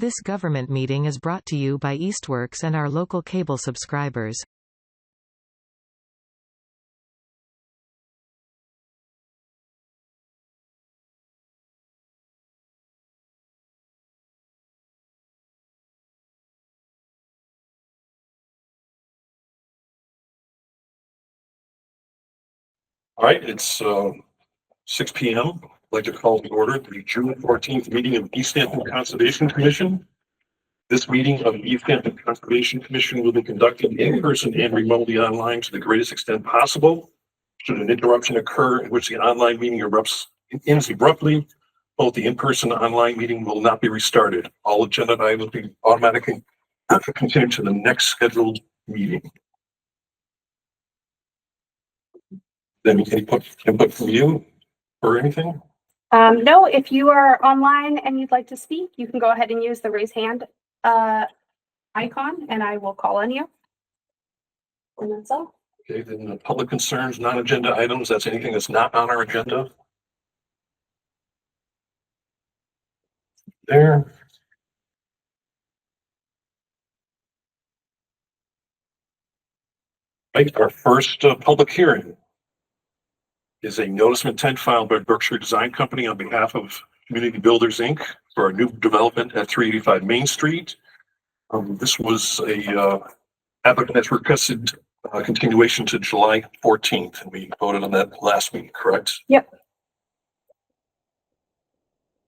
This government meeting is brought to you by Eastworks and our local cable subscribers. All right, it's 6 p.m. I'd like to call to order the June 14th meeting of Easthampton Conservation Commission. This meeting of the Easthampton Conservation Commission will be conducted in person and remotely online to the greatest extent possible. Should an interruption occur in which the online meeting ends abruptly, both the in-person and online meeting will not be restarted. All agenda items will be automatically continued to the next scheduled meeting. Any input from you or anything? No, if you are online and you'd like to speak, you can go ahead and use the raise hand icon and I will call on you. And that's all. Okay, then the public concerns, non-agenda items, that's anything that's not on our agenda. There. Right, our first public hearing is a notice of intent filed by Berkshire Design Company on behalf of Community Builders, Inc. for a new development at 385 Main Street. This was a applicant that's requested continuation to July 14th, and we voted on that last week, correct? Yep.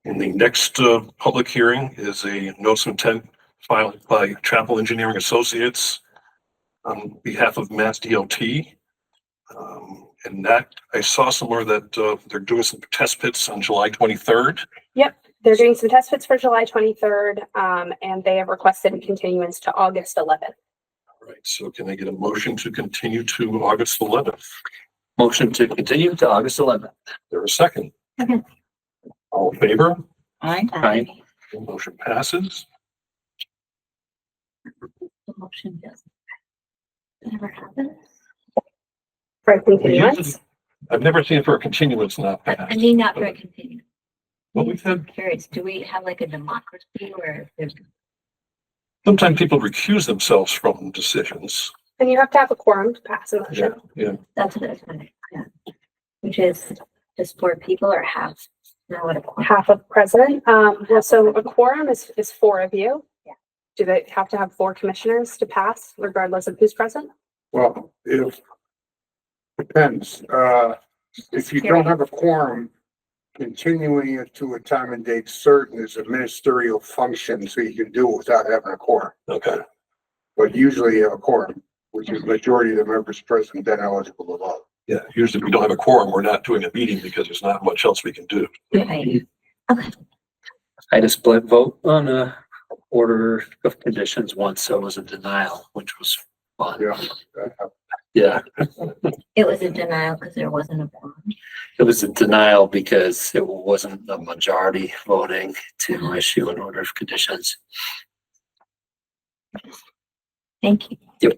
And the next public hearing is a notice of intent filed by Chapel Engineering Associates on behalf of Mass DOT. And that I saw somewhere that they're doing some test pits on July 23rd. Yep, they're doing some test pits for July 23rd, and they have requested a continuance to August 11th. All right, so can I get a motion to continue to August 11th? Motion to continue to August 11th. There a second? Okay. All in favor? Aye. Aye. The motion passes. The motion doesn't never happen. For a continuance. I've never seen it for a continuance not I passed. mean, not for a continue. Well, we've had, Curious, do we have like a democracy where there's sometimes people recuse themselves from decisions. And you have to have a quorum to pass a motion. Yeah. that's what I was wondering, yeah. Which is just 4 people or half? Now what a quorum. Half of present. Well, so a quorum is 4 of you. Yeah. Do they have to have 4 commissioners to pass regardless of who's present? Well, if, depends, if you don't have a quorum, continuing it to a time and date certain is a ministerial function, so you can do it without having a quorum. Okay. But usually you have a quorum, which is majority of the members present, then eligible to vote. Yeah. Usually if we don't have a quorum, we're not doing a meeting because there's not much else we can do. Right. Okay. I had a split vote on a order of conditions once, so it was a denial, which was fun. Yeah. Yeah, It was a denial because there wasn't a quorum. it was a denial because it wasn't a majority voting to issue an order of conditions. Thank you.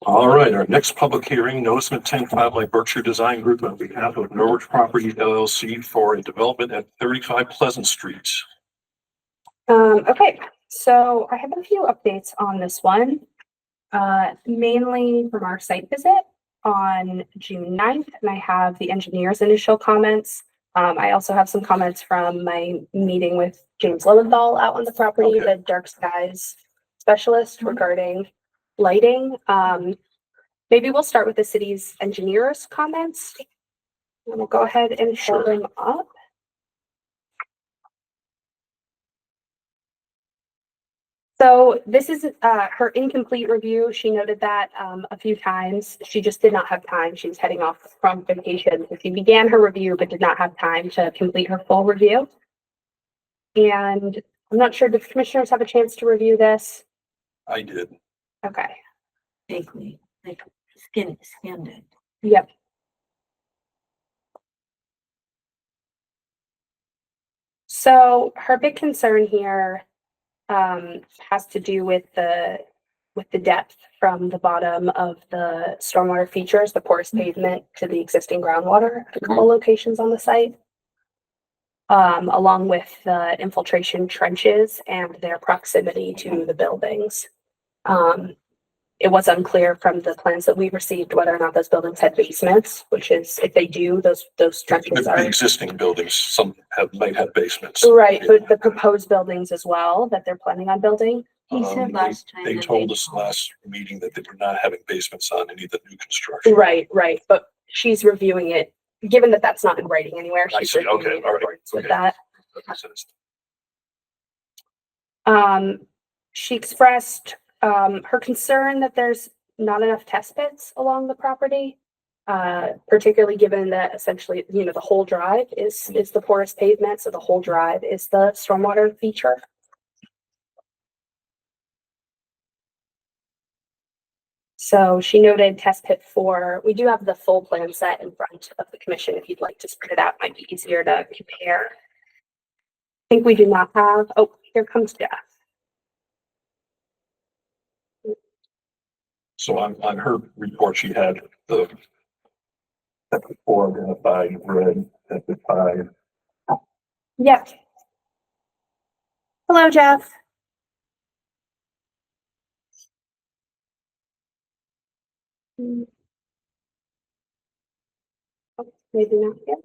All right. Our next public hearing, notice of intent filed by Berkshire Design Group on behalf of Norwich Properties LLC for a development at 35 Pleasant Street. Okay, so I have a few updates on this one. Mainly from our site visit on June 9th, and I have the engineer's initial comments. I also have some comments from my meeting with James Leventhal out on the property, Okay. the dark skies specialist regarding lighting. Maybe we'll start with the city's engineer's comments. And we'll go ahead and pull them up. So this is her incomplete review. She noted that a few times. She just did not have time. She was heading off from vacation. So she began her review, but did not have time to complete her full review. And I'm not sure, did commissioners have a chance to review this? I did. Okay. Vaguely, like skimmed it. Yep. So her big concern here has to do with the depth from the bottom of the stormwater features, the porous pavement to the existing groundwater at a couple locations on the site. along with the infiltration trenches and their proximity to the buildings. It was unclear from the plans that we received whether or not those buildings had basements, which is, if they do, those trenches The are. existing buildings, some might have basements. Right, but the proposed buildings as well that they're planning on building. He said last time. They that told us last meeting that they were not having basements on any of the new construction. Right, but she's reviewing it, given that that's not in writing anywhere. I She's see. reviewing Okay, it in all right, accordance with okay. that. That makes sense. She expressed, her concern that there's not enough test pits along the property. Particularly given that essentially, the whole drive is the porous pavement, so the whole drive is the stormwater feature. So she noted test pit 4. We do have the full plan set in front of the commission. If you'd like to spread it out, might be easier to compare. I think we do not have, oh, here comes Jeff. So on her report, she had the Step 4 identified, red, Step 5. Yep. Hello, Jeff. Oh, maybe not yet.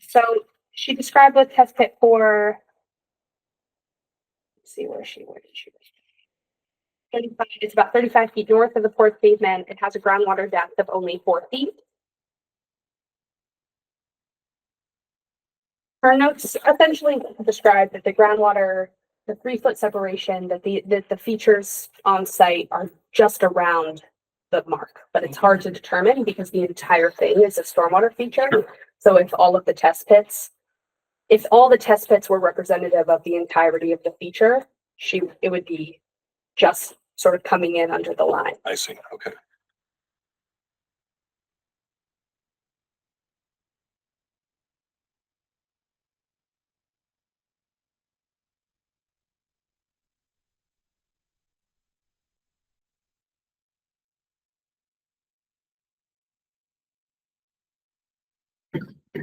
So she described what test pit 4. Let's see where did she? 35, it's about 35 feet north of the porous pavement. It has a groundwater depth of only 4 feet. Her notes essentially describe that the groundwater, the 3-foot separation, that the features on site are just around the mark, but it's hard to determine because the entire thing is a stormwater feature. Sure. So if all the test pits were representative of the entirety of the feature, it would be just sort of coming in under the line. I see. Okay.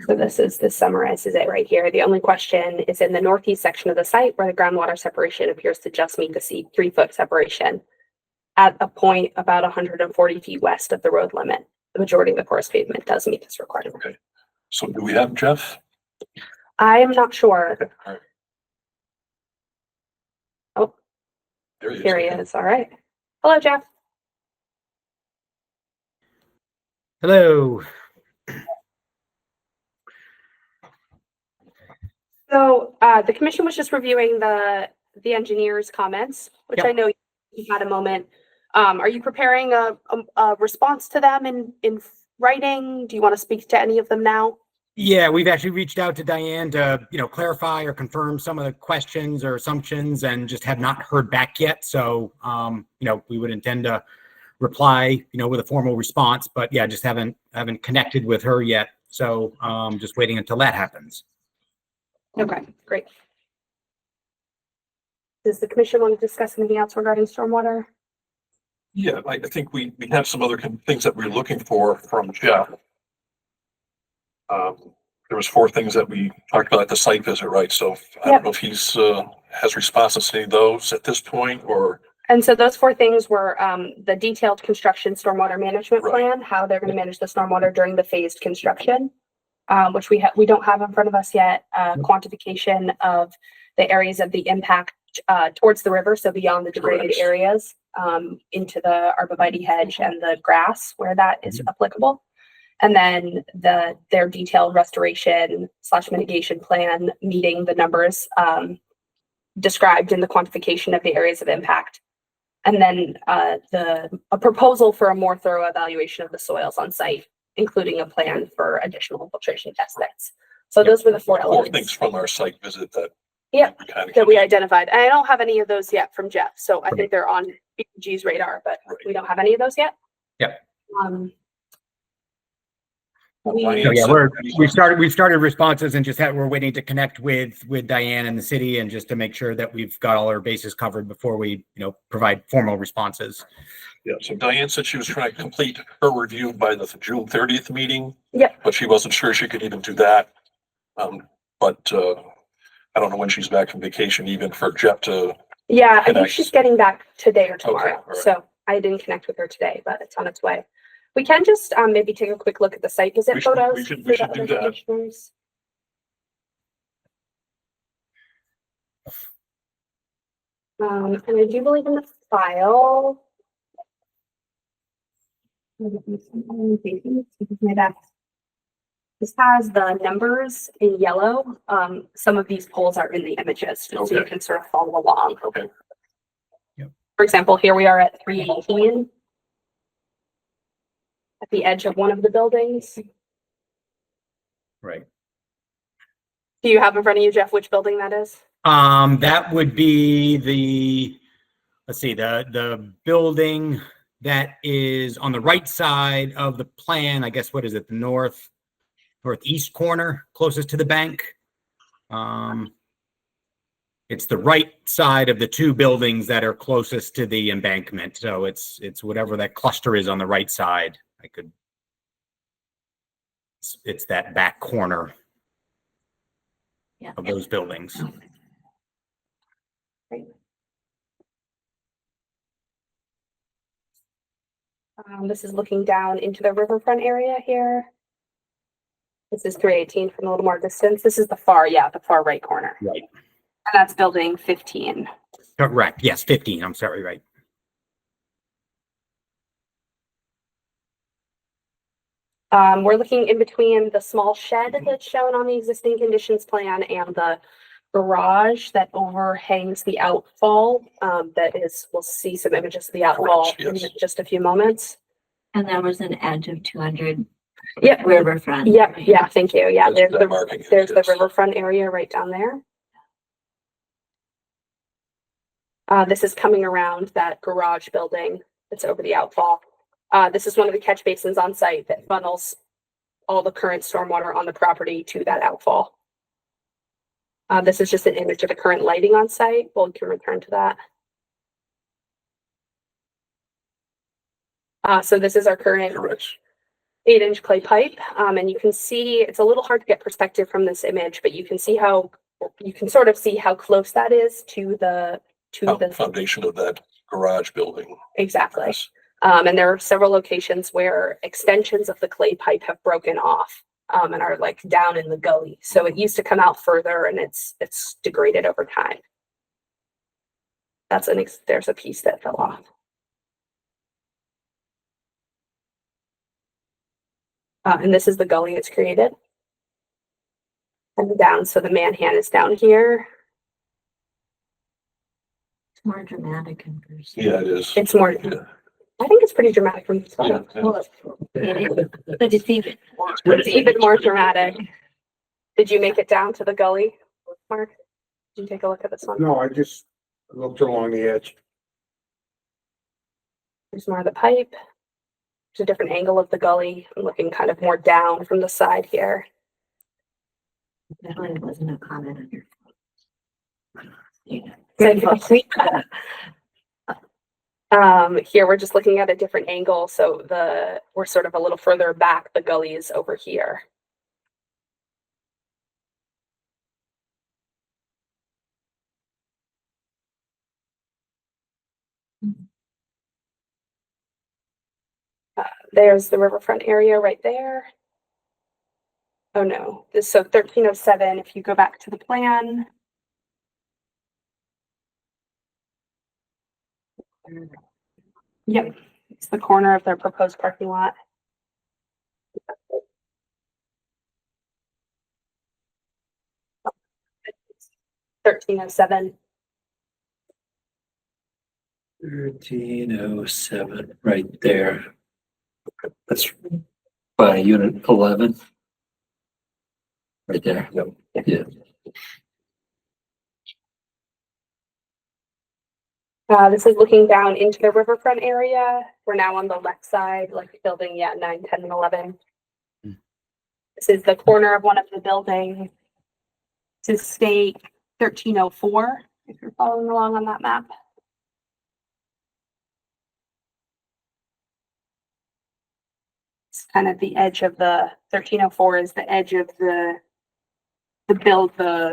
So this summarizes it right here. The only question is in the northeast section of the site where the groundwater separation appears to just meet the 3-foot separation at a point about 140 feet west of the road limit. The majority of the porous pavement does meet this requirement. Okay. So do we have Jeff? I am not sure. Okay. All right. Oh, There he is. here he is. All right. Hello, Jeff. Hello. So the commission was just reviewing the engineer's comments, which Yep. I know you had a moment. Are you preparing a response to them in writing? Do you want to speak to any of them now? Yeah, we've actually reached out to Diane to, clarify or confirm some of the questions or assumptions and just have not heard back yet. So, we would intend to reply, with a formal response, but yeah, just haven't connected with her yet. So, just waiting until that happens. Okay, great. Does the commission want to discuss anything else regarding stormwater? Yeah, I think we have some other things that we're looking for from Jeff. There was 4 things that we talked about at the site visit, right? So I don't know if he's has responses to any of those at this point, or. And so those 4 things were the detailed construction stormwater management Right. plan, how they're going to manage the stormwater during the phased construction, which we don't have in front of us yet. Quantification of the areas of the impact towards the river, so beyond the degraded Correct. areas, into the arborvitae hedge and the grass where that is applicable. And then their detailed restoration / mitigation plan meeting the numbers described in the quantification of the areas of impact. And then a proposal for a more thorough evaluation of the soils on site, including a plan for additional filtration test beds. So those were the 4 4 elements. things from our site visit that. Yep, we kind of that we identified. And I don't have any of those yet from Jeff, so I Right. think they're on BG's radar, but Right. we don't have any of those yet. Yep. Diane So yeah, said- we've started responses and we're waiting to connect with Diane and the city and just to make sure that we've got all our bases covered before we, provide formal responses. Yeah, so Diane said she was trying to complete her review by the June 30th meeting. Yep. But she wasn't sure she could even do that. But I don't know when she's back from vacation, even for Jeff to, Yeah, I think Connect. she's getting back today or tomorrow. all right. So I didn't connect with her today, but it's on its way. We can just maybe take a quick look at the site visit We should- photos. we should for the do other that. commissioners. And I do believe in the file. My back. This has the numbers in yellow. Some of these poles are in the images, just so you Okay. can sort of follow along. okay, For example, here we are at 318. At the edge of one of the buildings. Right. Do you have in front of you, Jeff, which building that is? That would be let's see, the building that is on the right side of the plan. I guess, what is it? The northeast corner, closest to the bank. It's the right side of the two buildings that are closest to the embankment. So it's whatever that cluster is on the right side. It's that back corner Yeah. of those buildings. This is looking down into the riverfront area here. This is 318 from a little more distance. This is the far right corner. Right. And that's building 15. Correct. Yes, 15. I'm sorry. Right. We're looking in between the small shed that's shown on the existing conditions plan and the garage that overhangs the outfall. We'll see some images of the outfall in yes. just a few moments. And there was an edge of 200 Yep. riverfront. Yep. Yeah. Thank you. Yeah. There's that marking, There's the yes. riverfront area right down there. This is coming around that garage building that's over the outfall. This is one of the catch basins on site that funnels all the current stormwater on the property to that outfall. This is just an image of the current lighting on site. We can return to that. So this is our current Correct. 8-inch clay pipe. And you can see, it's a little hard to get perspective from this image, but you can sort of see how close that is to the Foundation of that garage building. Exactly. Yes. And there are several locations where extensions of the clay pipe have broken off and are like down in the gully. So it used to come out further and it's degraded over time. There's a piece that fell off. And this is the gully it's created. And down, so the manhand is down here. It's more dramatic in person. Yeah, it is. It's more, Yeah. I think it's pretty dramatic from this photo. Yeah. Well, it is, but it's even more. It's even more dramatic. Did you make it down to the gully, Mark? Did you take a look at this one? No, I just looked along the edge. There's more of the pipe. There's a different angle of the gully. I'm looking kind of more down from the side here. Definitely wasn't a comment on your. Here we're just looking at a different angle. So we're sort of a little further back. The gully is over here. There's the riverfront area right there. Oh no, so 1307, if you go back to the plan. Yep, it's the corner of their proposed parking lot. $1307. 1307, right there. That's by unit 11. Right there. Yep. Yeah. This is looking down into the riverfront area. We're now on the left side, like building, 9, 10, and 11. This is the corner of one of the buildings. To state 1304, if you're following along on that map. It's kind of the edge of the 1304 is the edge of the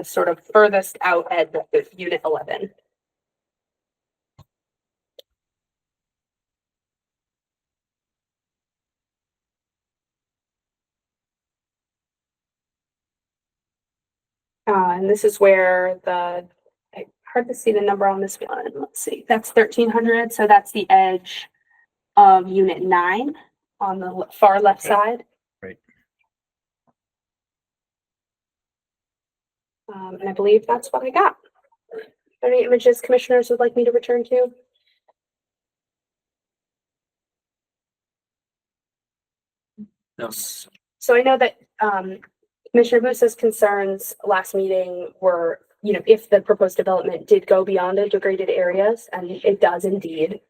sort of furthest out edge of the unit 11. And this is where hard to see the number on this one. Let's see, that's 1300. So that's the edge of unit 9 on the far left side. Right. And I believe that's what I got. Are there any images commissioners would like me to return to? No. So I know that Commissioner Bussa's concerns last meeting were, if the proposed development did go beyond the degraded areas, and it does indeed,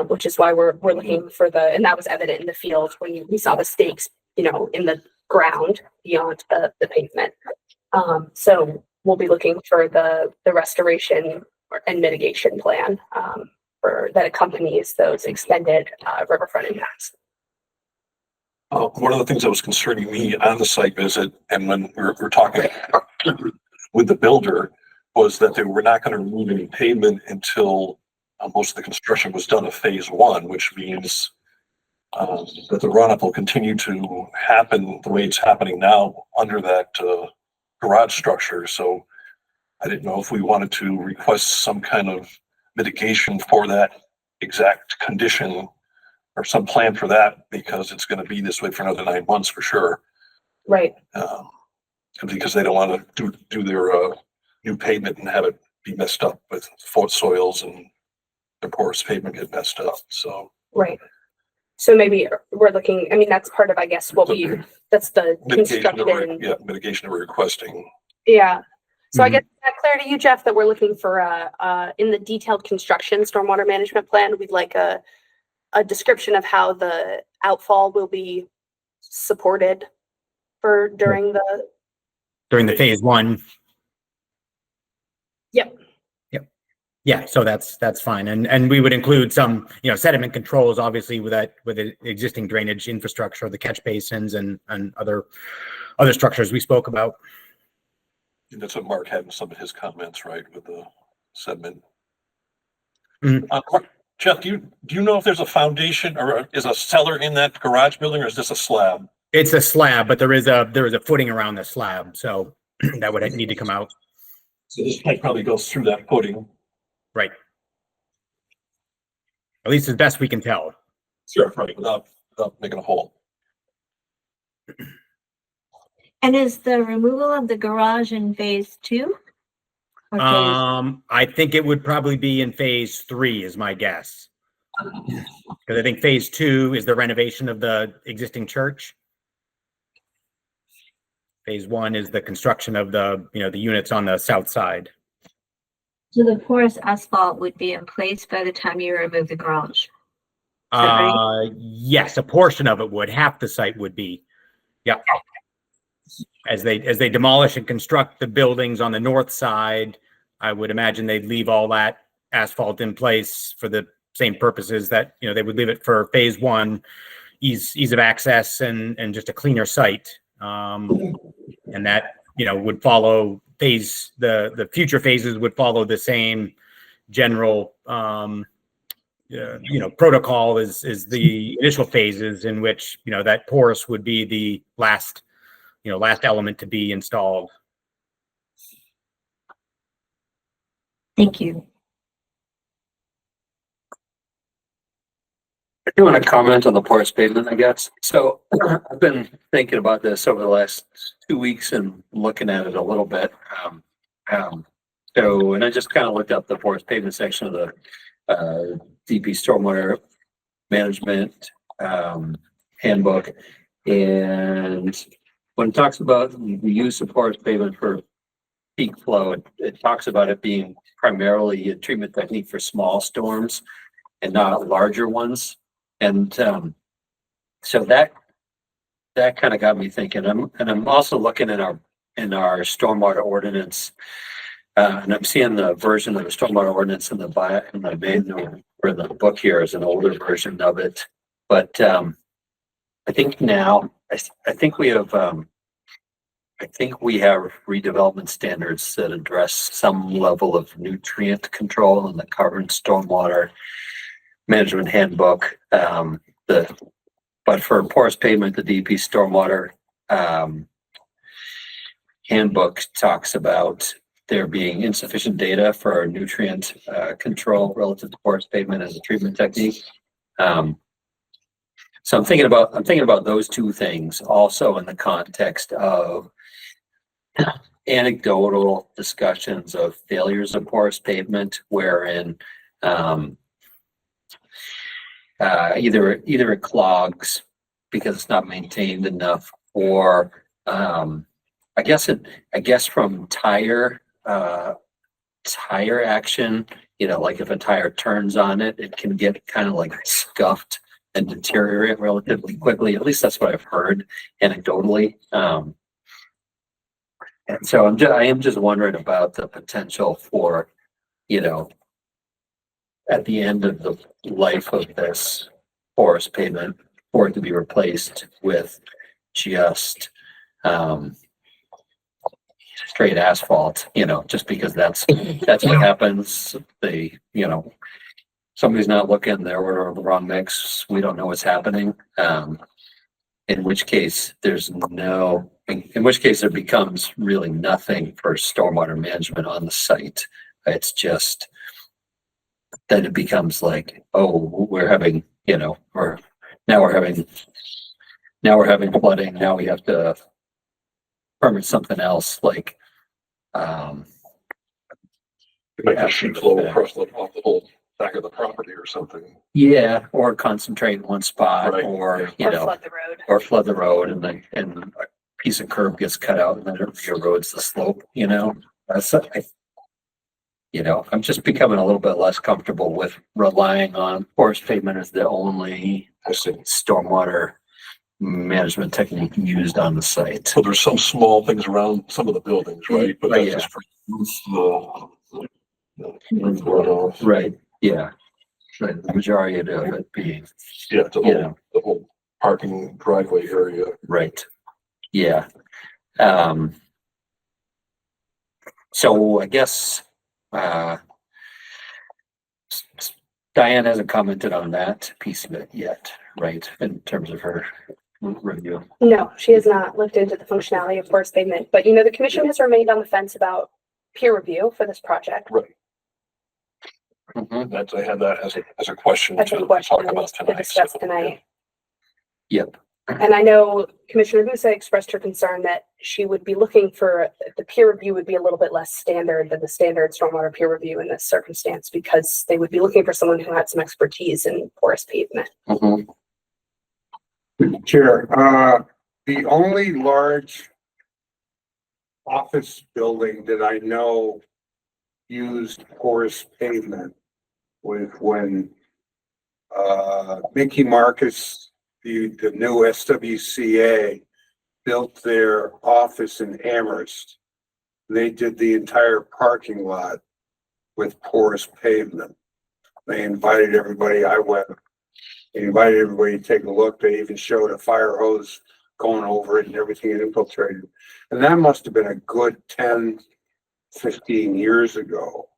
which is why we're looking for and that was evident in the field when we saw the stakes, in the ground beyond the pavement. So we'll be looking for the restoration and mitigation plan that accompanies those extended riverfront impacts. One of the things that was concerning me on the site visit and when we were talking with the builder was that they were not going to remove any pavement until most of the construction was done of phase 1, which means that the runoff will continue to happen the way it's happening now under that garage structure. So I didn't know if we wanted to request some kind of mitigation for that exact condition or some plan for that, because it's going to be this way for another 9 months for sure. Right. Because they don't want to do their new pavement and have it be messed up with soils and the porous pavement get messed up. So right. So maybe we're looking. I mean, that's part of, I guess, that's the construction. Mitigation that we're requesting. Yeah. So I Mhm. guess that clear to you, Jeff, that we're looking for in the detailed construction stormwater management plan, we'd like a description of how the outfall will be supported during the phase 1. Yep. Yeah, so that's fine. And we would include some, sediment controls, obviously with the existing drainage infrastructure, the catch basins and other structures we spoke about. And that's what Mark had in some of his comments, right, with the sediment. Mhm. Jeff, do you know if there's a foundation or is a cellar in that garage building, or is this a slab? It's a slab, but there is a footing around the slab, so that would need to come out. So this pipe probably goes through that footing. Right. At least as best we can tell. Sure, right, without making a hole. And is the removal of the garage in phase 2? Or I think it would probably be in phase 3 is my guess. Because I think phase 2 is the renovation of the existing church. Phase 1 is the construction of the units on the south side. So the porous asphalt would be in place by the time you remove the garage? Is that right? Yes, a portion of it would. Half the site would be. Yeah. As they demolish and construct the buildings on the north side, I would imagine they'd leave all that asphalt in place for the same purposes that, they would leave it for phase 1, ease of access and just a cleaner site. And that, would follow the future phases would follow the same general, protocol is the initial phases in which, that porous would be the last element to be installed. Thank you. I do want to comment on the porous pavement, I guess. So I've been thinking about this over the last 2 weeks and looking at it a little bit. And I just kind of looked up the porous pavement section of the DP Stormwater Management Handbook. And when it talks about the use of porous pavement for peak flow, it talks about it being primarily a treatment technique for small storms and not larger ones. And so that that kind of got me thinking. I'm also looking in our stormwater ordinance. And I'm seeing the version of the stormwater ordinance in the manual, or the book here is an older version of it. But I think now, I think we have redevelopment standards that address some level of nutrient control in the current stormwater management handbook. But for porous pavement, the DEP stormwater handbook talks about there being insufficient data for nutrient control relative to porous pavement as a treatment technique. So I'm thinking about those two things also in the context of anecdotal discussions of failures of porous pavement, wherein either it clogs because it's not maintained enough, or I guess from tire action, like if a tire turns on it, it can get kind of like scuffed and deteriorate relatively quickly. At least that's what I've heard anecdotally. And so I am just wondering about the potential for, at the end of the life of this porous pavement, for it to be replaced with just straight asphalt, just because that's what happens. Somebody's not looking, they're ordering the wrong mix. We don't know what's happening. In which case there becomes really nothing for stormwater management on the site. It's just then it becomes like, oh, we're having, or now we're having flooding. Now we have to permit something else, like Like a sheet flow across off the whole back of the property or something. yeah, or concentrate in one spot, Right. or Flood the road. and a piece of curb gets cut out and then it erodes the slope. I'm just becoming a little bit less comfortable with relying on porous pavement as the only stormwater management technique used on the site. So there's some small things around some of the buildings, right? But that's Yeah. just for the Right, yeah. Right, the majority of it being, the whole parking driveway area. right, yeah. So I guess, Diane hasn't commented on that piece of it yet, right, in terms of her review. No, she has not looked into the functionality of porous pavement, but the commission has remained on the fence about peer review for this project. Right. Mhm. I had that as a question That's a to question talk about to tonight. discuss tonight. Yep. And I know Commissioner Busa expressed her concern that she would be looking for, the peer review would be a little bit less standard than the standard stormwater peer review in this circumstance, because they would be looking for someone who had some expertise in porous pavement. Mhm. Chair, the only large office building that I know used porous pavement was when Mickey Marcus, the new SWCA, built their office in Amherst. They did the entire parking lot with porous pavement. They invited everybody. I went. They invited everybody to take a look. They even showed a fire hose going over it and everything had infiltrated. And that must have been a good 10, 15 years ago.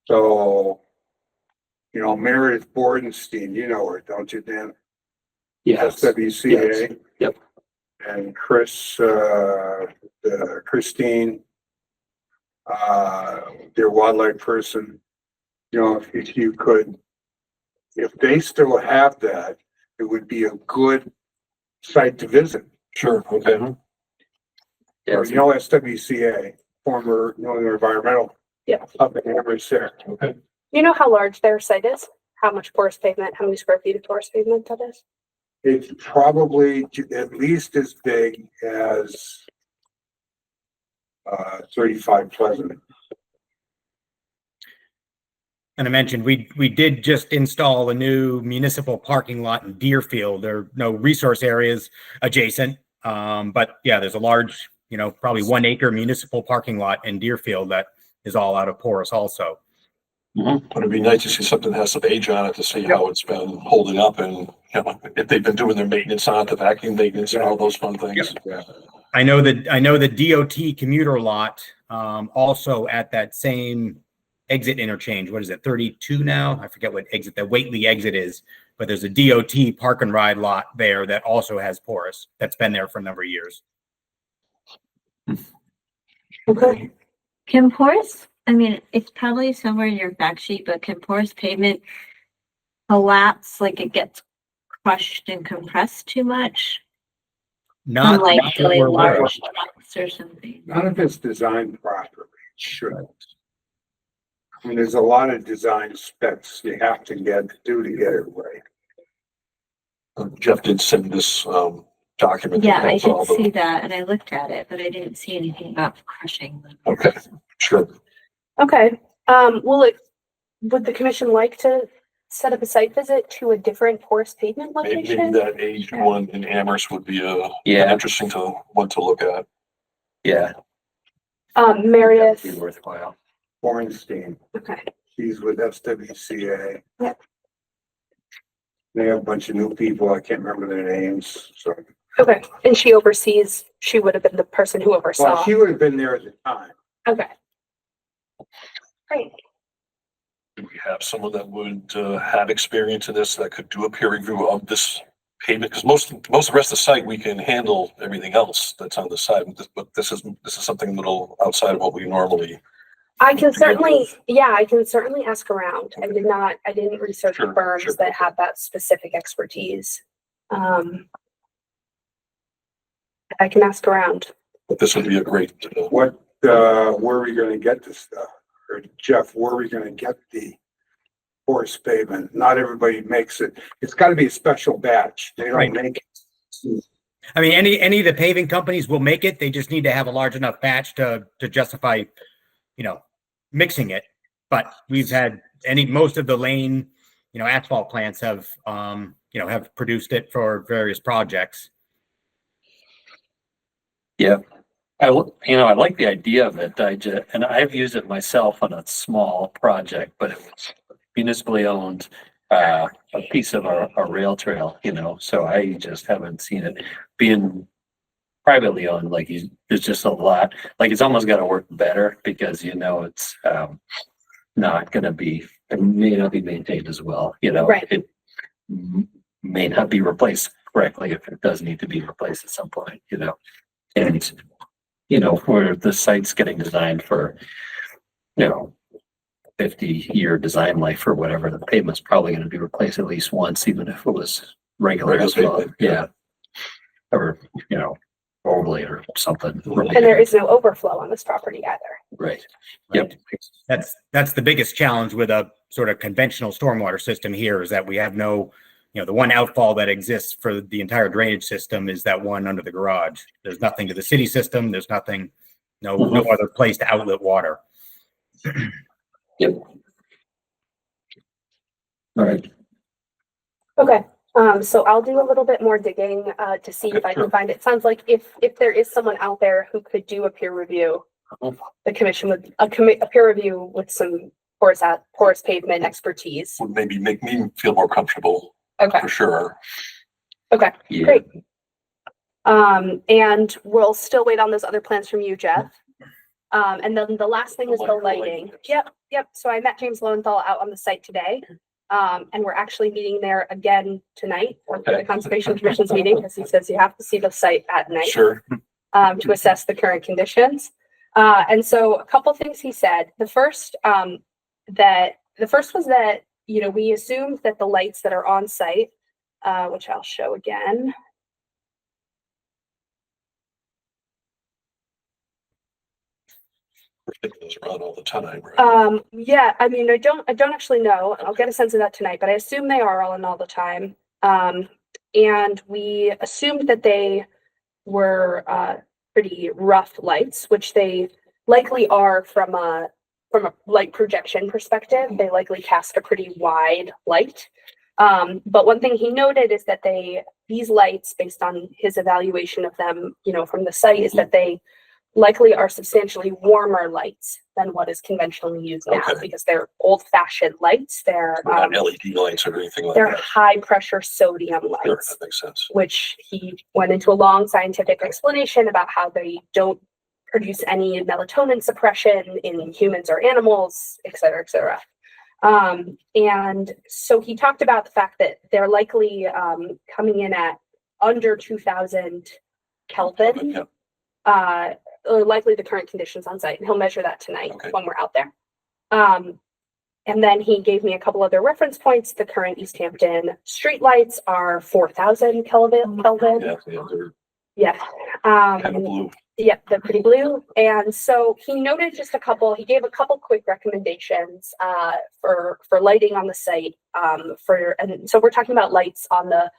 So, Meredith Bordenstein, you know her, don't you, Dan? Yes. SWCA. Yes. Yep. And Christine, their wildlife person, if they still have that, it would be a good site to visit. Sure, okay. Yes. SWCA, former New England Environmental. Yeah. Up in Amherst there. Okay. You know how large their site is? How much porous pavement, how many square feet of porous pavement that is? It's probably at least as big as 35 Pleasant. And I mentioned we did just install a new municipal parking lot in Deerfield. There are no resource areas adjacent. But yeah, there's a large, probably 1 acre municipal parking lot in Deerfield that is all out of porous also. But it'd be nice to see something that has some age on it to see how it's been holding up and, if they've been doing their maintenance on it, the vacuum maintenance and all those fun things. Yeah. I know the DOT commuter lot, also at that same exit interchange. What is it, 32 now? I forget what exit, the Whately exit is, but there's a DOT park and ride lot there that also has porous. That's been there for a number of years. Okay. Can porous, I mean, it's probably somewhere in your fact sheet, but can porous pavement collapse, like it gets crushed and compressed too much? Not Unlike that really we're aware of. large trucks or something. None of it's designed properly. It should. I mean, there's a lot of design specs you have to get to get it right. Jeff did send this, document. Yeah, I has all did the- see that and I looked at it, but I didn't see anything about crushing them. Okay, sure. Okay. Would the commission like to set up a site visit to a different porous pavement Maybe location? that aged one in Amherst would be an Yeah. interesting one to look at. Yeah. Meredith. That'd be worthwhile. Bornstein, Okay. she's with SWCA. Yep. They have a bunch of new people. I can't remember their names, so. Okay. And she would have been the person who Well, oversaw. she would have been there at the time. Okay. Great. Do we have someone that would have experience in this that could do a peer review of this pavement? Because most of the rest of the site, we can handle everything else that's on the side, but this is something a little outside of what we normally. I can certainly ask around. I didn't research Sure, firms sure. that have that specific expertise. I can ask around. But this would be a great. Where are we gonna get this stuff? Or Jeff, where are we gonna get the porous pavement? Not everybody makes it. It's gotta be a special batch. They Right. don't make it. I mean, any of the paving companies will make it. They just need to have a large enough batch to justify, mixing it. But we've had most of the lane, asphalt plants have produced it for various projects. Yeah. I like the idea of it. And I've used it myself on a small project, but it was municipally owned, a piece of our rail trail, so I just haven't seen it being privately owned. Like there's just a lot, like it's almost got to work better because, it's, not going to be, it may not be maintained as well, Right. it may not be replaced correctly if it does need to be replaced at some point, and where the site's getting designed for, 50-year design life or whatever, the pavement's probably going to be replaced at least once, even if it was regular Regular asphalt. pavement, Yeah. Or, overlay or something. And there is no overflow on this property either. Right. Yep. That's the biggest challenge with a sort of conventional stormwater system here is that we have no, the one outfall that exists for the entire drainage system is that one under the garage. There's nothing to the city system. There's nothing, no other place to outlet water. Yep. All right. Okay. So I'll do a little bit more digging to see if I can find it. Sounds like if there is someone out there who could do a peer review, the commission would a peer review with some porous pavement expertise. Would maybe make me feel more comfortable. Okay. For sure. Okay. Yeah. Great. And we'll still wait on those other plans from you, Jeff. And then the last thing is the lighting. Yep. So I met James Lowenthal out on the site today. And we're actually meeting there again tonight for the Conservation Commission's meeting, because he says you have to see the site at night. Sure. To assess the current conditions. And so a couple things he said. The first was that, we assumed that the lights that are on site, which I'll show again. Those run all the time, right? Yeah, I mean, I don't actually know. I'll get a sense of that tonight, but I assume they are all in all the time. And we assumed that they were pretty rough lights, which they likely are from a from a light projection perspective, they likely cast a pretty wide light. But one thing he noted is that these lights, based on his evaluation of them, from the site, is that they likely are substantially warmer lights than what is conventionally used now, because they're old-fashioned lights. They're not LED lights or anything like they're that. high-pressure sodium Sure, lights, that makes sense. which he went into a long scientific explanation about how they don't produce any melatonin suppression in humans or animals, et cetera, et cetera. And so he talked about the fact that they're likely coming in at under 2000 Kelvin, likely the current conditions on site. And he'll measure that tonight when we're out there. And then he gave me a couple other reference points. The current Easthampton street lights are 4000 Kelvin. Yeah, Yeah. kind of blue. Yep, they're pretty blue. And so he noted he gave a couple quick recommendations for lighting on the site. And so we're talking about lights on the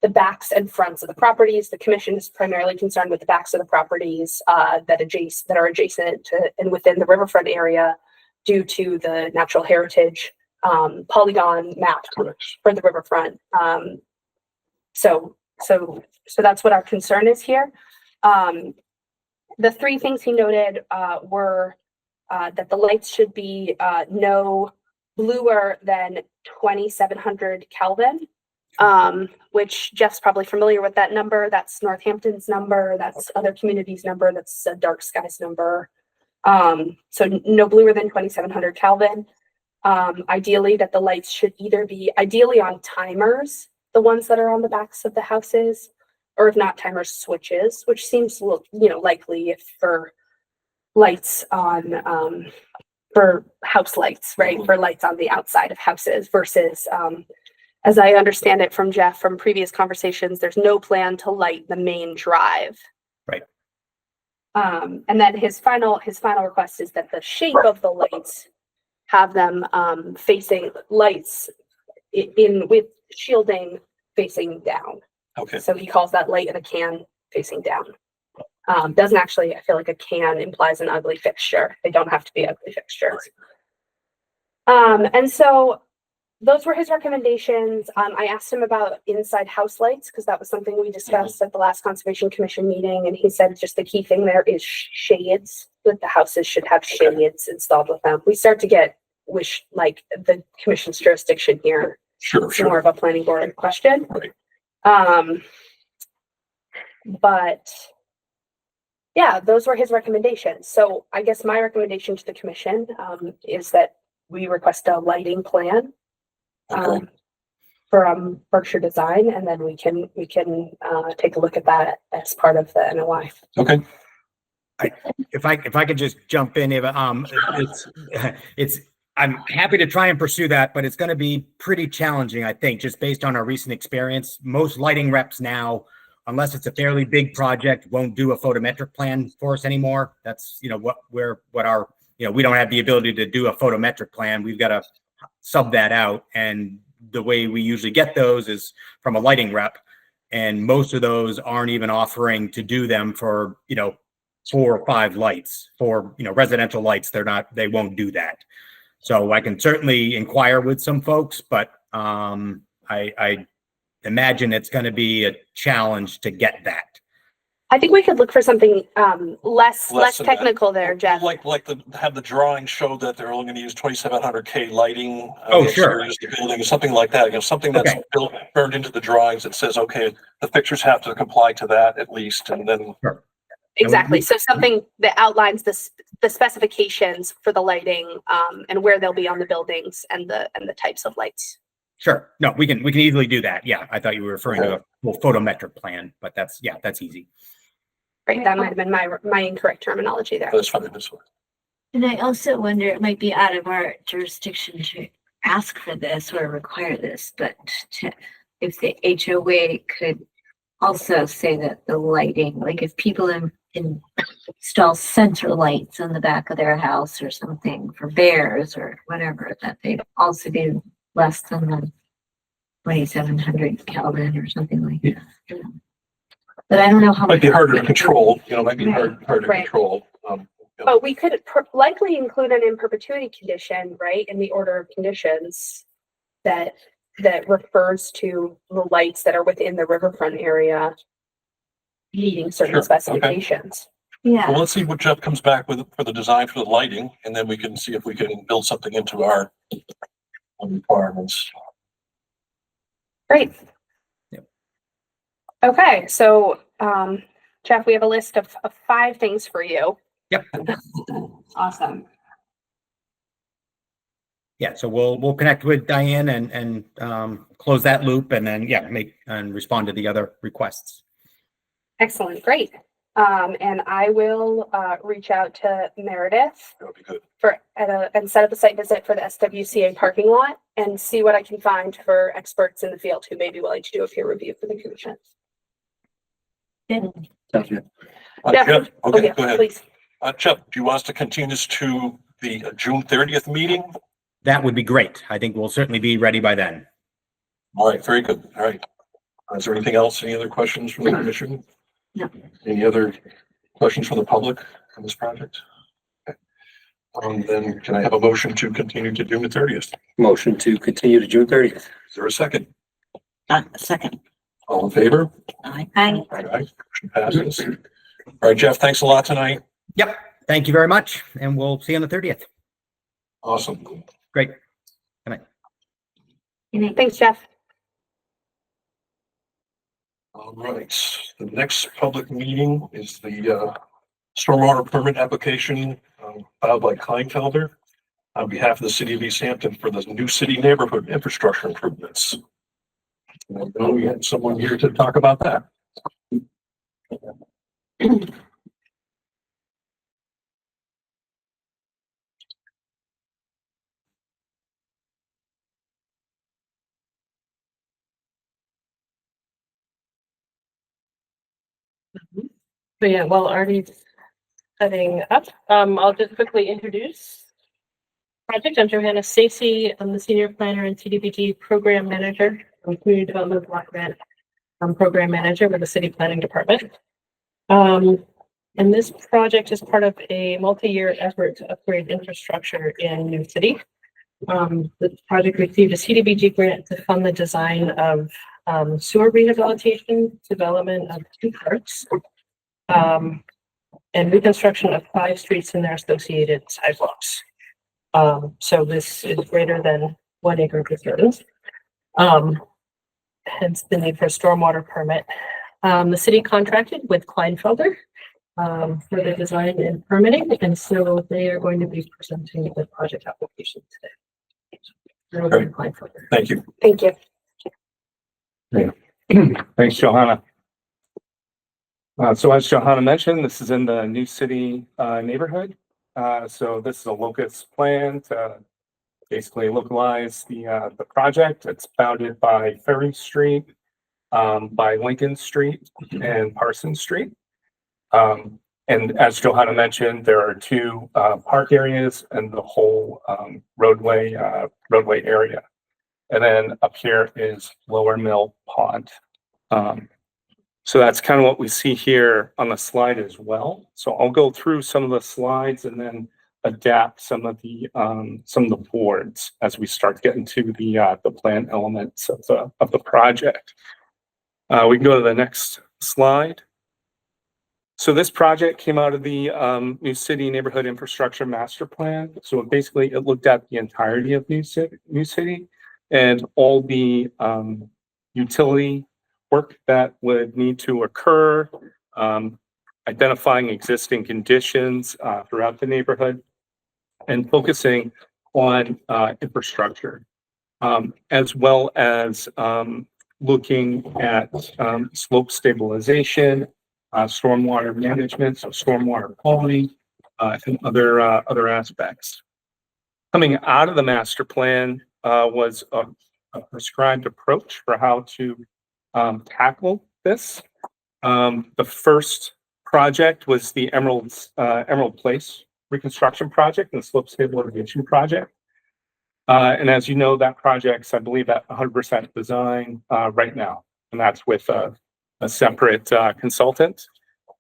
backs and fronts of the properties. The commission is primarily concerned with the backs of the properties that are adjacent to and within the riverfront area due to the natural heritage polygon map for the riverfront. So that's what our concern is here. The three things he noted were that the lights should be no bluer than 2700 Kelvin, which Jeff's probably familiar with that number. That's Northampton's number. That's other communities' number. That's a Dark Skies number. So no bluer than 2700 Kelvin. Ideally, that the lights should either be ideally on timers, the ones that are on the backs of the houses, or if not, timer switches, which seems likely if for lights on for house lights, right? For lights on the outside of houses versus as I understand it from Jeff from previous conversations, there's no plan to light the main drive. Right. And then his final request is that the shape of the lights have them facing lights in with shielding facing down. Okay. So he calls that light in a can facing down. Doesn't actually, I feel like a can implies an ugly fixture. They don't have to be ugly fixtures. And so those were his recommendations. I asked him about inside house lights because that was something we discussed at the last Conservation Commission meeting. And he said just the key thing there is shades, that the houses should have shades installed with them. We start to get the commission's jurisdiction here. Sure, It's more of a planning board question. Right. But yeah, those were his recommendations. So I guess my recommendation to the commission is that we request a lighting plan from Berkshire Design, and then we can take a look at that as part of the NOI. Okay. If I could just jump in, Eva, I'm happy to try and pursue that, but it's going to be pretty challenging, I think, just based on our recent experience. Most lighting reps now, unless it's a fairly big project, won't do a photometric plan for us anymore. That's, we don't have the ability to do a photometric plan. We've got to sub that out. And the way we usually get those is from a lighting rep. And most of those aren't even offering to do them for, 4 or 5 lights for, residential lights. They won't do that. So I can certainly inquire with some folks, but I imagine it's going to be a challenge to get that. I think we could look for something less than technical that. there, Jeff. Have the drawing show that they're only going to use 2700K lighting. Sure. The building, something like that. Something that's burned into the drawings that says, okay, the fixtures have to comply to that at least, and then. Sure. Exactly. So something that outlines the specifications for the lighting and where they'll be on the buildings and the types of lights. Sure. No, we can easily do that. Yeah, I thought you were referring to a full photometric plan, but that's easy. Right. That might have been my incorrect terminology there. That's fine. This one. And I also wonder, it might be out of our jurisdiction to ask for this or require this, but if the HOA could also say that the lighting, like if people install center lights on the back of their house or something for bears or whatever, that they'd also be less than the 2700 Kelvin or something like that. But I don't know how Might be much. harder to control, might be hard to Right. control. But we could likely include an in perpetuity condition, right, in the order of conditions that refers to the lights that are within the riverfront area meeting certain Sure, okay. specifications. Yeah. Well, let's see what Jeff comes back with for the design for the lighting, and then we can see if we can build something into our requirements. Great. Yep. Okay, so Jeff, we have a list of 5 things for you. Yep. Awesome. Yeah, so we'll connect with Diane and close that loop and then, yeah, make and respond to the other requests. Excellent, great. And I will reach out to Meredith That would be good. and set up a site visit for the SWCA parking lot and see what I can find for experts in the field who may be willing to do a peer review for the commission. Sounds good. Jeff, Jeff, okay, yeah, go ahead. please. Jeff, do you want us to continue this to the June 30th meeting? That would be great. I think we'll certainly be ready by then. All right, very good. All right. Is there anything else? Any other questions from the commission? No. Any other questions from the public on this project? Okay. Then can I have a motion to continue to June 30th? Motion to continue to June 30th. Is there a second? Second. All in favor? Aye. All right, motion passes. All right, Jeff, thanks a lot tonight. Yep. Thank you very much. And we'll see you on the 30th. Awesome. Great. Thanks, Jeff. All right, the next public meeting is the stormwater permit application filed by Kleinfelder on behalf of the city of Easthampton for the new city neighborhood infrastructure improvements. And I know we had someone here to talk about that. So yeah, while Artie's setting up, I'll just quickly introduce project. I'm Johanna Stacy. I'm the senior planner and CDBG program manager from Community Development Block Grant. I'm program manager with the city planning department. And this project is part of a multi-year effort to upgrade infrastructure in New City. The project received a CDBG grant to fund the design of sewer rehabilitation, development of 2 parks, and reconstruction of 5 streets and their associated sidewalks. So this is greater than 1 acre concerns. Hence the need for a stormwater permit. The city contracted with Kleinfelder for the design and permitting, and so they are going to be presenting the project application today. Great. Kleinfelder. Thank you. Thank you. Thanks, Johanna. So as Johanna mentioned, this is in the New City neighborhood. So this is a locus plan to basically localize the project. It's bounded by Ferry Street, by Lincoln Street and Parsons Street. And as Johanna mentioned, there are 2 park areas and the whole roadway area. And then up here is Lower Mill Pond. So that's kind of what we see here on the slide as well. So I'll go through some of the slides and then adapt some of the boards as we start getting to the plan elements of the project. We can go to the next slide. So this project came out of the New City Neighborhood Infrastructure Master Plan. So basically it looked at the entirety of New City and all the utility work that would need to occur, identifying existing conditions throughout the neighborhood, and focusing on infrastructure, as well as looking at slope stabilization, stormwater management, so stormwater quality, and other aspects. Coming out of the master plan was a prescribed approach for how to tackle this. The first project was the Emerald Place reconstruction project and the slope stabilization project. And as you know, that project's, I believe, at 100% design right now, and that's with a separate consultant.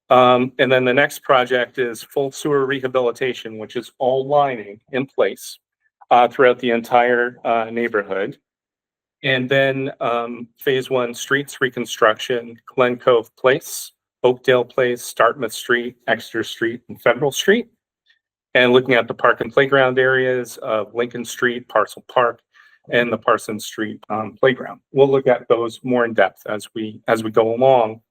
And then the next project is full sewer rehabilitation, which is all lining in place throughout the entire neighborhood. And then phase 1 streets reconstruction, Glen Cove Place, Oakdale Place, Dartmouth Street, Exeter Street, and Federal Street. And looking at the park and playground areas of Lincoln Street, Parcel Park, and the Parsons Street playground. We'll look at those more in depth as we go along.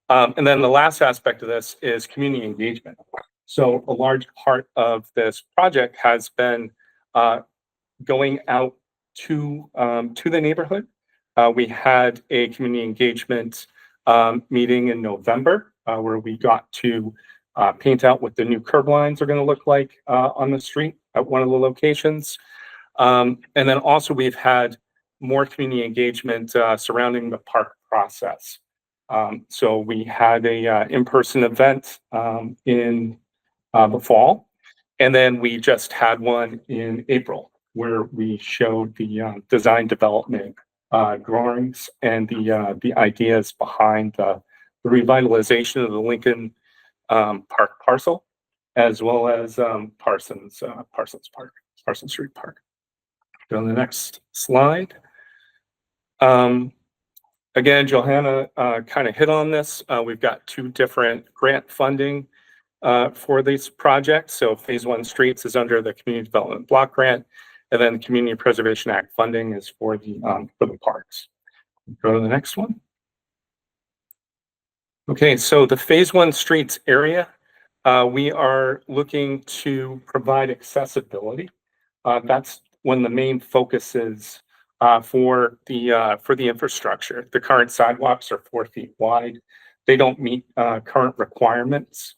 And then the last aspect of this is community engagement. So a large part of this project has been going out to the neighborhood. We had a community engagement meeting in November where we got to paint out what the new curb lines are going to look like on the street at one of the locations. And then also we've had more community engagement surrounding the park process. So we had a in-person event in the fall, and then we just had one in April where we showed the design development drawings and the ideas behind the revitalization of the Lincoln Park parcel, as well as Parsons Street Park. Go on the next slide. Again, Johanna kind of hit on this. We've got 2 different grant funding for these projects. So phase 1 streets is under the Community Development Block Grant, and then the Community Preservation Act funding is for the parks. Go to the next one. Okay, so the phase 1 streets area, we are looking to provide accessibility. That's one of the main focuses for the infrastructure. The current sidewalks are 4 feet wide. They don't meet current requirements.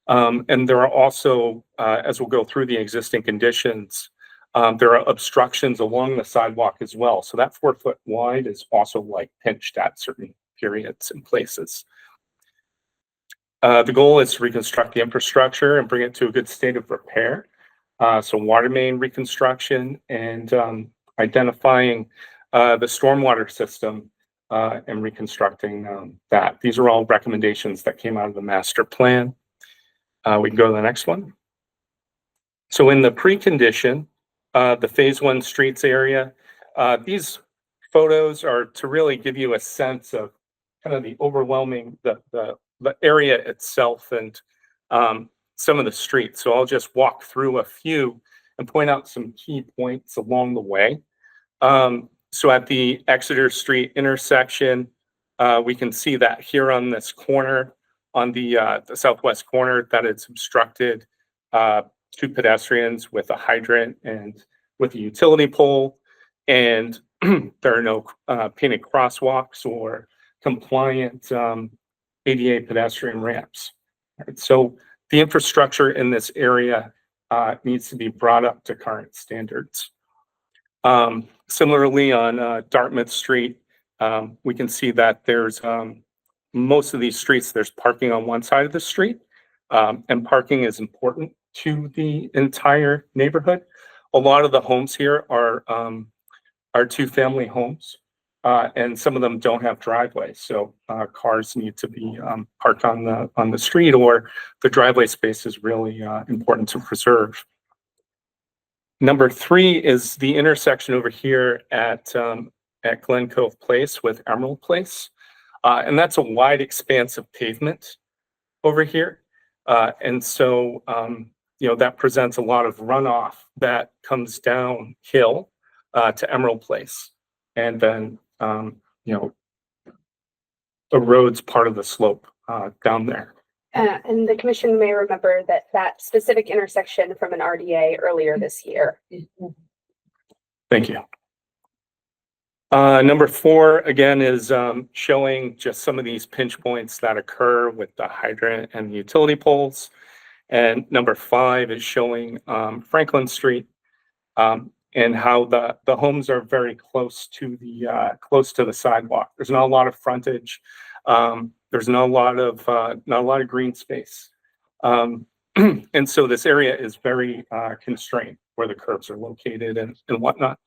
And there are also, as we'll go through the existing conditions, there are obstructions along the sidewalk as well. So that 4 foot wide is also like pinched at certain periods and places. The goal is to reconstruct the infrastructure and bring it to a good state of repair. So water main reconstruction and identifying the stormwater system and reconstructing that. These are all recommendations that came out of the master plan. We can go to the next one. So in the precondition, the phase 1 streets area, these photos are to really give you a sense of kind of the overwhelming, the area itself and some of the streets. So I'll just walk through a few and point out some key points along the way. So at the Exeter Street intersection, we can see that here on this corner, on the southwest corner, that it's obstructed to pedestrians with a hydrant and with a utility pole, and there are no painted crosswalks or compliant ADA pedestrian ramps. Right? So the infrastructure in this area needs to be brought up to current standards. Similarly, on Dartmouth Street, we can see that there's most of these streets, there's parking on one side of the street, and parking is important to the entire neighborhood. A lot of the homes here are 2-family homes, and some of them don't have driveways, so cars need to be parked on the street, or the driveway space is really important to preserve. Number 3 is the intersection over here at Glen Cove Place with Emerald Place. And that's a wide expanse of pavement over here. And so, that presents a lot of runoff that comes downhill to Emerald Place. And then, erodes part of the slope down there. And the commission may remember that specific intersection from an RDA earlier this year. Thank you. Number 4, again, is showing just some of these pinch points that occur with the hydrant and the utility poles. And number 5 is showing Franklin Street and how the homes are very close to the sidewalk. There's not a lot of frontage. There's not a lot of green space. And so this area is very constrained where the curbs are located and whatnot.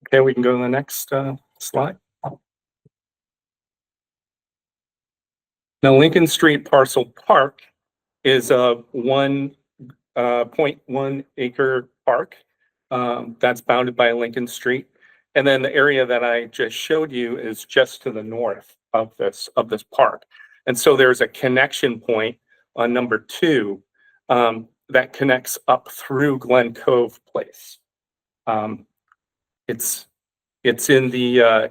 Okay, we can go to the next slide. Now, Lincoln Street Parcel Park is a 1.1 acre park that's bounded by Lincoln Street. And then the area that I just showed you is just to the north of this park. And so there's a connection point on number 2 that connects up through Glen Cove Place. It's in the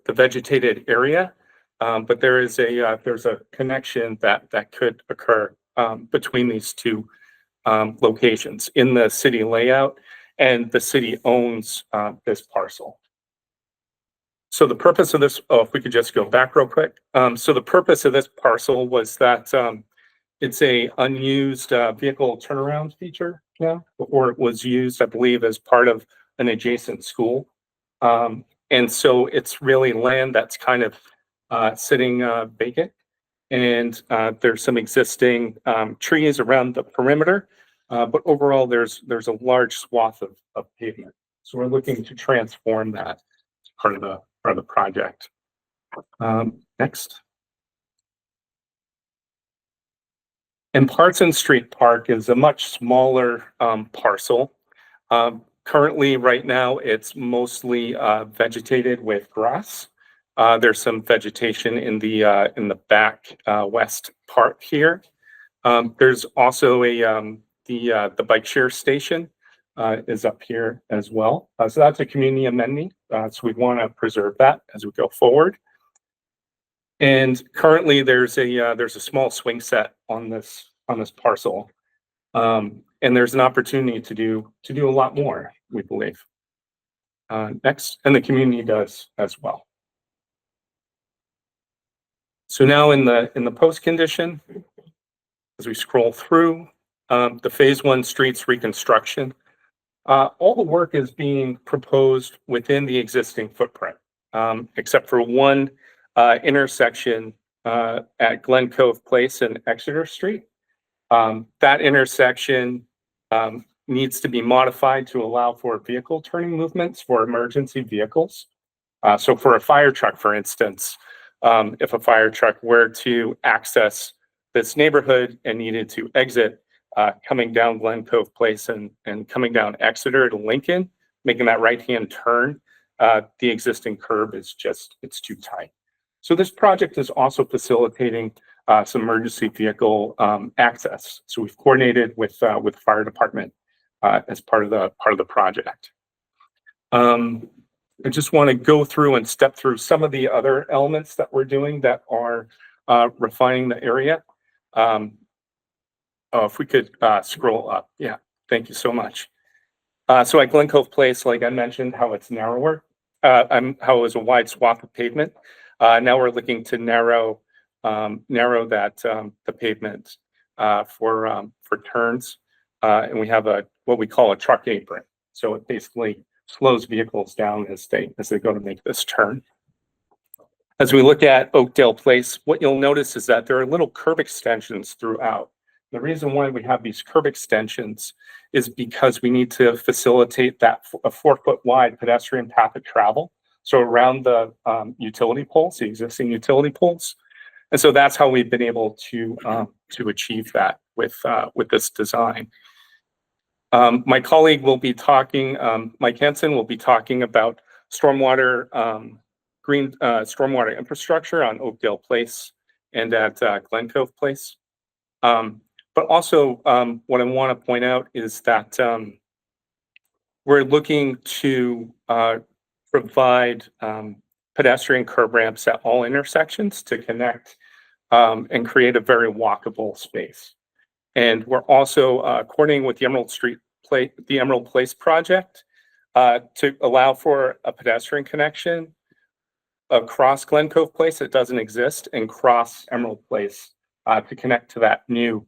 vegetated area, but there's a connection that could occur between these two locations in the city layout, and the city owns this parcel. So the purpose of this, if we could just go back real quick. So the purpose of this parcel was that it's a unused vehicle turnaround feature now, or it was used, I believe, as part of an adjacent school. And so it's really land that's kind of sitting vacant. And there's some existing trees around the perimeter. But overall, there's a large swath of pavement. So we're looking to transform that as part of the project. Next. And Parson Street Park is a much smaller parcel. Currently, right now, it's mostly vegetated with grass. There's some vegetation in the back west part here. There's also the bike share station is up here as well. So that's a community amenity. So we want to preserve that as we go forward. And currently there's a small swing set on this parcel. And there's an opportunity to do a lot more, we believe. Next, and the community does as well. So now in the post condition, as we scroll through, the phase 1 streets reconstruction, all the work is being proposed within the existing footprint, except for one intersection at Glen Cove Place and Exeter Street. That intersection needs to be modified to allow for vehicle turning movements for emergency vehicles. So for a fire truck, for instance, if a fire truck were to access this neighborhood and needed to exit, coming down Glen Cove Place and coming down Exeter to Lincoln, making that right-hand turn, the existing curb is it's too tight. So this project is also facilitating some emergency vehicle access. So we've coordinated with fire department as part of the project. I just want to go through and step through some of the other elements that we're doing that are refining the area. If we could scroll up. Yeah, thank you so much. So at Glen Cove Place, like I mentioned, how it's narrower, how it was a wide swath of pavement. Now we're looking to narrow that the pavement for turns, and we have what we call a truck apron. So it basically slows vehicles down as they go to make this turn. As we look at Oakdale Place, what you'll notice is that there are little curb extensions throughout. The reason why we have these curb extensions is because we need to facilitate a 4-foot wide pedestrian path of travel. So around the utility poles, the existing utility poles. And so that's how we've been able to achieve that with this design. My colleague will be talking, Mike Henson will be talking about stormwater, stormwater infrastructure on Oakdale Place and at Glen Cove Place. But also what I want to point out is that we're looking to provide pedestrian curb ramps at all intersections to connect and create a very walkable space. And we're also coordinating with the Emerald Place project to allow for a pedestrian connection across Glen Cove Place that doesn't exist and cross Emerald Place to connect to that new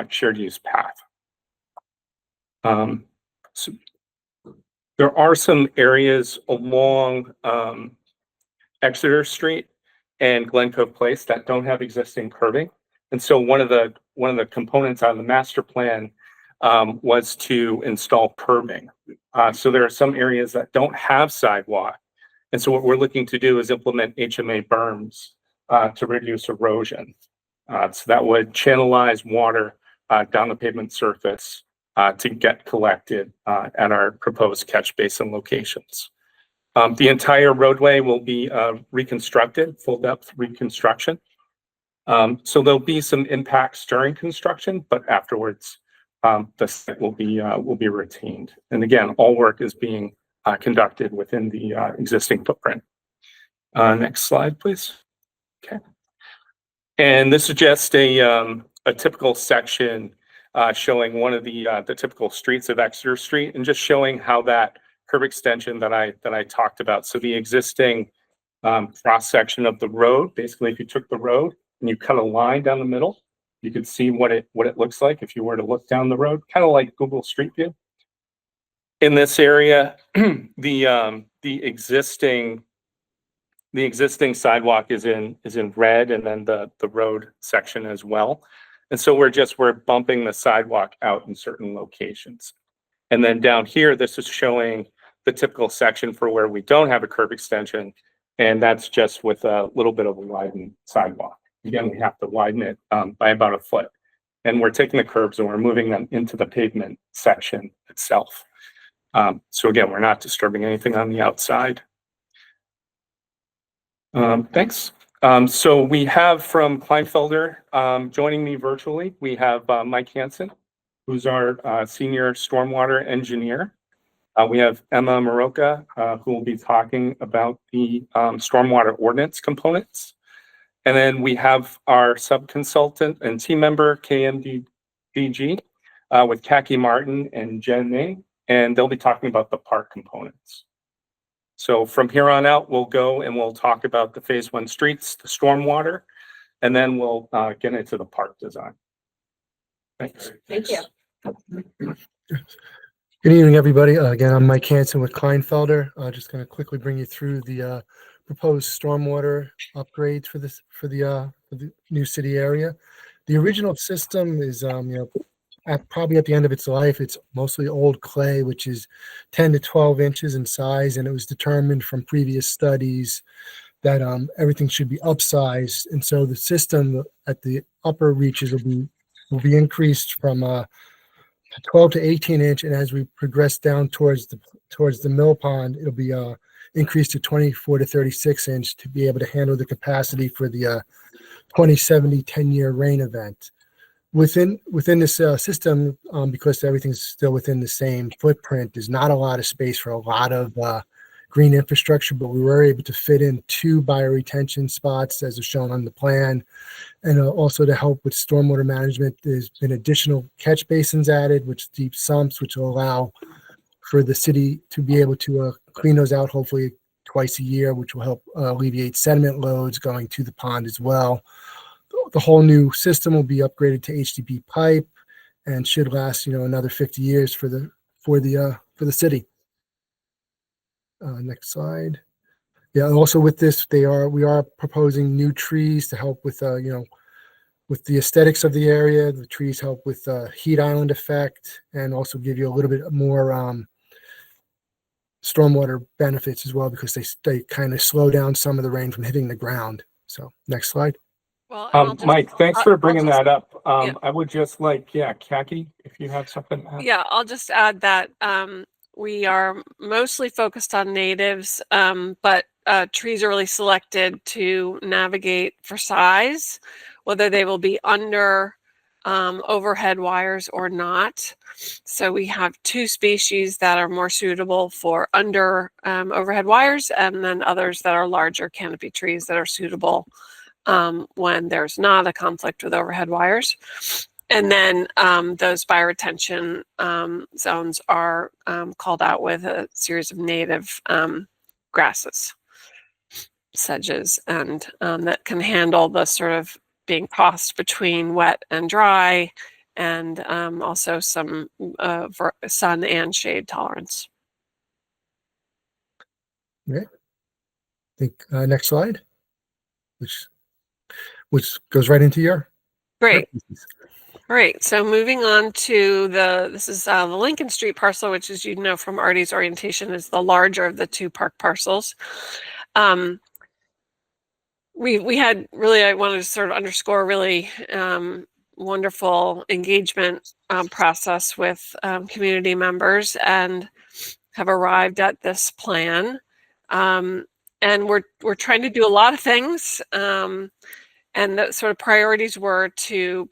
shared use path. So there are some areas along Exeter Street and Glen Cove Place that don't have existing curbing. And so one of the components on the master plan was to install curbing. So there are some areas that don't have sidewalk. And so what we're looking to do is implement HMA berms to reduce erosion. So that would channelize water down the pavement surface to get collected at our proposed catch basin locations. The entire roadway will be reconstructed, full depth reconstruction. So there'll be some impacts during construction, but afterwards, the site will be retained. And again, all work is being conducted within the existing footprint. Next slide, please. Okay. And this is just a typical section showing one of the typical streets of Exeter Street, and just showing how that curb extension that I talked about. So the existing cross section of the road, basically, if you took the road and you cut a line down the middle, you could see what it looks like if you were to look down the road, kind of like Google Street View. In this area, the existing sidewalk is in red, and then the road section as well. And so we're bumping the sidewalk out in certain locations. And then down here, this is showing the typical section for where we don't have a curb extension, and that's just with a little bit of a widened sidewalk. Again, we have to widen it by about a foot. And we're taking the curbs and we're moving them into the pavement section itself. So again, we're not disturbing anything on the outside. Thanks. So we have from Kleinfelder joining me virtually, we have Mike Hansen, who's our senior stormwater engineer. We have Emma Maroka, who will be talking about the stormwater ordinance components. And then we have our sub-consultant and team member, KMDG, with Kaki Martin and Jen May, and they'll be talking about the park components. So from here on out, we'll go and we'll talk about the phase 1 streets, the stormwater, and then we'll get into the park design. Thanks. Thank you. Good evening, everybody. Again, I'm Mike Hansen with Kleinfelder. Just going to quickly bring you through the proposed stormwater upgrades for the new city area. The original system is, probably at the end of its life. It's mostly old clay, which is 10 to 12 inches in size, and it was determined from previous studies that everything should be upsized, and so the system at the upper reaches will be increased from 12 to 18 inch, and as we progress down towards the mill pond, it'll be increased to 24 to 36 inch to be able to handle the capacity for the 2070 10-year rain event. Within this system, because everything's still within the same footprint, there's not a lot of space for a lot of green infrastructure, but we were able to fit in 2 bioretention spots as is shown on the plan. And also to help with stormwater management, there's been additional catch basins added, which deep sumps, which will allow for the city to be able to clean those out hopefully twice a year, which will help alleviate sediment loads going to the pond as well. The whole new system will be upgraded to HDPE pipe and should last, another 50 years for the city. Next slide. Yeah, also with this, we are proposing new trees to help with, with the aesthetics of the area. The trees help with heat island effect and also give you a little bit more stormwater benefits as well, because they kind of slow down some of the rain from hitting the ground. So next slide. Well, Mike, thanks for bringing that up. I would just like, Kaki, if you have something to add. Yeah, I'll just add that we are mostly focused on natives, but trees are really selected to navigate for size, whether they will be under overhead wires or not. So we have 2 species that are more suitable for under overhead wires, and then others that are larger canopy trees that are suitable when there's not a conflict with overhead wires. And then those bioretention zones are called out with a series of native grasses, sedges, and that can handle the sort of being tossed between wet and dry, and also some sun and shade tolerance. Okay. I think next slide, which goes right into your. Great. All right, so moving on to this is the Lincoln Street parcel, which, as you know from Artie's orientation, is the larger of the 2 park parcels. we had really, I wanted to sort of underscore really wonderful engagement process with community members, and have arrived at this plan. And we're trying to do a lot of things. And the sort of priorities were to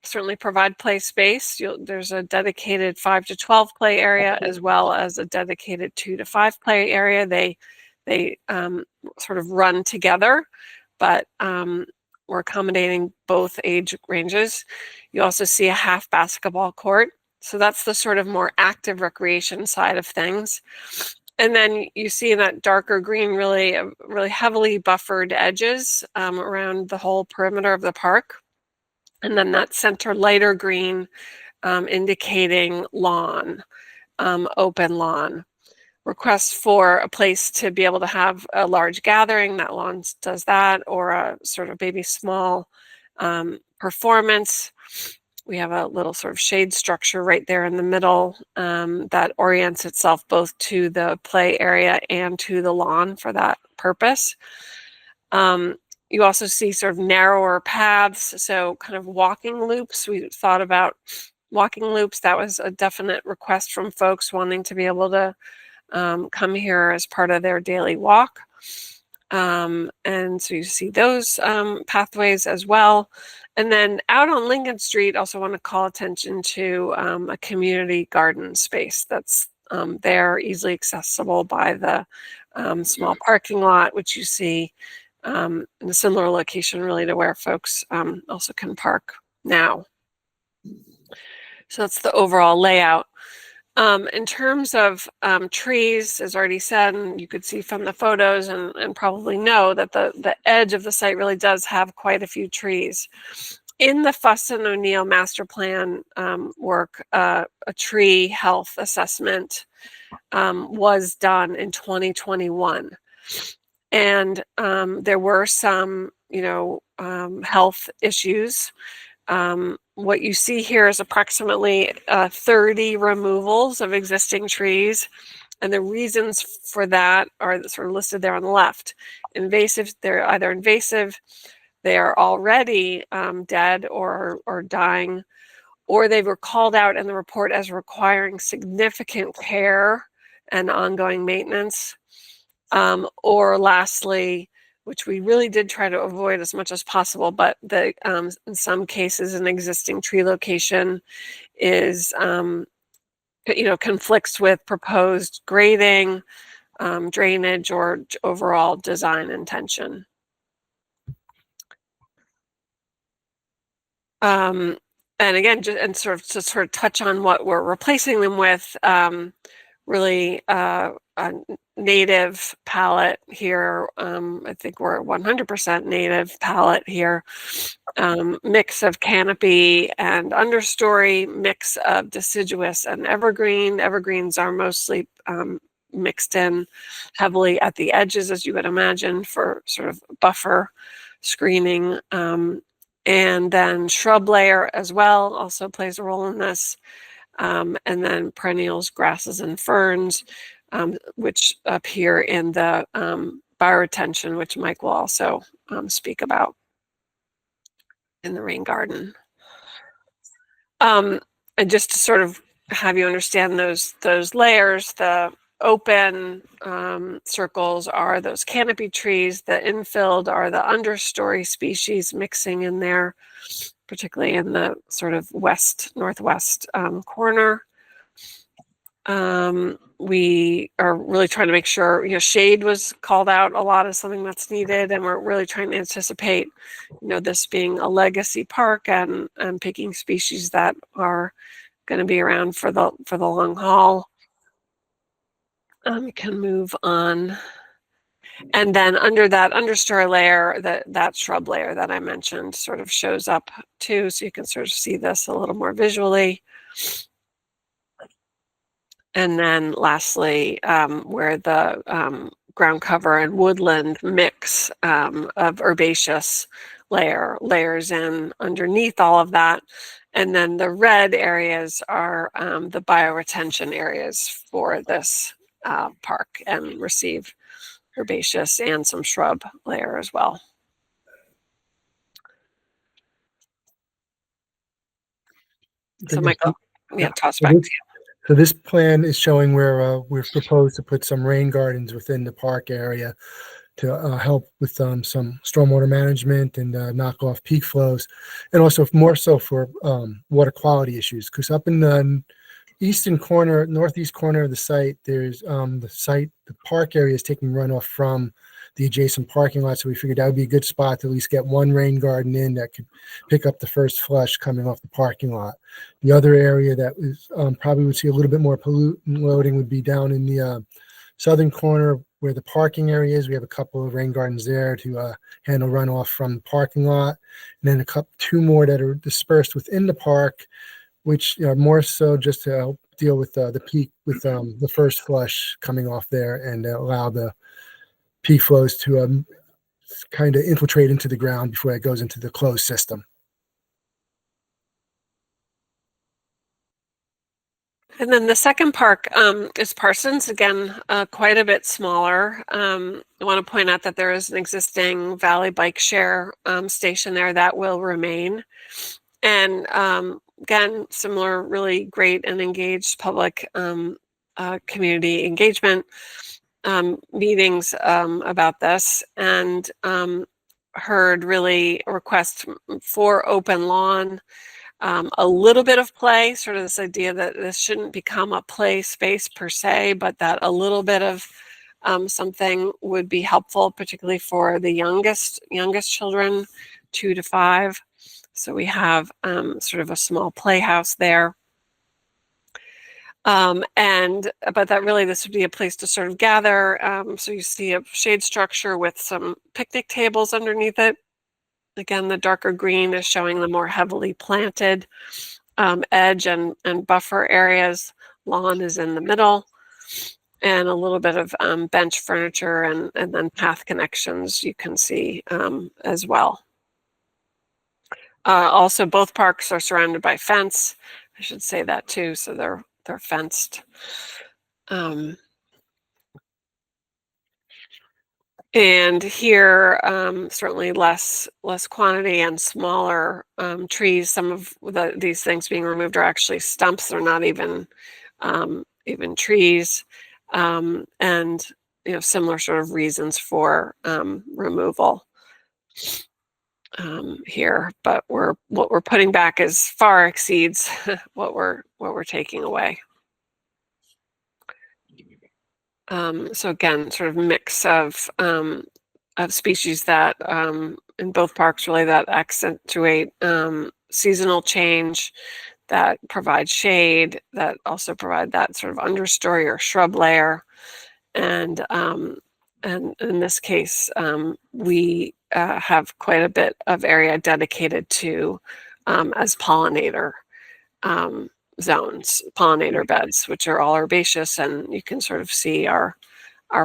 certainly provide play space. There's a dedicated 5 to 12 play area, as well as a dedicated 2 to 5 play area. They sort of run together, but we're accommodating both age ranges. You also see a half basketball court. So that's the sort of more active recreation side of things. And then you see in that darker green, really heavily buffered edges around the whole perimeter of the park. And then that center lighter green indicating lawn, open lawn. Request for a place to be able to have a large gathering, that lawn does that, or a sort of maybe small performance. We have a little sort of shade structure right there in the middle that orients itself both to the play area and to the lawn for that purpose. You also see sort of narrower paths, so kind of walking loops. We thought about walking loops. That was a definite request from folks wanting to be able to come here as part of their daily walk. And so you see those pathways as well. And then out on Lincoln Street, also want to call attention to a community garden space that's there, easily accessible by the small parking lot, which you see in a similar location really to where folks also can park now. So that's the overall layout. In terms of trees, as already said, and you could see from the photos and probably know that the edge of the site really does have quite a few trees. In the Fussin O'Neill master plan work, a tree health assessment was done in 2021. And there were some, health issues. What you see here is approximately 30 removals of existing trees. And the reasons for that are sort of listed there on the left. Invasive, they're either invasive, they are already dead or dying, or they were called out in the report as requiring significant care and ongoing maintenance. Or lastly, which we really did try to avoid as much as possible, but in some cases an existing tree location is, conflicts with proposed grading, drainage, or overall design intention. And again, to sort of touch on what we're replacing them with, really a native palette here. I think we're 100% native palette here. Mix of canopy and understory, mix of deciduous and evergreen. Evergreens are mostly mixed in heavily at the edges, as you would imagine, for sort of buffer screening. And then shrub layer as well also plays a role in this. And then perennials, grasses, and ferns, which appear in the bioretention, which Mike will also speak about in the rain garden. And just to sort of have you understand those layers, the open circles are those canopy trees, the infilled are the understory species mixing in there, particularly in the sort of northwest corner. We are really trying to make sure, shade was called out a lot as something that's needed, and we're really trying to anticipate, this being a legacy park and picking species that are going to be around for the long haul. We can move on. And then under that understory layer, that shrub layer that I mentioned sort of shows up too, so you can sort of see this a little more visually. And then lastly, where the ground cover and woodland mix of herbaceous layers in underneath all of that. And then the red areas are the bioretention areas for this park and receive herbaceous and some shrub layer as well. So Michael, toss back to you. So this plan is showing where we've proposed to put some rain gardens within the park area to help with some stormwater management and knock off peak flows, and also more so for water quality issues. Because up in the northeast corner of the site, there's the park area is taking runoff from the adjacent parking lot. So we figured that would be a good spot to at least get one rain garden in that could pick up the first flush coming off the parking lot. The other area that is probably would see a little bit more pollutant loading would be down in the southern corner where the parking area is. We have a couple of rain gardens there to handle runoff from the parking lot, and then two more that are dispersed within the park, which are more so just to help deal with the peak with the first flush coming off there and allow the peak flows to kind of infiltrate into the ground before it goes into the closed system. And then the second park is Parsons, again, quite a bit smaller. I want to point out that there is an existing Valley Bike Share station there that will remain. And again, similar, really great and engaged public community engagement meetings about this, and heard really a request for open lawn, a little bit of play, sort of this idea that this shouldn't become a play space per se, but that a little bit of something would be helpful, particularly for the youngest children, 2 to 5. So we have sort of a small playhouse there. But that really, this would be a place to sort of gather. So you see a shade structure with some picnic tables underneath it. Again, the darker green is showing the more heavily planted edge and buffer areas. Lawn is in the middle, and a little bit of bench furniture and then path connections you can see as well. Also, both parks are surrounded by fence. I should say that too. So they're fenced. And here, certainly less quantity and smaller trees. Some of these things being removed are actually stumps. They're not even trees, and similar sort of reasons for removal here. But what we're putting back is far exceeds what we're taking away. So again, sort of mix of species that in both parks really that accentuate seasonal change, that provide shade, that also provide that sort of understory or shrub layer, and in this case, we have quite a bit of area dedicated to as pollinator zones, pollinator beds, which are all herbaceous, and you can sort of see our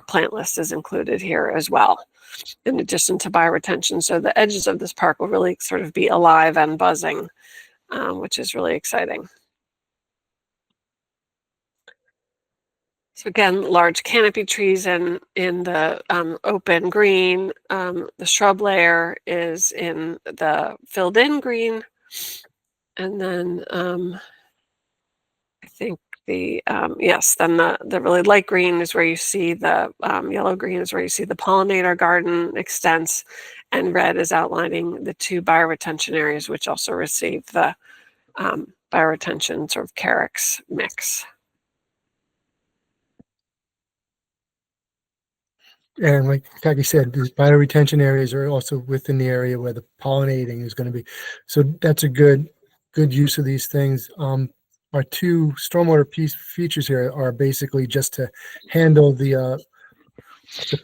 plant list is included here as well, in addition to bioretention. So the edges of this park will really sort of be alive and buzzing, which is really exciting. So again, large canopy trees in the open green. The shrub layer is in the filled in green, and then I think then the really light green is where you see the yellow green is where you see the pollinator garden extents, and red is outlining the 2 bioretention areas, which also receive the bioretention sort of carex mix. And like Kaki said, these bioretention areas are also within the area where the pollinating is going to be. So that's a good use of these things. Our 2 stormwater features here are basically just to handle the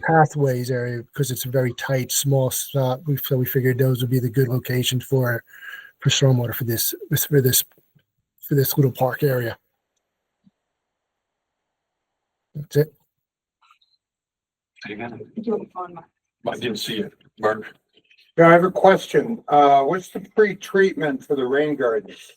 pathways area, because it's a very tight, small spot. So we figured those would be the good location for stormwater for this little park area. That's it. I didn't see it, Mark. Yeah, I have a question. What's the pre-treatment for the rain gardens?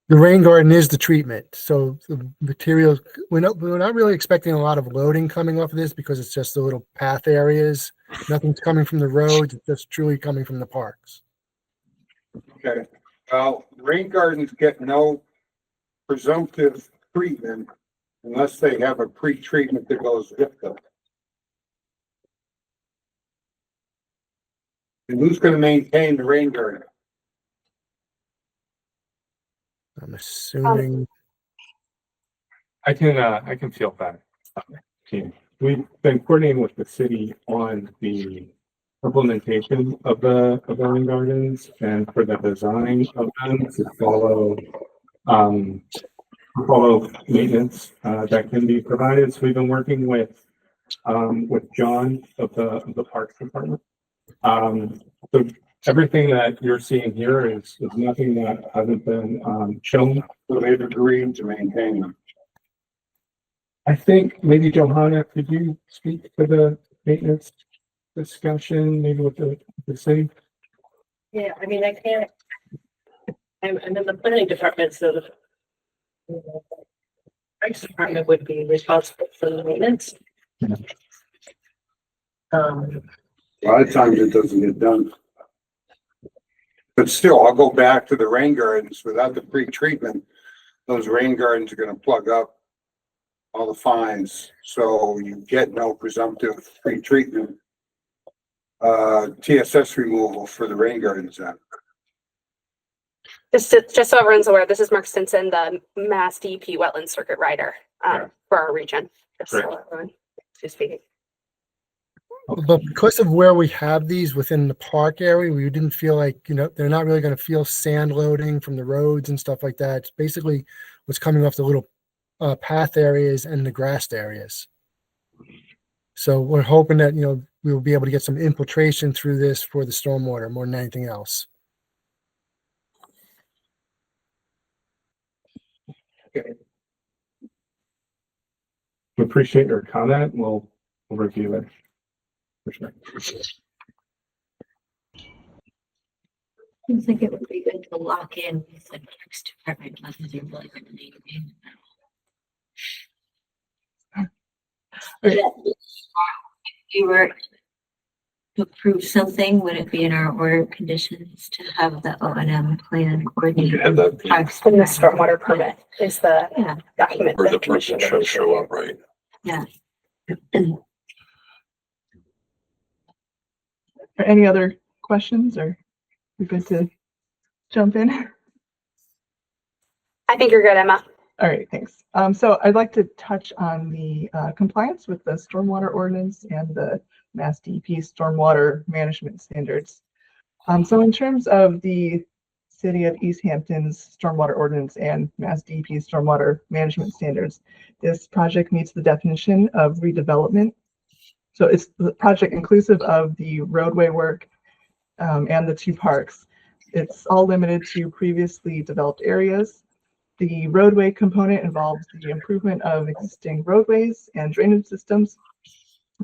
The rain garden is the treatment. So the materials, we're not really expecting a lot of loading coming off of this because it's just the little path areas. Nothing's coming from the roads, it's just truly coming from the parks. Okay, well, rain gardens get no presumptive treatment unless they have a pre-treatment that goes with them. And who's gonna maintain the rain garden? I'm assuming, I can feel that. Team. We've been coordinating with the city on the implementation of the rain gardens and for the design of them to follow maintenance that can be provided. So we've been working with John of the Parks Department. So everything that you're seeing here is nothing that hasn't been shown. So they've agreed to maintain them. I think maybe Johanna, could you speak to the maintenance discussion, maybe with the city? Yeah, I mean, I can't. I'm in the planning department, so the Parks Department would be responsible for the maintenance. A lot of times it doesn't get done. But still, I'll go back to the rain gardens. Without the pre-treatment, those rain gardens are gonna plug up all the fines, so you get no presumptive pre-treatment. TSS removal for the rain gardens then. Just so everyone's aware, this is Mark Stinson, the Mass DEP Wetland Circuit Rider for our region. Just so everyone who's speaking. but because of where we have these within the park area, we didn't feel like, they're not really going to feel sand loading from the roads and stuff like that. It's basically what's coming off the little path areas and the grassed areas. So we're hoping that, we will be able to get some infiltration through this for the stormwater more than anything else. Okay. We appreciate your comment. We'll review it. For sure. Seems like it would be good to lock in with the Parks Department whether they're really going to maintain them. If you were to approve something, would it be in our order conditions to have the O&M plan coordinated? have that be- Parks And the Department? stormwater permit is the Yeah, document. Where the that person commission should show up, right? yeah. Are any other questions, or we good to jump in? I think you're good, Emma. All right, thanks. So I'd like to touch on the compliance with the stormwater ordinance and the Mass DEP stormwater management standards. So in terms of the City of Easthampton's stormwater ordinance and Mass DEP stormwater management standards, this project meets the definition of redevelopment. So it's the project inclusive of the roadway work and the two parks. It's all limited to previously developed areas. The roadway component involves the improvement of existing roadways and drainage systems.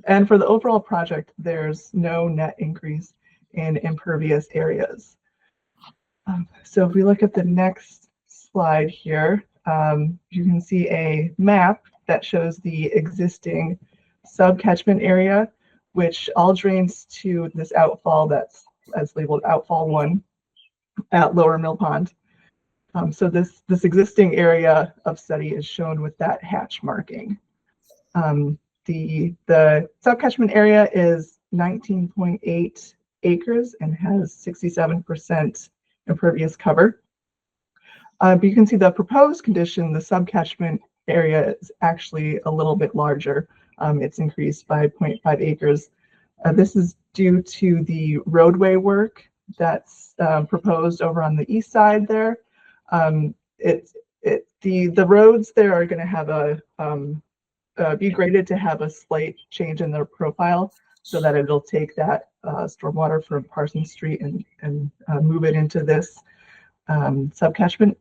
And for the overall project, there's no net increase in impervious areas. So if we look at the next slide here, you can see a map that shows the existing subcatchment area, which all drains to this outfall that's as labeled outfall 1 at Lower Mill Pond. So this existing area of study is shown with that hatch marking. The subcatchment area is 19.8 acres and has 67% impervious cover. But you can see the proposed condition, the subcatchment area is actually a little bit larger. It's increased by 0.5 acres. This is due to the roadway work that's proposed over on the east side there. The roads there are going to have be graded to have a slight change in their profile so that it'll take that stormwater from Parsons Street and move it into this subcatchment.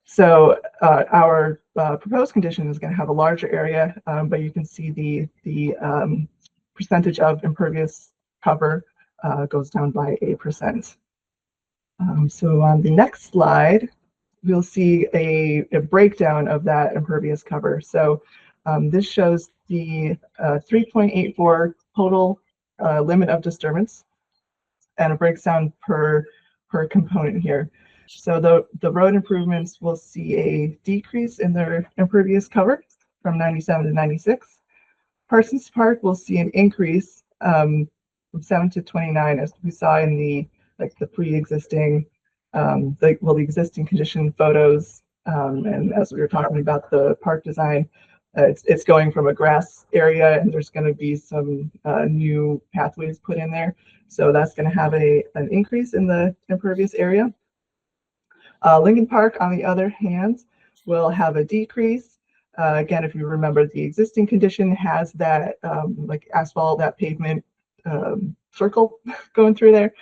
So our proposed condition is going to have a larger area, but you can see the percentage of impervious cover goes down by 8%. So on the next slide, we'll see a breakdown of that impervious cover. So this shows the 3.84 total limit of disturbance, and it breaks down per component here. So the road improvements will see a decrease in their impervious cover from 97 to 96. Parsons Park will see an increase from 7 to 29, as we saw in the pre-existing the existing condition photos, and as we were talking about the park design, it's going from a grass area, and there's going to be some new pathways put in there. So that's going to have an increase in the impervious area. Lincoln Park, on the other hand, will have a decrease. Again, if you remember, the existing condition has that like asphalt, that pavement circle going through there,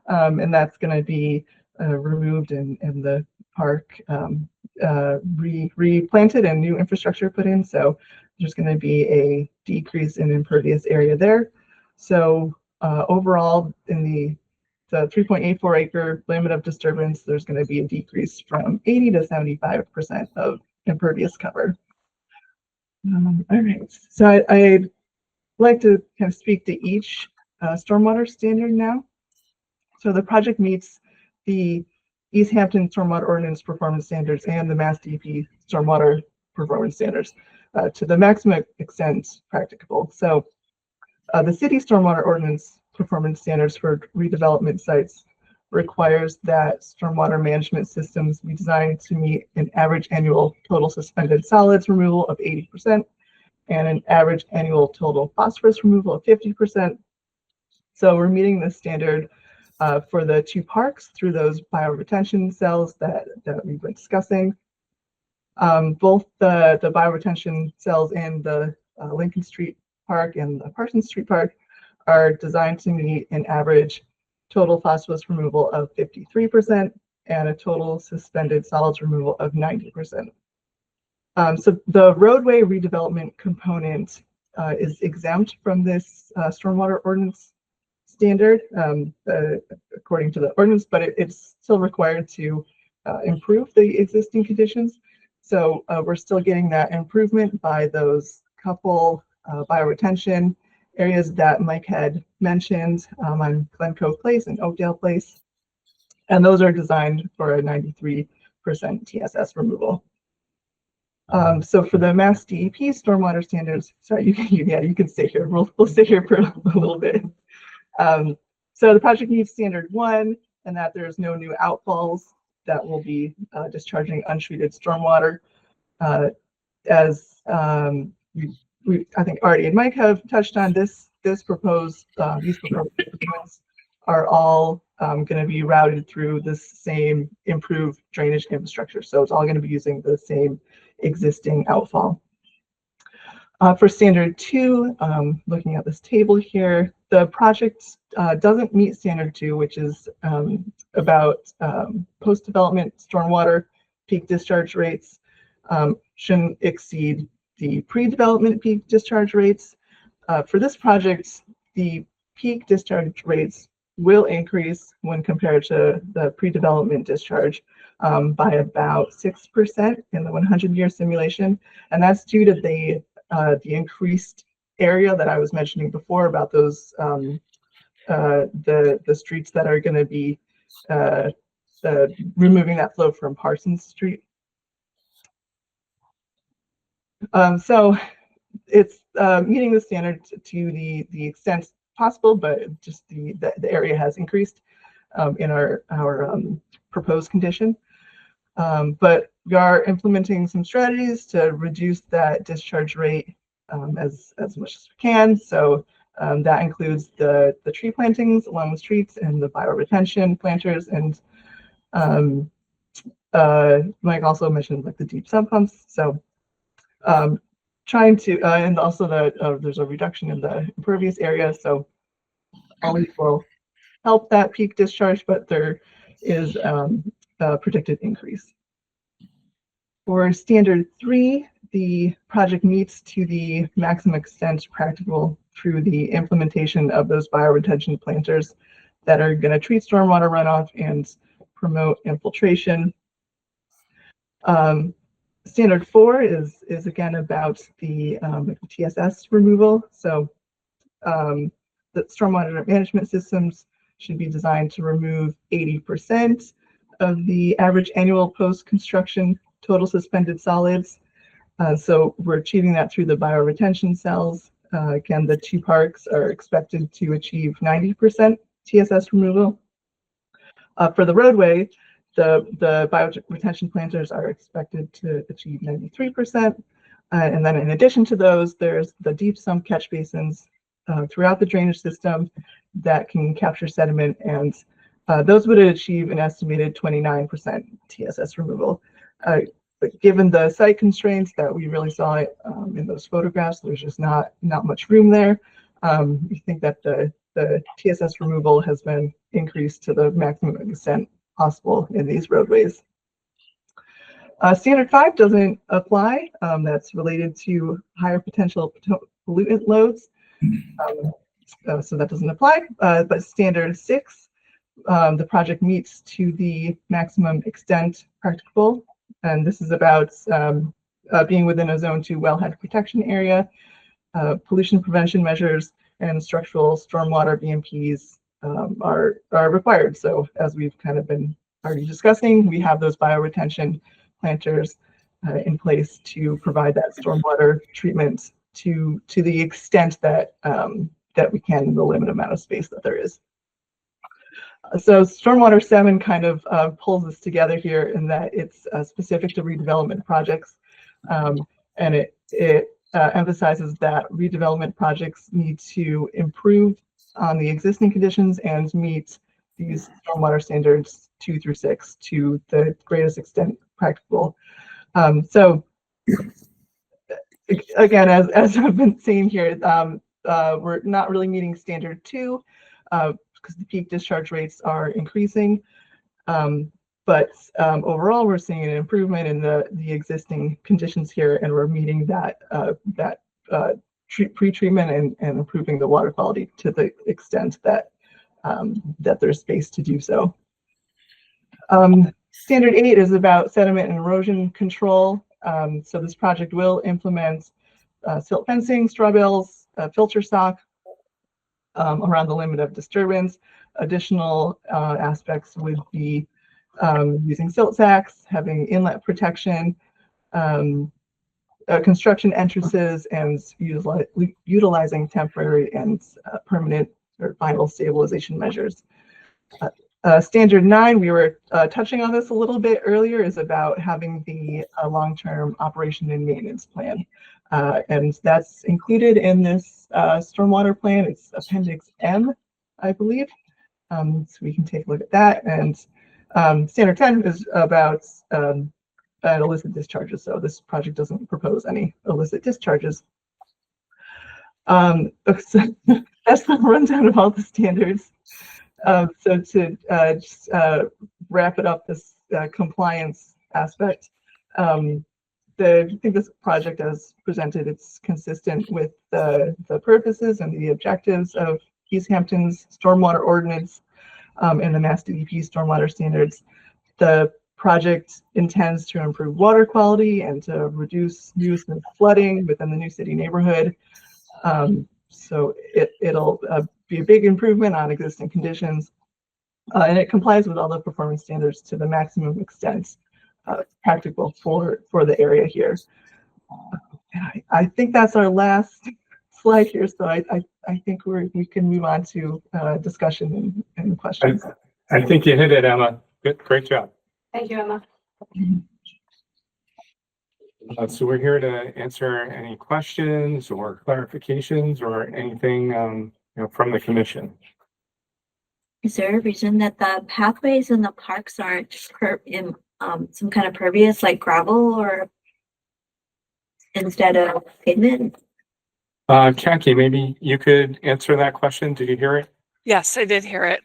and that's going to be removed and the park replanted and new infrastructure put in. So there's going to be a decrease in impervious area there. So overall, in the 3.84 acre limit of disturbance, there's going to be a decrease from 80 to 75% of impervious cover. All right, so I'd like to kind of speak to each stormwater standard now. So the project meets the Easthampton Stormwater Ordinance Performance Standards and the Mass DEP Stormwater Performance Standards to the maximum extent practicable. So the city stormwater ordinance performance standards for redevelopment sites requires that stormwater management systems be designed to meet an average annual total suspended solids removal of 80% and an average annual total phosphorus removal of 50%. So we're meeting this standard for the two parks through those bioretention cells that we've been discussing. Both the bioretention cells in the Lincoln Street Park and the Parsons Street Park are designed to meet an average total phosphorus removal of 53% and a total suspended solids removal of 90%. So the roadway redevelopment component is exempt from this stormwater ordinance standard according to the ordinance, but it's still required to improve the existing conditions. So we're still getting that improvement by those couple bioretention areas that Mike had mentioned on Glen Cove Place and Oakdale Place. And those are designed for a 93% TSS removal. So for the Mass DEP stormwater standards, sorry, you can stay here. We'll stay here for a little bit. So the project meets standard 1, and that there's no new outfalls that will be discharging untreated stormwater. As we I think Artie and Mike have touched on, these proposed improvements are all going to be routed through this same improved drainage infrastructure. So it's all going to be using the same existing outfall. For standard 2, looking at this table here, the project doesn't meet standard 2, which is about post-development stormwater peak discharge rates shouldn't exceed the pre-development peak discharge rates. For this project, the peak discharge rates will increase when compared to the pre-development discharge by about 6% in the 100-year simulation. And that's due to the increased area that I was mentioning before about those the streets that are going to be removing that flow from Parsons Street. So it's meeting the standard to the extent possible, but just the area has increased in our proposed condition. But we are implementing some strategies to reduce that discharge rate as much as we can. So that includes the tree plantings along the streets and the bioretention planters, and Mike also mentioned like the deep sump pumps. So trying to and also there's a reduction in the impervious area. So all these will help that peak discharge, but there is a predicted increase. For standard 3, the project meets to the maximum extent practical through the implementation of those bioretention planters that are going to treat stormwater runoff and promote infiltration. Standard 4 is again about the TSS removal. So the stormwater management systems should be designed to remove 80% of the average annual post-construction total suspended solids. So we're achieving that through the bioretention cells. Again, the two parks are expected to achieve 90% TSS removal. For the roadway, the bioretention planters are expected to achieve 93%. And then in addition to those, there's the deep sump catch basins throughout the drainage system that can capture sediment, and those would achieve an estimated 29% TSS removal. But given the site constraints that we really saw in those photographs, there's just not much room there. We think that the TSS removal has been increased to the maximum extent possible in these roadways. Standard 5 doesn't apply. That's related to higher potential pollutant loads. So that doesn't apply. But Standard 6, the project meets to the maximum extent practicable. And this is about being within a Zone 2 wellhead protection area, pollution prevention measures, and structural stormwater BMPs are required. So as we've kind of been already discussing, we have those bioretention planters in place to provide that stormwater treatment to the extent that that we can in the limited amount of space that there is. So Stormwater 7 kind of pulls this together here in that it's specific to redevelopment projects, and it emphasizes that redevelopment projects need to improve on the existing conditions and meet these stormwater standards 2 through 6 to the greatest extent practicable. So again, as I've been saying here, we're not really meeting standard 2 because the peak discharge rates are increasing. But overall, we're seeing an improvement in the existing conditions here, and we're meeting that pre-treatment and improving the water quality to the extent that that there's space to do so. Standard 8 is about sediment and erosion control. So this project will implement silt fencing, straw bales, filter stock around the limit of disturbance. Additional aspects would be using silt sacks, having inlet protection, construction entrances, and utilizing temporary and permanent or final stabilization measures. Standard 9, we were touching on this a little bit earlier, is about having the long-term operation and maintenance plan. And that's included in this stormwater plan. It's Appendix M, I believe. So we can take a look at that. And Standard 10 is about illicit discharges. So this project doesn't propose any illicit discharges. So that's the rundown of all the standards. So to just wrap it up, this compliance aspect, I think this project as presented, it's consistent with the purposes and the objectives of Easthampton's stormwater ordinance and the Mass DEP stormwater standards. The project intends to improve water quality and to reduce use and flooding within the new city neighborhood. So it'll be a big improvement on existing conditions, and it complies with all the performance standards to the maximum extent practical for the area here. I think that's our last slide here, so I think we can move on to discussion and questions. I think you hit it, Emma. Good, great job. Thank you, Emma. So we're here to answer any questions or clarifications or anything from the commission. Is there a reason that the pathways in the parks aren't in some kind of pervious, like gravel, or instead of pavement? Jackie, maybe you could answer that question. Did you hear it? Yes, I did hear it.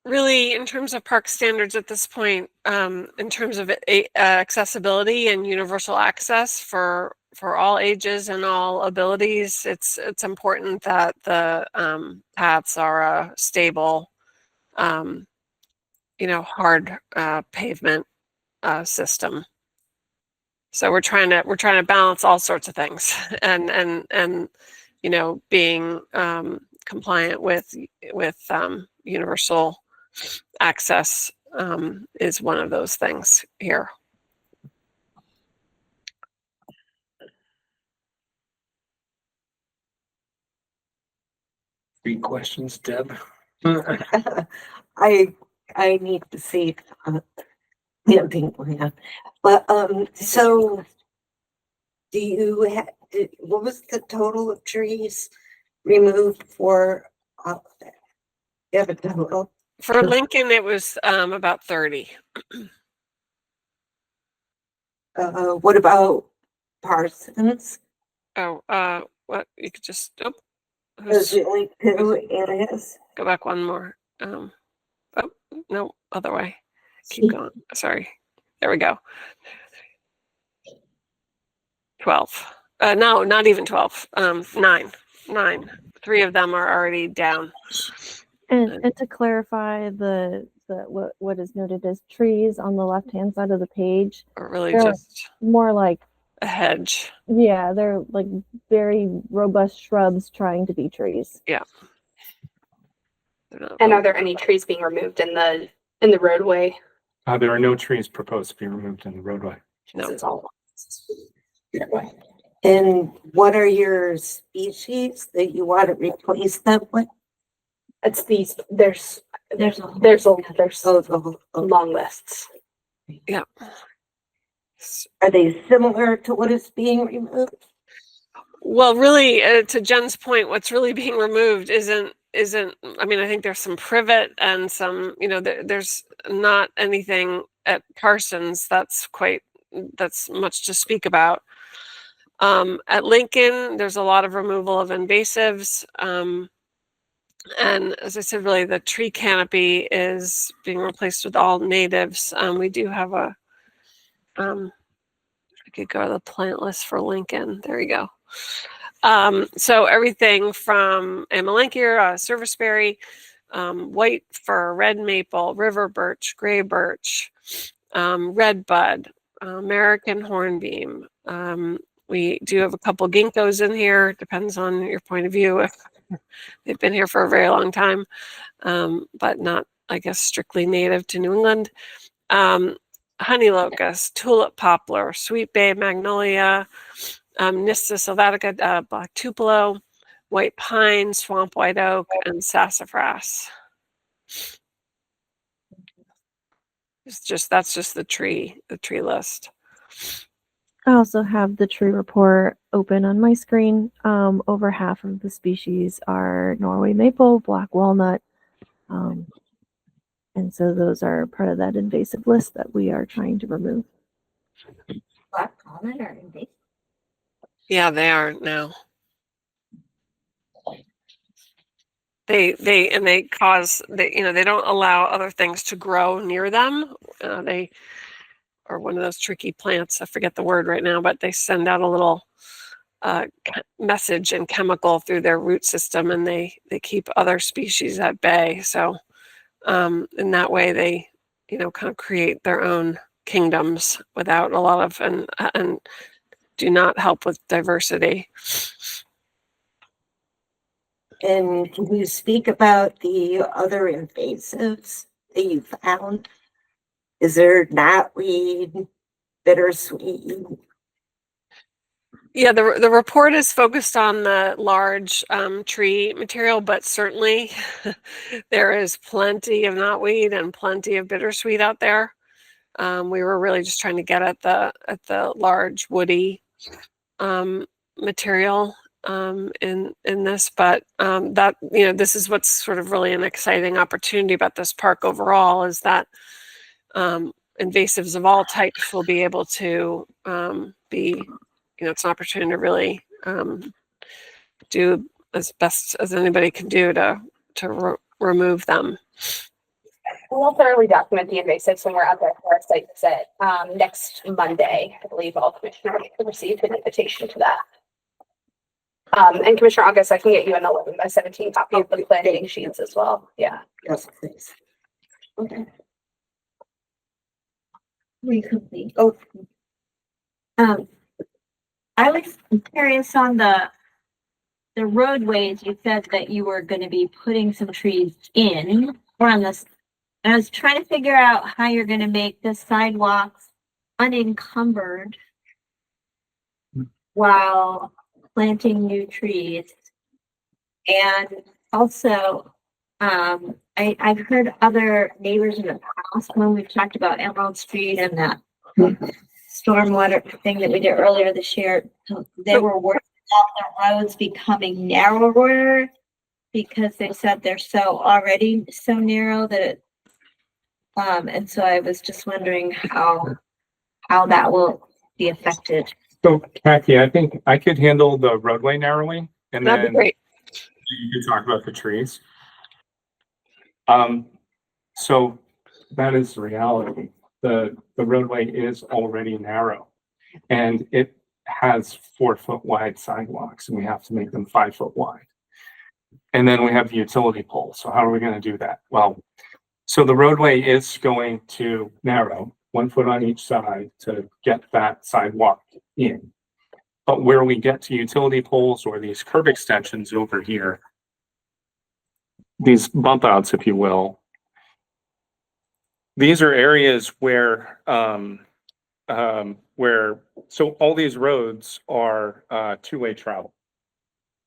Really, in terms of park standards at this point, in terms of accessibility and universal access for all ages and all abilities, it's important that the paths are a stable, hard pavement system. So we're trying to balance all sorts of things, and you know, being compliant with universal access is one of those things here. Three questions, Deb. I need to see camping plan, but so do you have what was the total of trees removed for you have a total? For Lincoln, it was about 30. What about Parsons? Oh, what you could just Those are the only two areas. go back one more. Oh no, other way. Keep going. Sorry. There we go. 12. No, not even 12. 9. 9. 3 of them are already down. And to clarify, what is noted as trees on the left-hand side of the page, Or really they're just more like a hedge. Yeah, they're like very robust shrubs trying to be trees. Yeah. And are there any trees being removed in the roadway? There are no trees proposed to be removed in the roadway. No. It's all And what are your species that you want to replace them with? It's these. There's long lists. Yeah. Are they similar to what is being removed? Well, really, to Jen's point, what's really being removed isn't. I mean, I think there's some privet and some. You know, there's not anything at Parsons that's much to speak about. At Lincoln, there's a lot of removal of invasives. And as I said, really, the tree canopy is being replaced with all natives. We do have a. I could go to the plant list for Lincoln. There you go. So everything from Amelanchier, serviceberry, white fir, red maple, river birch, gray birch, red bud, American hornbeam. We do have a couple ginkgos in here. Depends on your point of view. If they've been here for a very long time, but not, I guess, strictly native to New England. Honey locust, tulip poplar, sweet bay magnolia, Nyssa sylvatica, black tupelo, white pine, swamp white oak, and sassafras. That's just the tree list. I also have the tree report open on my screen. Over half of the species are Norway maple, black walnut, and so those are part of that invasive list that we are trying to remove. Black walnut are invasive? Yeah, they are now. They don't allow other things to grow near them. They are one of those tricky plants. I forget the word right now, but they send out a little message and chemical through their root system, and they keep other species at bay. So in that way, they kind of create their own kingdoms without a lot of and do not help with diversity. And can you speak about the other invasives that you found? Is there knotweed, bittersweet? Yeah, the report is focused on the large tree material, but certainly there is plenty of knotweed and plenty of bittersweet out there. We were really just trying to get at the large woody material in this, but that this is what's sort of really an exciting opportunity about this park overall, is that invasives of all types will be able to be, it's an opportunity to really do as best as anybody can do to remove them. We'll thoroughly document the invasives when we're out there for our site visit next Monday. I believe all commissioners received an invitation to that. And Commissioner August, I can get you an 11x17 copy of the planting sheets as well. Yeah. Yes, please. Okay. We complete. Oh, I was curious on the roadways. You said that you were going to be putting some trees in or on this. I was trying to figure out how you're going to make the sidewalks unencumbered while planting new trees. And also, I've heard other neighbors in the past when we've talked about Emerald Street and that stormwater thing that we did earlier this year, they were worried about the roads becoming narrower because they said they're already so narrow that it, and so I was just wondering how that will be affected. So Kathy, I think I could handle the roadway narrowing and That'd be then great. you could talk about the trees. So that is the reality. The roadway is already narrow and it has 4-foot wide sidewalks and we have to make them 5-foot wide. And then we have the utility pole. So how are we going to do that? Well, so the roadway is going to narrow 1 foot on each side to get that sidewalk in. But where we get to utility poles or these curb extensions over here, these bump outs, if you will, these are areas where, so all these roads are two-way travel.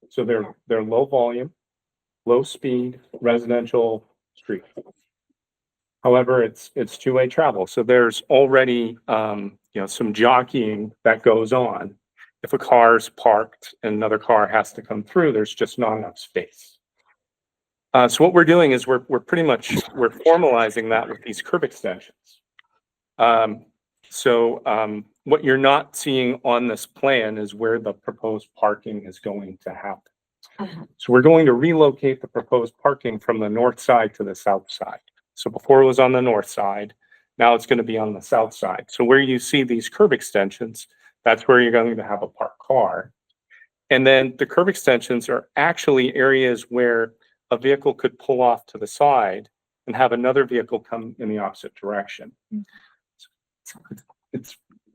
So they're low volume, low speed, residential street. However, it's two-way travel. So there's already, some jockeying that goes on. If a car's parked and another car has to come through, there's just not enough space. So what we're doing is we're formalizing that with these curb extensions. What you're not seeing on this plan is where the proposed parking is going to happen. So we're going to relocate the proposed parking from the north side to the south side. So before it was on the north side, now it's going to be on the south side. So where you see these curb extensions, that's where you're going to have a parked car. And then the curb extensions are actually areas where a vehicle could pull off to the side and have another vehicle come in the opposite direction.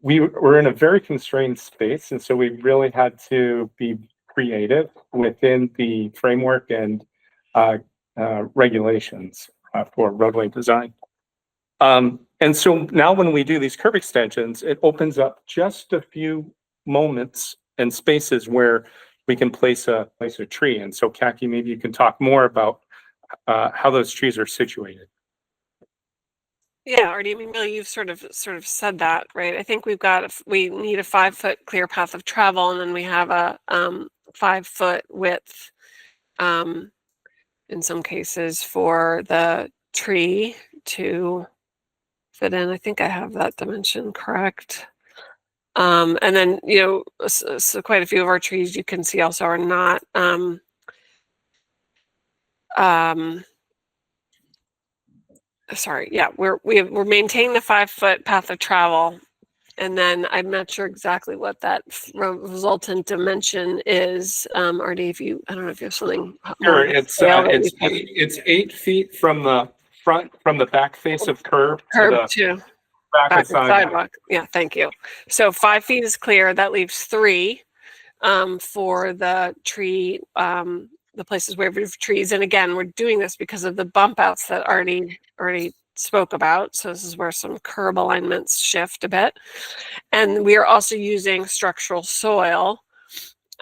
We're in a very constrained space, and so we really had to be creative within the framework and regulations for roadway design. And so now when we do these curb extensions, it opens up just a few moments and spaces where we can place a tree. And so Kathy, maybe you can talk more about how those trees are situated. Yeah, Artie, I mean, really, you've sort of said that, right? I think we need a 5-foot clear path of travel, and then we have a 5-foot width, in some cases, for the tree to fit in. I think I have that dimension correct. And then, so quite a few of our trees you can see also are not sorry, yeah, we're maintaining the 5-foot path of travel, and then I'm not sure exactly what that resultant dimension is. Artie, I don't know if you have something Sure, more. it's 8 feet from the front, from the back face of curb to back of sidewalk. Yeah, thank you. So 5 feet is clear. That leaves 3 for the tree, the places where we have trees. And again, we're doing this because of the bump outs that Artie already spoke about. So this is where some curb alignments shift a bit. And we are also using structural soil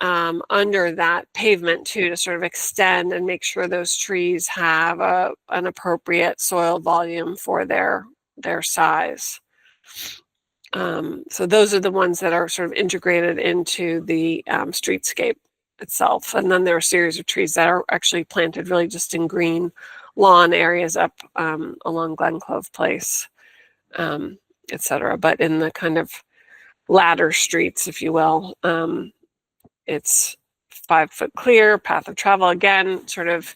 under that pavement too, to sort of extend and make sure those trees have an appropriate soil volume for their size. So those are the ones that are sort of integrated into the streetscape itself. And then there are a series of trees that are actually planted really just in green lawn areas up along Glen Clove Place, et cetera. But in the kind of ladder streets, if you will, it's 5-foot clear, path of travel, again, sort of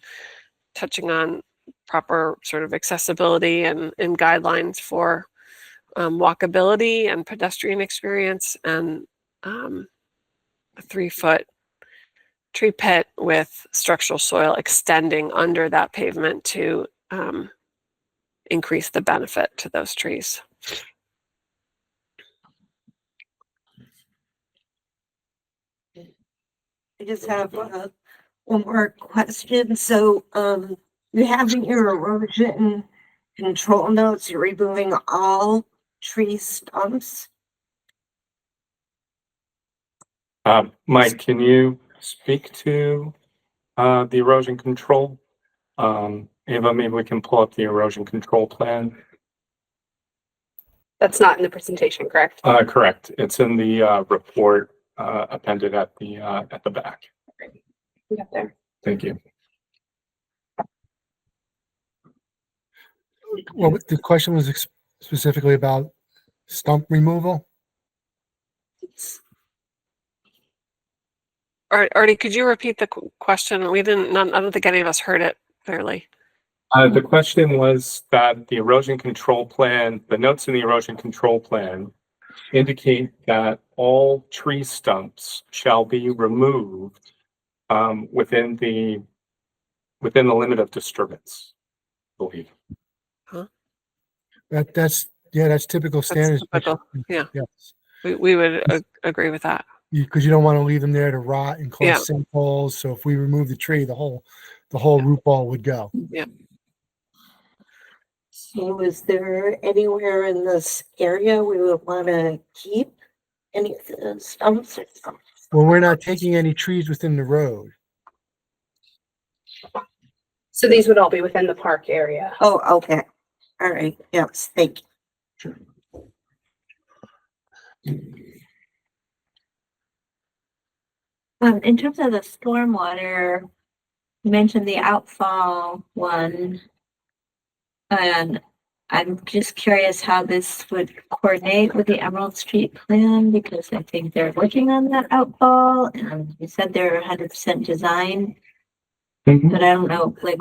touching on proper sort of accessibility and guidelines for walkability and pedestrian experience, and a 3-foot tree pit with structural soil extending under that pavement to increase the benefit to those trees. I just have one more question. So, you have in your erosion control notes, you're removing all tree stumps. Mike, can you speak to the erosion control? Ava, maybe we can pull up the erosion control plan. That's not in the presentation, correct? Correct. It's in the report appended at the back. We got there. Thank you. Well, the question was specifically about stump removal. Artie, could you repeat the question? We didn't, I don't think any of us heard it clearly. The question was that the erosion control plan, the notes in the erosion control plan indicate that all tree stumps shall be removed within the limit of disturbance, I believe. That's typical standards. Typical, yeah. Yes. We would agree with that. Because you don't want to leave them there to rot and Yeah. cause sinkholes. So if we remove the tree, the whole root ball would go. Yeah. So is there anywhere in this area we would want to keep any of the stumps or something? Well, we're not taking any trees within the road. So these would all be within the park area. Oh, okay. All right. Yes, thank you. In terms of the stormwater, you mentioned the outfall one. And I'm just curious how this would coordinate with the Emerald Street plan, because I think they're working on that outfall, and you said they're 100% design. Mhm. But I don't know, like,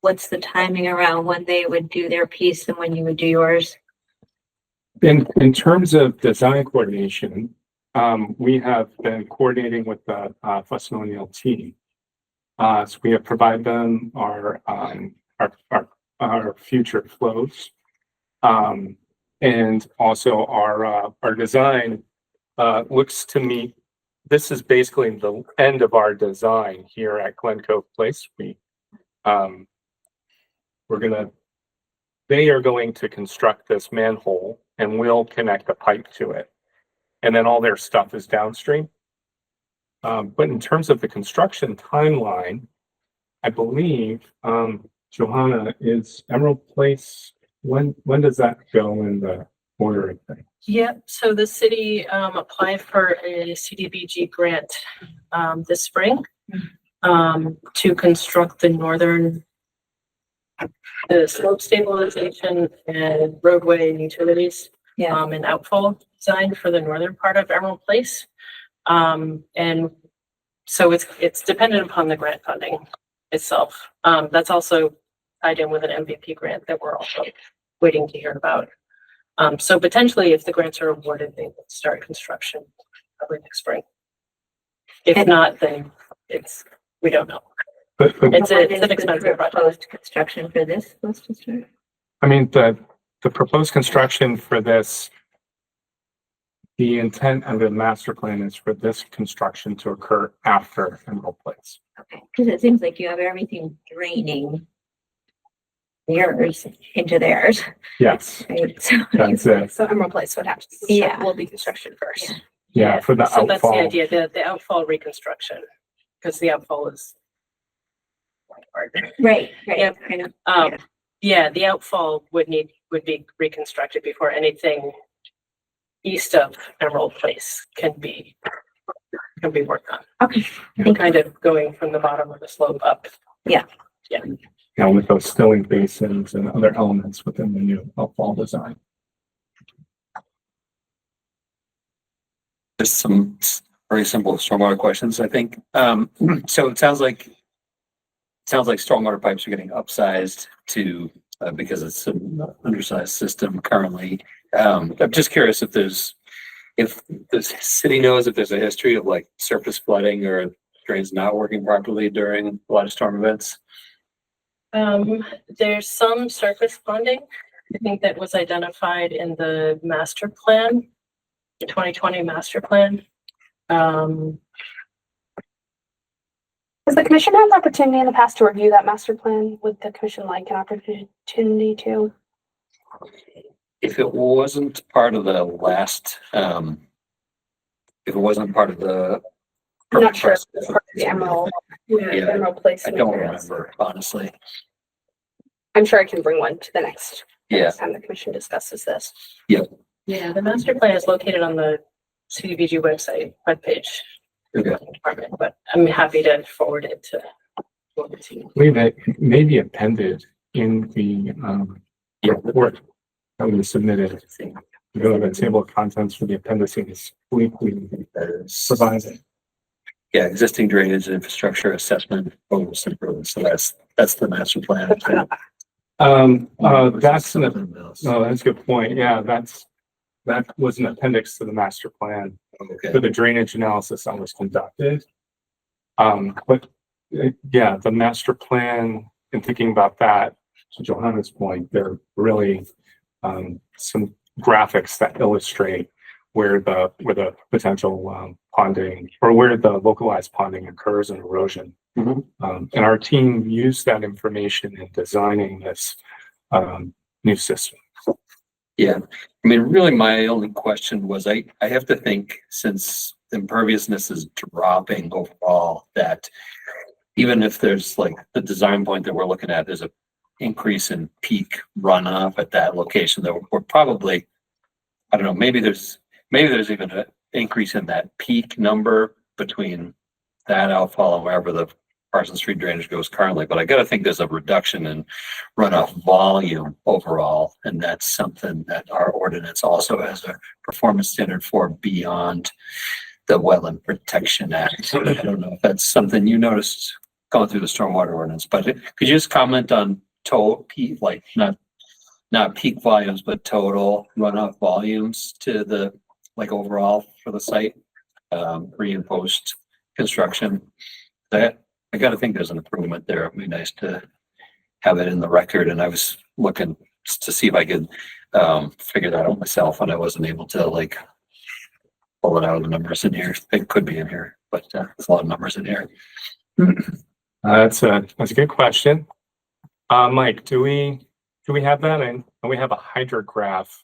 what's the timing around when they would do their piece and when you would do yours? In terms of design coordination, we have been coordinating with the Fuss and O'Neill team. So we have provided them our future flows. And also our design looks to meet, this is basically the end of our design here at Glen Cove Place. They are going to construct this manhole and we'll connect a pipe to it. And then all their stuff is downstream. But in terms of the construction timeline, I believe, Johanna, is Emerald Place, when does that go in the order of things? Yep, so the city applied for a CDBG grant this spring to construct the northern slope stabilization and roadway and utilities and outfall design for the northern part of Emerald Place. And so it's dependent upon the grant funding itself. That's also tied in with an MVP grant that we're also waiting to hear about. So potentially, if the grants are awarded, they will start construction probably next spring. If not, then we don't know. It's an expensive project. Construction for this supposed to start? I mean, the proposed construction for this, the intent of the master plan is for this construction to occur after Emerald Place. Okay, because it seems like you have everything draining yours into theirs. Yes, Right? So, that's it. So Emerald Place would have to, will be construction first. Yeah, for the So that's the outfall. idea, the outfall reconstruction, because the outfall is hard. right. Yep. Kind of. Yeah, the outfall would be reconstructed before anything east of Emerald Place can be worked on. Okay. Kind of going from the bottom of the slope up. Yeah. Yeah. Now with those stilling basins and other elements within the new outfall design. Just some very simple stormwater questions, I think. So it sounds like stormwater pipes are getting upsized to because it's an undersized system currently. I'm just curious if the city knows if there's a history of like surface flooding or drains not working properly during a lot of storm events. There's some surface funding, I think, that was identified in the master plan, the 2020 master plan. Has the commission had an opportunity in the past to review that master plan? Would the commission like an opportunity to? If it wasn't part of the last, if it wasn't part of the. I'm not sure if it's part of the Emerald, Emerald Place. I don't remember, honestly. I'm sure I can bring one to the next time the commission discusses this. Yep. Yeah, the master plan is located on the CDBG website webpage. Okay. Department, but I'm happy to forward it to. believe it may be appended in the report that we submitted. You go to the table of contents for the appendices. We provided. Yeah, existing drainage infrastructure assessment, improvements. So that's the master plan. That's a good point. Yeah, that was an appendix to the master plan for the drainage analysis that was conducted. But yeah, the master plan, in thinking about that, to Johanna's point, there are really some graphics that illustrate where the potential ponding or where the localized ponding occurs and erosion. And our team used that information in designing this new system. Yeah, I mean, really my only question was, I have to think, since imperviousness is dropping overall, that even if there's like the design point that we're looking at, there's a increase in peak runoff at that location that we're probably, I don't know, maybe there's even an increase in that peak number between that outfall and wherever the Parsons Street drainage goes currently, but I gotta think there's a reduction in runoff volume overall, and that's something that our ordinance also has a performance standard for beyond the Wetland Protection Act. I don't know if that's something you noticed going through the stormwater ordinance, but could you just comment on total peak, like not peak volumes, but total runoff volumes to the, like, overall for the site, pre and post construction? That I gotta think there's an improvement there. It'd be nice to have it in the record, and I was looking to see if I could figure that out myself, and I wasn't able to like pull it out of the numbers in here. It could be in here, but there's a lot of numbers in here. That's a good question. Mike, do we have that? And we have a hydrograph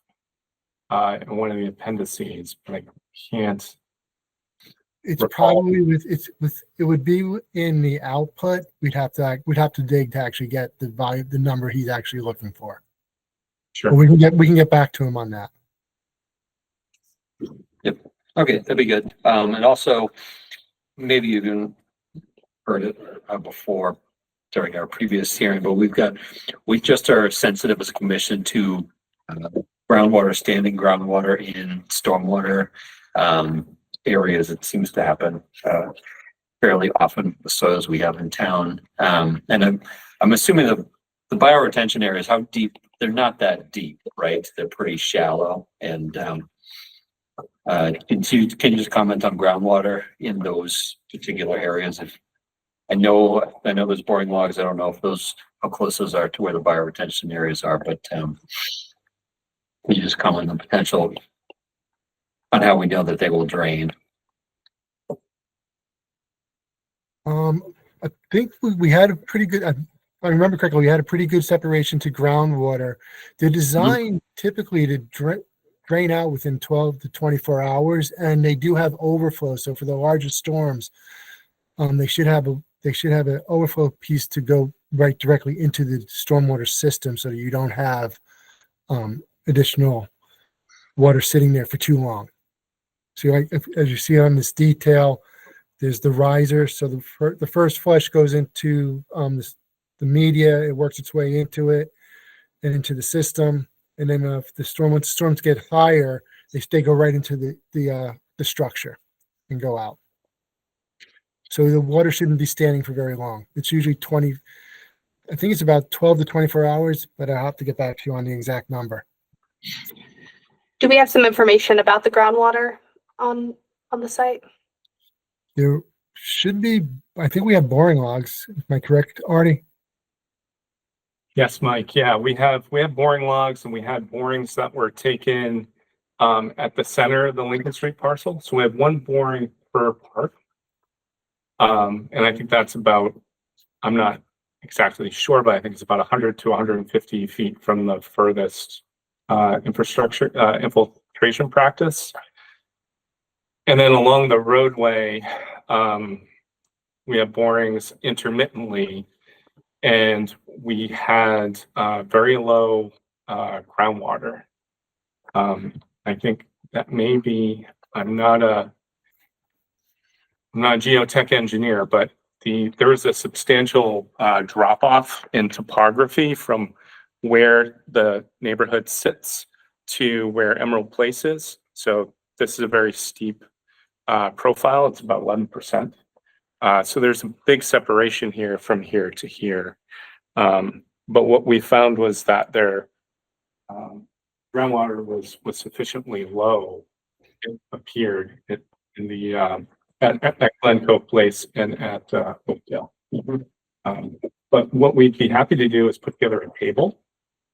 in one of the appendices, but I can't. It's probably it would be in the output. We'd have to dig to actually get the value, the number he's actually looking for. Sure. But we can get back to him on that. Yep. Okay, that'd be good. And also, maybe you even heard it before during our previous hearing, but we just are sensitive as a commission to groundwater, standing groundwater in stormwater areas. It seems to happen fairly often with soils we have in town. And I'm assuming the bioretention areas, how deep? They're not that deep, right? They're pretty shallow. And can you just comment on groundwater in those particular areas? If I know there's boring logs. I don't know if how close those are to where the bioretention areas are, but can you just comment on the potential on how we know that they will drain? I think we had a pretty good, if I remember correctly, we had a pretty good separation to groundwater. They're designed typically to drain out within 12 to 24 hours, and they do have overflow. So for the larger storms, they should have an overflow piece to go right directly into the stormwater system, so that you don't have additional water sitting there for too long. So as you see on this detail, there's the riser. So the first flush goes into the media. It works its way into it and into the system. And then once the storms get higher, they go right into the structure and go out. So the water shouldn't be standing for very long. It's usually I think it's about 12 to 24 hours, but I'll have to get back to you on the exact number. Do we have some information about the groundwater on the site? There should be, I think we have boring logs. Am I correct, Artie? Yes, Mike. Yeah, we have boring logs, and we had borings that were taken at the center of the Lincoln Street parcel. So we have one boring per park. And I think that's about, I'm not exactly sure, but I think it's about 100 to 150 feet from the furthest infiltration practice. And then along the roadway, we have borings intermittently, and we had very low groundwater. I think that maybe I'm not a geotech engineer, but there was a substantial drop off in topography from where the neighborhood sits to where Emerald Place is. So this is a very steep profile. It's about 11%. So there's a big separation here from here to here. But what we found was that their groundwater was sufficiently low. It appeared in the at Glen Cove Place and at Oakdale. But what we'd be happy to do is put together a table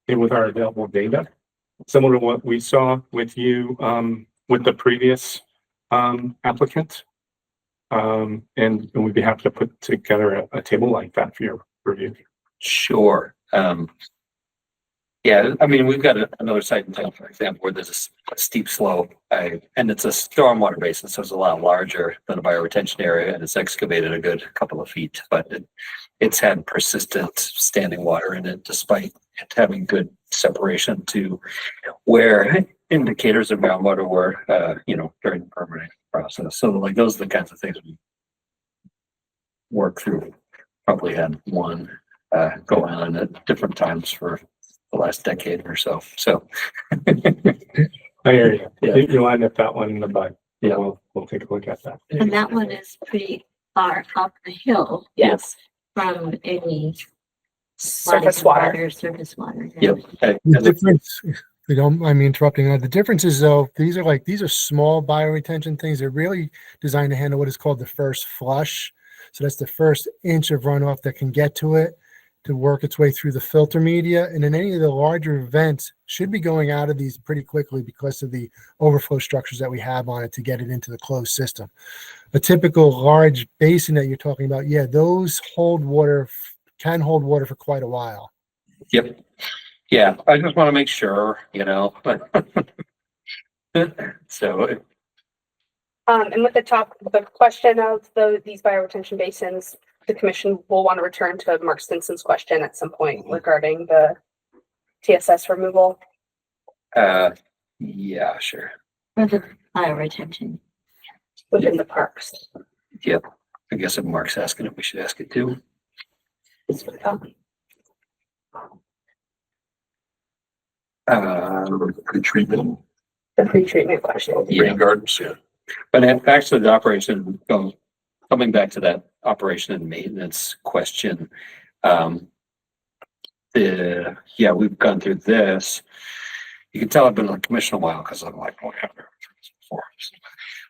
with our available data, similar to what we saw with you with the previous applicant. And we'd be happy to put together a table like that for your review. Sure. Yeah, I mean, we've got another site in town, for example, where there's a steep slope, and it's a stormwater basin, so it's a lot larger than a bioretention area, and it's excavated a good couple of feet, but it's had persistent standing water in it, despite it having good separation to where indicators of groundwater were, during the permitting process. So, like, those are the kinds of things we work through. Probably had one going on at different times for the last decade or so. So I hear you. Yeah. You want to nip that one in the bud. Yeah, we'll take a look at that. And that one is pretty far up the hill. Yes. From any Surface water. Surface water. Yep. The difference, if you don't mind me interrupting, the difference is though, these are small bioretention things. They're really designed to handle what is called the first flush. So that's the first inch of runoff that can get to it to work its way through the filter media. And then any of the larger vents should be going out of these pretty quickly because of the overflow structures that we have on it to get it into the closed system. A typical large basin that you're talking about, yeah, those can hold water for quite a while. Yep. Yeah, I just want to make sure, So And with the question of these bioretention basins, the commission will want to return to Mark Stinson's question at some point regarding the TSS removal. yeah, sure. For the bioretention. Within the parks. Yep. I guess if Mark's asking it, we should ask it too. Pre-treatment, The pre-treatment question. rain gardens, yeah. But actually, the operation, coming back to that operation and maintenance question, we've gone through this. You can tell I've been on the commission a while because I'm like, oh, yeah, I've been through this before.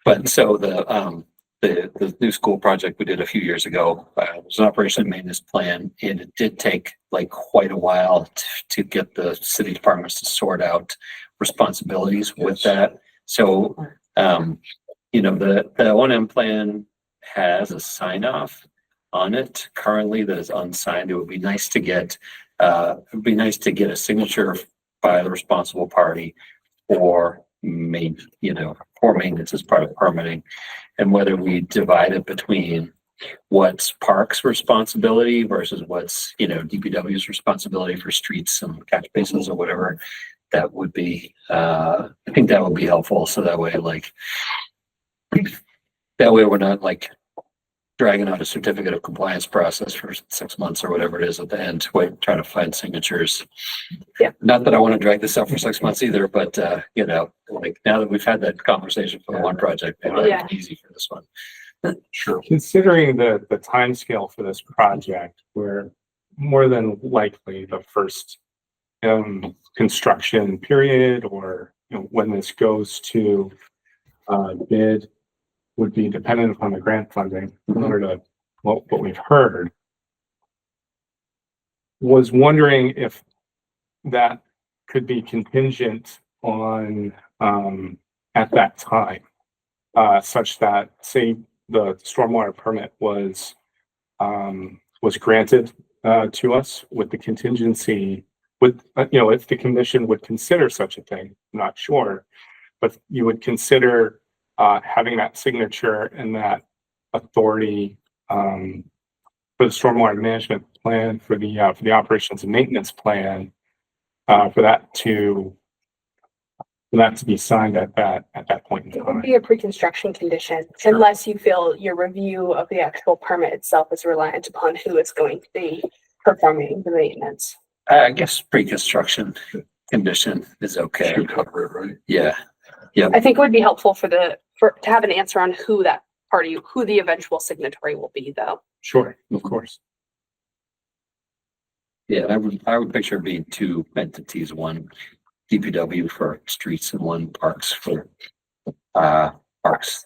But so the new school project we did a few years ago was an operation and maintenance plan, and it did take like quite a while to get the city departments to sort out responsibilities with that. So, the O&M plan has a sign off on it currently that is unsigned. It would be nice to get, a signature by the responsible party for maintenance as part of permitting, and whether we divide it between what's parks responsibility versus what's, DPW's responsibility for streets and catch basins or whatever. That would be, I think that would be helpful. So that way, we're not dragging out a certificate of compliance process for 6 months or whatever it is at the end, trying to find signatures. Yeah. Not that I want to drag this out for 6 months either, but now that we've had that conversation for the one project, maybe Yeah. it's easy for this one. Sure. Considering the timescale for this project, we're more than likely the first construction period, or when this goes to bid, would be dependent upon the grant funding. Similar to what we've heard. Was wondering if that could be contingent on at that time, such that, say, the stormwater permit was granted to us with the contingency with, if the commission would consider such a thing, I'm not sure, but you would consider having that signature and that authority for the stormwater management plan, for the operations and maintenance plan, for that to be signed at that point in It would time. be a pre-construction condition Sure. unless you feel your review of the actual permit itself is reliant upon who is going to be performing the maintenance. I guess pre-construction condition is okay. Should cover it, right? Yeah. I think it would be helpful to have an answer on who the eventual signatory will be, though. Sure, of course. Yeah, I would picture it being two entities, one DPW for streets and one parks for parks.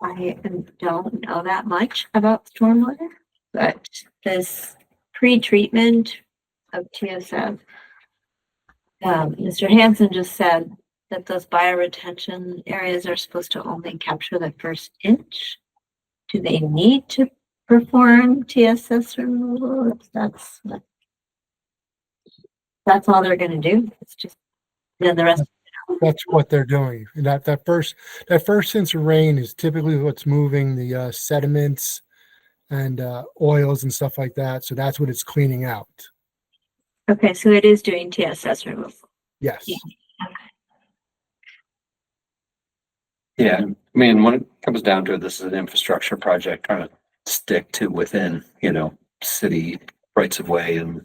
I don't know that much about stormwater, but this pre-treatment of TSF, Mr. Hansen just said that those bioretention areas are supposed to only capture the first inch. Do they need to perform TSS removal? If that's all they're gonna do. It's just, then the rest. That's what they're doing. That first inch of rain is typically what's moving the sediments and oils and stuff like that. So that's what it's cleaning out. Okay, so it is doing TSS removal. Yes. Yeah. Yeah, I mean, when it comes down to it, this is an infrastructure project trying to stick to within, city rights of way and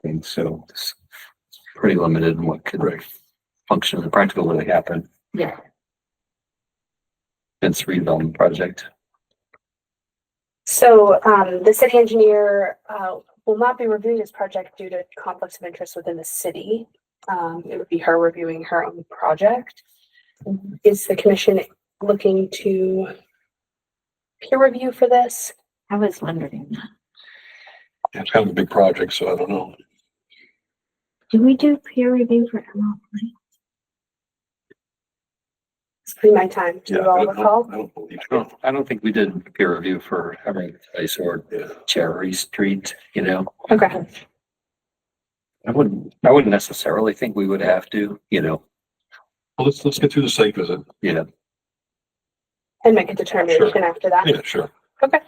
things. So it's pretty limited in what could function and practically happen. Yeah. It's a redevelopment project. So the city engineer will not be reviewing this project due to conflicts of interest within the city. It would be her reviewing her own project. Is the commission looking to peer review for this? I was wondering that. It's kind of a big project, so I don't know. Do we do peer review for Emerald Lake? It's pretty my time. Do you all recall? I don't believe so. I don't think we did peer review for Emerald Place or Cherry Street, Okay. I wouldn't necessarily think we would have to, Well, let's get through the site visit. Yeah. And make a determination after that. Yeah, sure. Okay.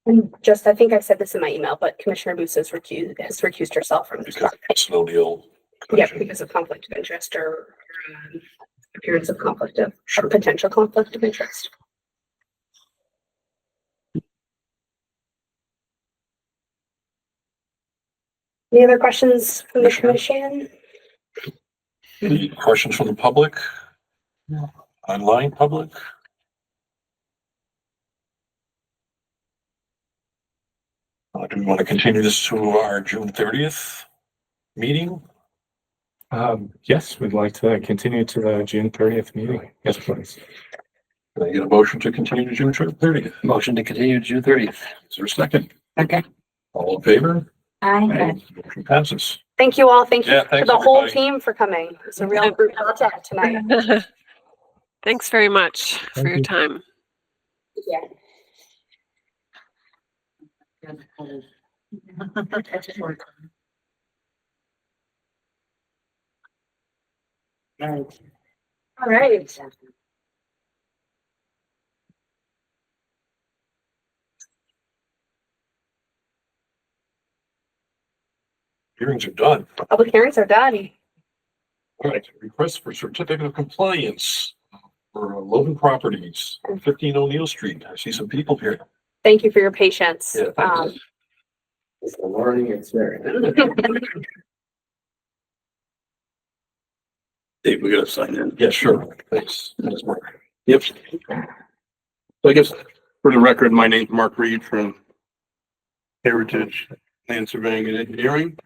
And just, I think I said this in my email, but Commissioner Booth has recused herself from this. Because custodial. Yeah, because of conflict of interest or appearance of Sure. potential conflict of interest. Any other questions from the commission? Any questions from the public? Online public? Do we want to continue this to our June 30th meeting? Yes, we'd like to continue to the June 30th meeting. Yes, please. Can I get a motion to continue to June 30th? Motion to continue to June 30th. Is there a second? Okay. All in favor? I Motion passes. Thank you all. Thank you Yeah, to thanks, the whole everybody. team for coming. It's a real group project tonight. Thanks very much for Thank your you. time. Yeah. All right. Hearings are done. Public hearings are done. All right, request for certificate of compliance for Logan Properties, 15 O'Neill Street. I see some people here. Thank you for your patience. Yeah, thanks. It's the learning experience. Dave, we gotta sign in. Yeah, sure. Thanks. Thanks, Mark. Yep. So I guess for the record, my name's Mark Reed from Heritage Land Surveying and Engineering.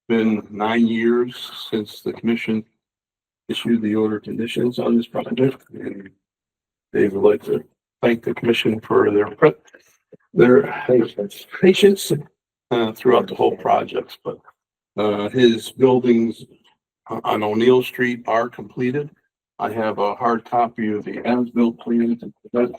Been 9 years since the commission issued the order of conditions on this project, and Dave would like to thank the commission for their patience throughout the whole project, but his buildings on O'Neill Street are completed. I have a hard copy of the as-built plans. Doesn't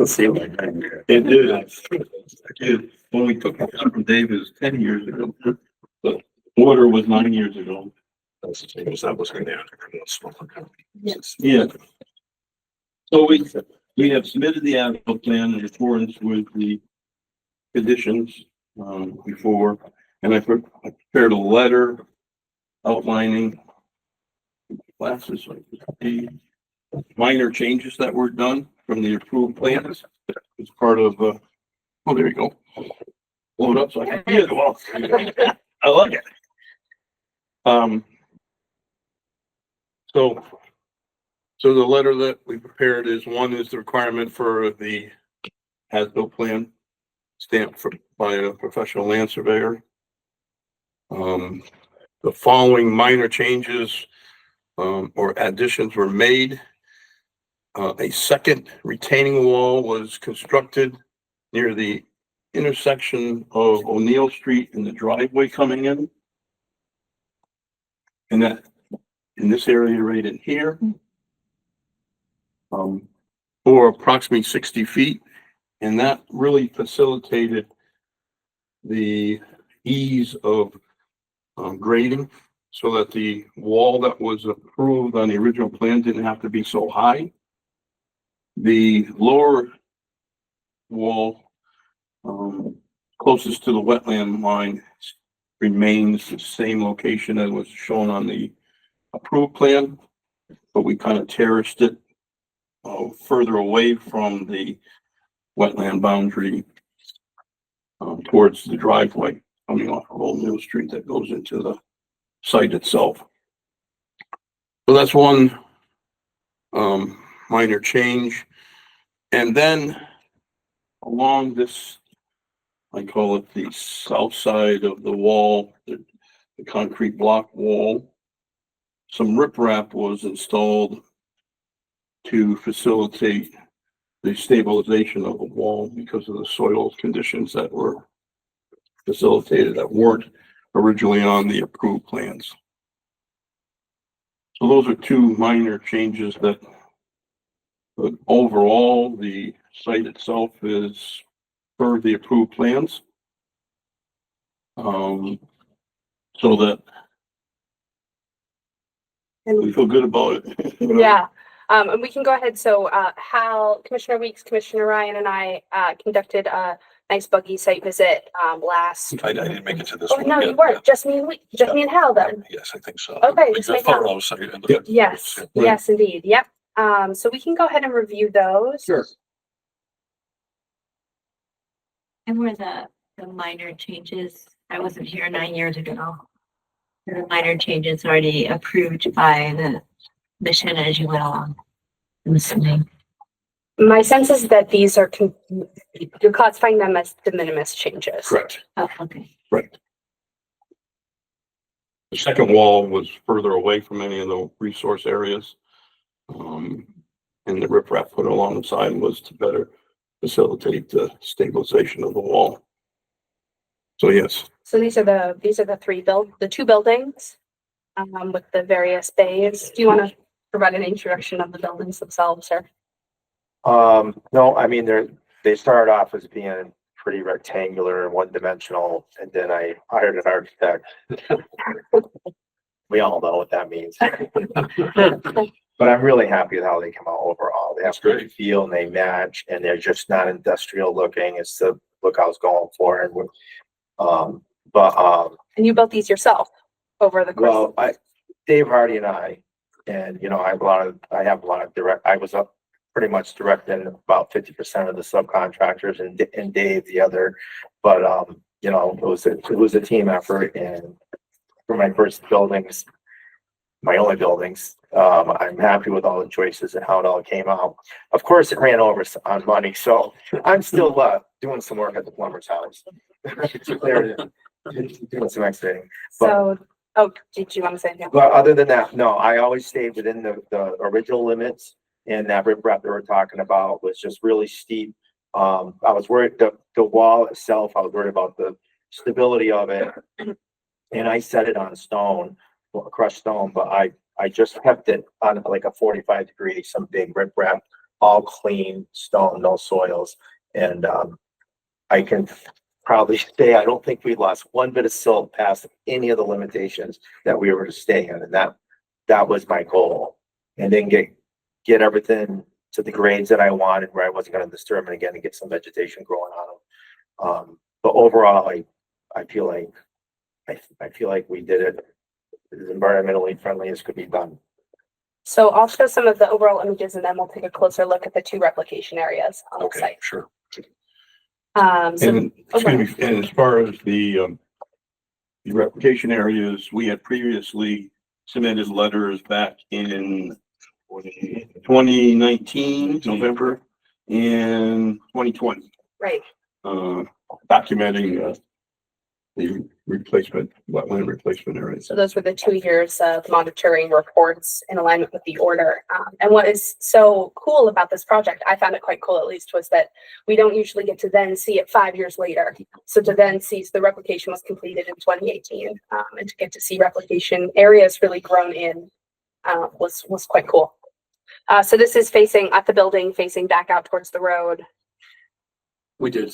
seem like that. It did. When we took it from Dave, it was 10 years ago. The order was 9 years ago. That's the same as that was going to Yeah. So we have submitted the as-built plan in accordance with the conditions, before, and I prepared a letter outlining classes, like the minor changes that were done from the approved plans. It's part of, oh, there you go. Blow it up so I can see it. Well, I like it. So the letter that we prepared is, one is the requirement for the as-built plan stamped by a professional land surveyor. The following minor changes or additions were made. A second retaining wall was constructed near the intersection of O'Neill Street and the driveway coming in. And that, in this area right in here, for approximately 60 feet. And that really facilitated the ease of grading, so that the wall that was approved on the original plan didn't have to be so high. The lower wall, closest to the wetland line, remains the same location as was shown on the approved plan, but we kind of terraced it further away from the wetland boundary towards the driveway coming off of Old Mill Street that goes into the site itself. So that's one minor change. And then along this, I call it the south side of the wall, the concrete block wall, some riprap was installed to facilitate the stabilization of the wall because of the soil conditions that were facilitated that weren't originally on the approved plans. So those are two minor changes that, but overall, the site itself is per the approved plans. So that we feel good about it. Yeah. And we can go ahead. So, Hal, Commissioner Weeks, Commissioner Ryan, and I conducted a nice buggy site visit last. I didn't make it to this Oh, one. no, yet. you weren't. Just me and just me and Hal then. Yes, I think so. Okay, Like just the make Hal. photos. Yes, yes, indeed. Yep. So we can go ahead and review those. Sure. And were the minor changes, I wasn't here 9 years ago. The minor changes already approved by the mission as you went along. I'm assuming. My sense is that these are, you're classifying them as de minimis changes. Correct. Oh, okay. Right. The second wall was further away from any of the resource areas. And the riprap put along the side was to better facilitate the stabilization of the wall. So yes. So these are the two buildings with the various bays. Do you want to provide an introduction of the buildings themselves, sir? No, I mean, they started off as being pretty rectangular and one-dimensional, and then I hired an architect. We all know what that means. But I'm really happy with how they come out overall. They have great feel and they match, and they're just not industrial looking. It's the look I was going for. And and you built these yourself over the course. Well, Dave Hardy and I have a lot of direct. I was up pretty much directing about 50% of the subcontractors, and Dave the other. But it was a team effort, and for my first buildings, my only buildings, I'm happy with all the choices and how it all came out. Of course, it ran over on money, so I'm still doing some work at the plumber's house to clear it in. doing some excavating. But, So, oh, did you want to say anything? but other than that, no, I always stayed within the original limits. And that riprap that we're talking about was just really steep. I was worried the wall itself, I was worried about the stability of it. And I set it on stone, crushed stone, but I just kept it on like a 45 degree, some big riprap, all clean stone, no soils. And I can probably say I don't think we lost one bit of silt past any of the limitations that we were to stay in. And that was my goal. And then get everything to the grades that I wanted, where I wasn't going to disturb it again and get some vegetation growing on them. But overall, I feel like we did it as environmentally friendly as could be done. So I'll show some of the overall images and then we'll take a closer look at the 2 replication areas on the Okay, site. sure. So, And, excuse me, and as far as the replication areas, we had previously submitted letters back in 2019, November, and 2020. right. Documenting the replacement, wetland replacement areas. So those were the 2 years of monitoring reports in alignment with the order. And what is so cool about this project, I found it quite cool at least, was that we don't usually get to then see it 5 years later. So to then see the replication was completed in 2018, and to get to see replication areas really grown in was quite cool. So this is facing at the building, facing back out towards the road. We did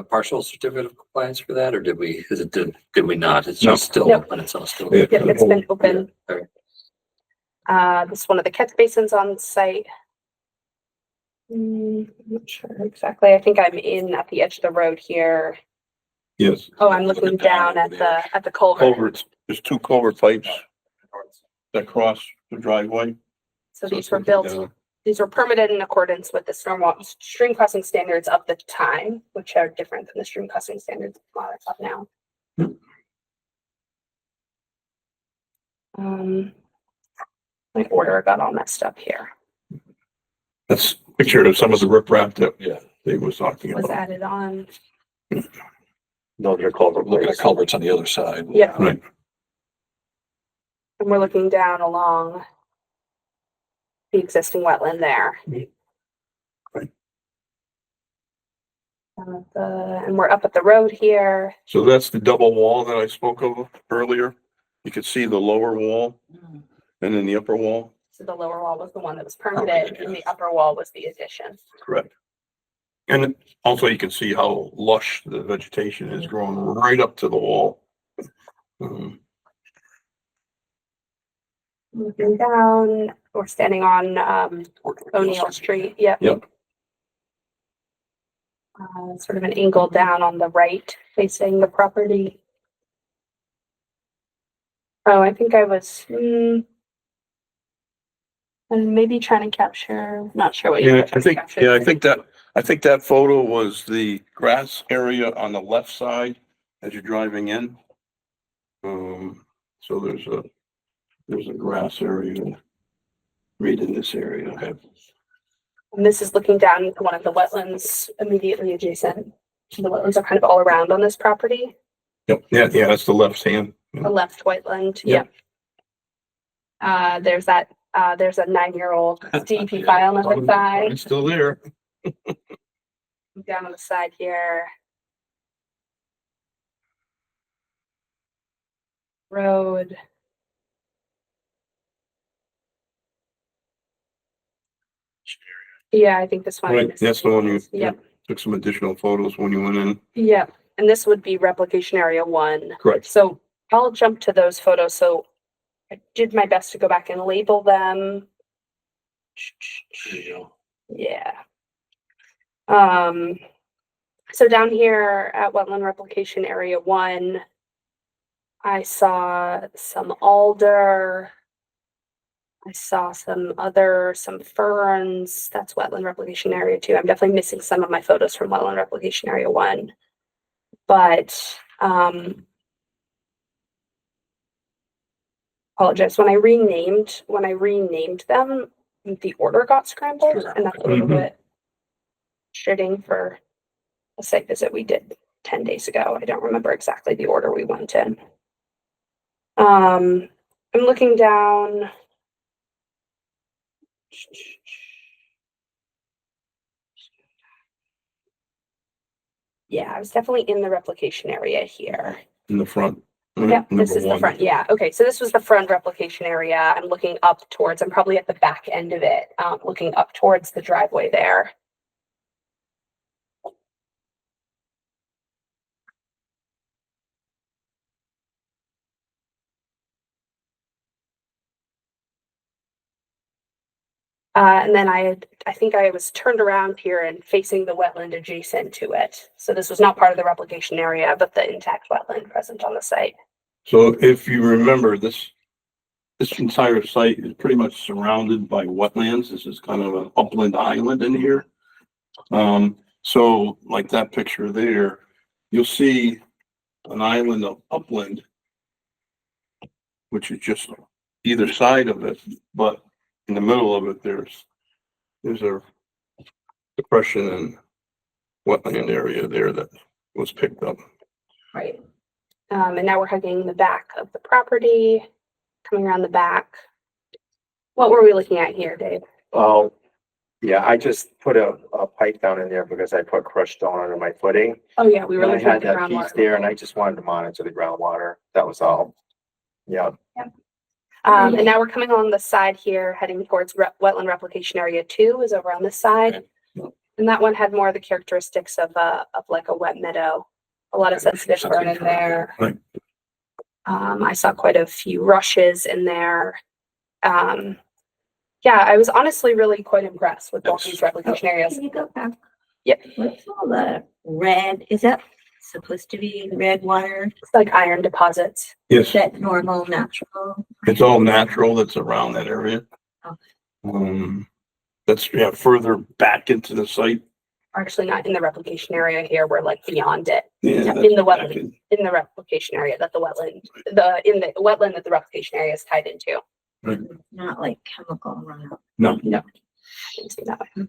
partial certificate of compliance for that, or did we, did we not? It's just still, Nope. when it's all still. Yep, it's been open. Yeah. This is one of the catch basins on site. I'm not sure exactly. I think I'm in at the edge of the road here. Yes. Oh, I'm looking down at the culvert. Culverts, there's 2 culvert pipes that cross the driveway. So these were built, these were permitted in accordance with the stream crossing standards of the time, which are different than the stream crossing standards of now. My order got all messed up here. That's pictured of some of the riprap that they was talking Was about. added on. Those are culverts on the other side. Yeah. Right. And we're looking down along the existing wetland there. Right. And we're up at the road here. So that's the double wall that I spoke of earlier. You could see the lower wall and then the upper wall. So the lower wall was the one that was permitted and the upper wall was the addition. Correct. And also you can see how lush the vegetation is growing right up to the wall. Looking down, we're standing on O'Neill Street. Yep. Sort of an angle down on the right facing the property. Oh, I think I was and maybe trying to capture, not sure what you Yeah, I think that photo was the grass area on the left side as you're driving in. So there's a grass area right in this area. Okay. And this is looking down into one of the wetlands immediately adjacent. The wetlands are kind of all around on this property. Yep. Yeah, that's the left hand. The left wetland. Yep. Yeah. There's a 9-year-old DEP file on the side. It's still there. Down on the side here. Road. Yeah, I think this one. Right, that's the one you Yep. took some additional photos when you went in. Yep. And this would be replication area 1. Correct. So I'll jump to those photos. So I did my best to go back and label them. Yeah. So down here at wetland replication area 1, I saw some alder. I saw some ferns. That's wetland replication area 2. I'm definitely missing some of my photos from wetland replication area 1. But apologize. When I renamed them, the order got scrambled, and that's a little bit shitting for a site visit we did 10 days ago. I don't remember exactly the order we went in. I'm looking down. Yeah, I was definitely in the replication area here. In the front. Yeah, this Number is the one. front. Yeah. Okay. So this was the front replication area. I'm looking up towards, I'm probably at the back end of it, looking up towards the driveway there. And then I think I was turned around here and facing the wetland adjacent to it. So this was not part of the replication area, but the intact wetland present on the site. So if you remember, this entire site is pretty much surrounded by wetlands. This is kind of an upland island in here. So like that picture there, you'll see an island of upland, which is just either side of it, but in the middle of it, there's a depression and wetland area there that was picked up. Right. And now we're hugging the back of the property, coming around the back. What were we looking at here, Dave? Oh, yeah, I just put a pipe down in there because I put crushed stone under my footing. Oh yeah, we were And I looking at had the that piece groundwater. there and I just wanted to monitor the groundwater. That was all. Yeah. And now we're coming along the side here, heading towards wetland replication area 2 is over on this side. And that one had more of the characteristics of like a wet meadow. A lot of sensitive fern in there. Right. I saw quite a few rushes in there. Yeah, I was honestly really quite impressed with both these replication areas. Can you go back? Yep. What's all the red? Is that supposed to be red water? It's like iron deposits. Yes, Is that normal, natural? it's all natural that's around that area. Okay. That's further back into the site. Actually not in the replication area here, we're like beyond it. Yeah, In the back wetland, in the replication area that the wetland, in the wetland that the replication area is tied into. Not like chemical runoff. No. No. Didn't see that way.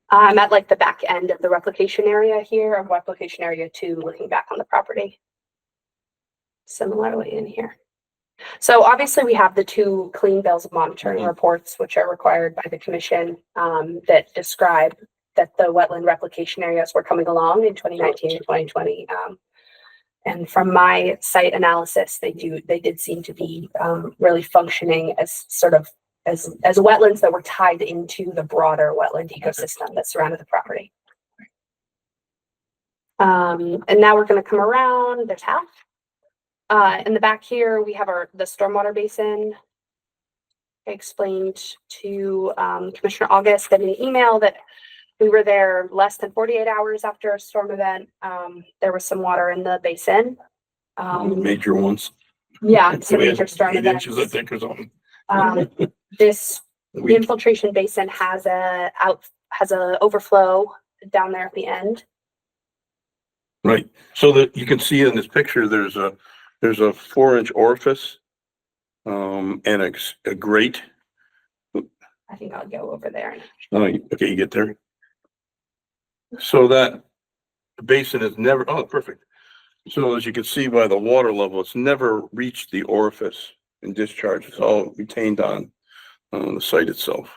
I'm at like the back end of the replication area here, of replication area 2, looking back on the property. Similarly in here. So obviously we have the 2 clean bills of monitoring reports, which are required by the commission, that describe that the wetland replication areas were coming along in 2019 and 2020. And from my site analysis, they did seem to be really functioning as sort of as wetlands that were tied into the broader wetland ecosystem that surrounded the property. And now we're going to come around. There's half. In the back here, we have the stormwater basin. I explained to Commissioner August that in an email that we were there less than 48 hours after a storm event. There was some water in the basin. Major ones. Yeah, some major storm 8 inches, I events. think, or something. The infiltration basin has a overflow down there at the end. Right. So that you can see in this picture, there's a 4-inch orifice, and a grate. I think I'll go over there. Oh, okay, you get there. So that basin has never, oh, perfect. So as you can see by the water level, it's never reached the orifice and discharge. It's all retained on the site itself.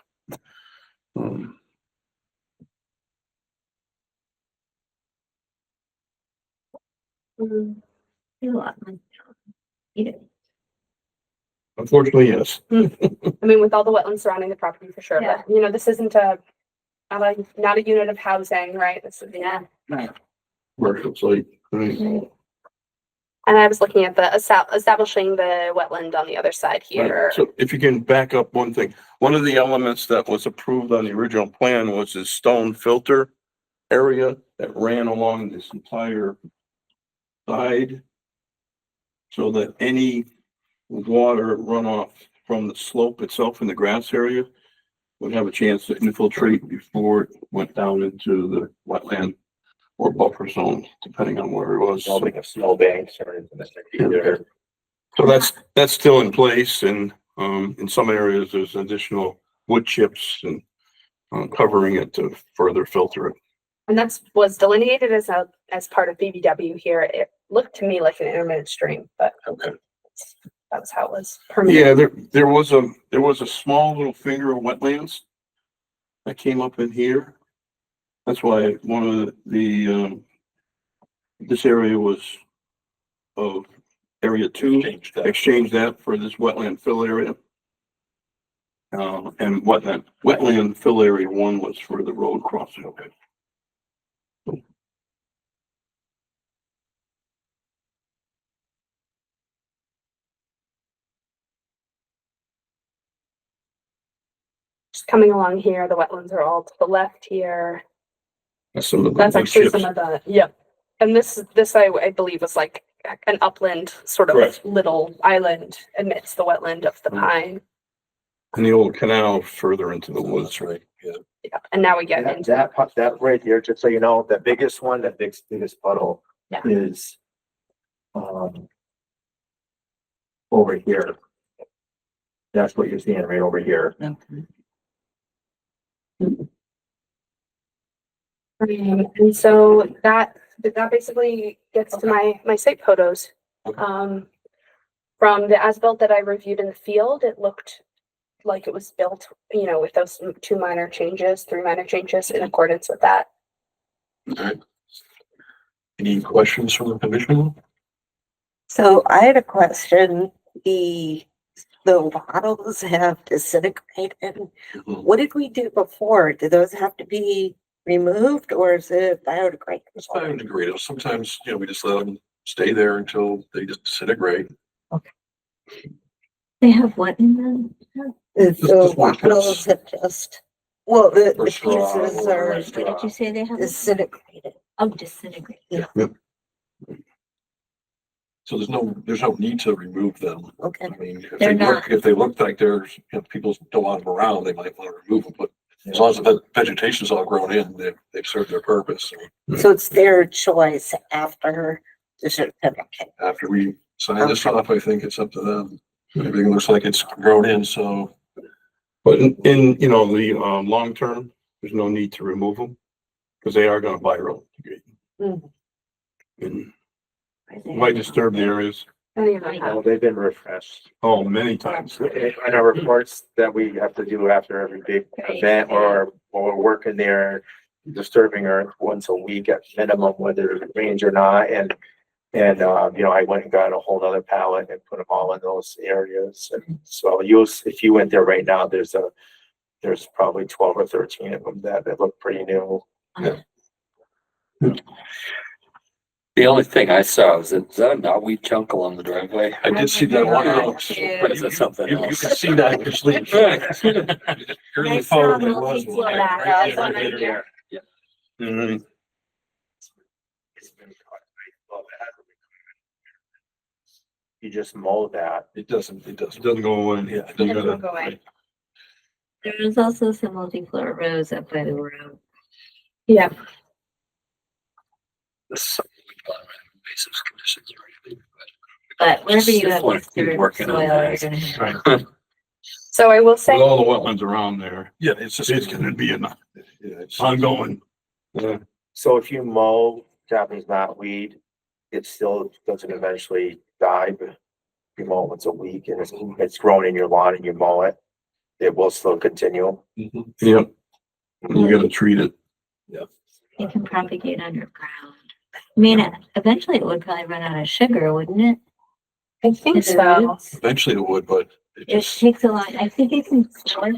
Unfortunately, yes. I mean, with all the wetlands surrounding the property for sure, but you know, this isn't not a unit of housing, right? This is Commercial site. Right. And I was looking at the establishing the wetland on the other side here. Right. So if you can back up one thing, one of the elements that was approved on the original plan was this stone filter area that ran along this entire side, so that any water runoff from the slope itself in the grass area would have a chance to infiltrate before it went down into the wetland or buffer zone, depending on where it was. Building of snowbanks or anything either. So that's still in place, and in some areas there's additional wood chips and covering it to further filter it. And was delineated as part of BBW here. It looked to me like an intermittent stream, but Okay. that was how it was permitted. Yeah, there was a small little finger of wetlands that came up in here. That's why one of this area was of area 2, exchange that for this wetland fill area. And wetland fill area 1 was for the road crossing. Okay. Just coming along here, the wetlands are all to the left here. That's some of the That's actually ships. some of the, yep. And this I believe was like an upland sort of Correct. little island amidst the wetland of the pine. And the old canal further into the woods, right? Yeah. Yeah. And now we get That, into that right there, just so you know, the biggest one, that biggest puddle Yeah. is over here. That's what you're seeing right over here. And so that basically gets to my site photos. From the as-built that I reviewed in the field, it looked like it was built, with those 3 minor changes in accordance with that. Okay. Any questions from the commission? So I had a question. The wattles have disintegrated. What did we do before? Do those have to be removed, or is it biodegradable? It's biodegradable. Sometimes, we just let them stay there until they just disintegrate. They have what in them? The wattles have just, well, the Or straw pieces or are What did you say they have? disintegrated. Oh, disintegrate. Yeah. So there's no need to remove them. Okay. I mean, They're if they look like there's, people don't want them around, they might want to remove them, but as long as the vegetation's all grown in, they've served their purpose. So it's their choice after the certificate. After we sign this off, I think it's up to them. Everything looks like it's grown in, so. But in the long term, there's no need to remove them because they are going to biodegradate. And might disturb the areas. No, they've been refreshed. Oh, many times. And our reports that we have to do after every big event or we're working there, disturbing earth once a week at minimum, whether it rains or not. And I went and got a whole other pallet and put them all in those areas. And so if you went there right now, there's probably 12 or 13 of them that look pretty new. Yeah. The only thing I saw is that a knotweed chunk along the driveway. I did see that one house. But is it something You else? can see that in your sleep. Here's the photo, there was one. Right there. Mhm. You just mow that. It doesn't go away. Yeah. It doesn't go away. There was also some multiflora rose up by the road. Yeah. But wherever you have Like, this dirt working on soil, that. you're gonna have. So I will say, With all the wetlands around there, Yeah, it's going to be yeah, it's ongoing. So if you mow Japanese knotweed, it still doesn't eventually die, but if you mow it once a week and it's grown in your lawn and you mow it, it will still continue. Yep. You got to treat it. It can propagate underground. I mean, eventually it would probably run out of sugar, wouldn't it? I think In the so. roots? Eventually it would, but It takes a lot. I think it can store.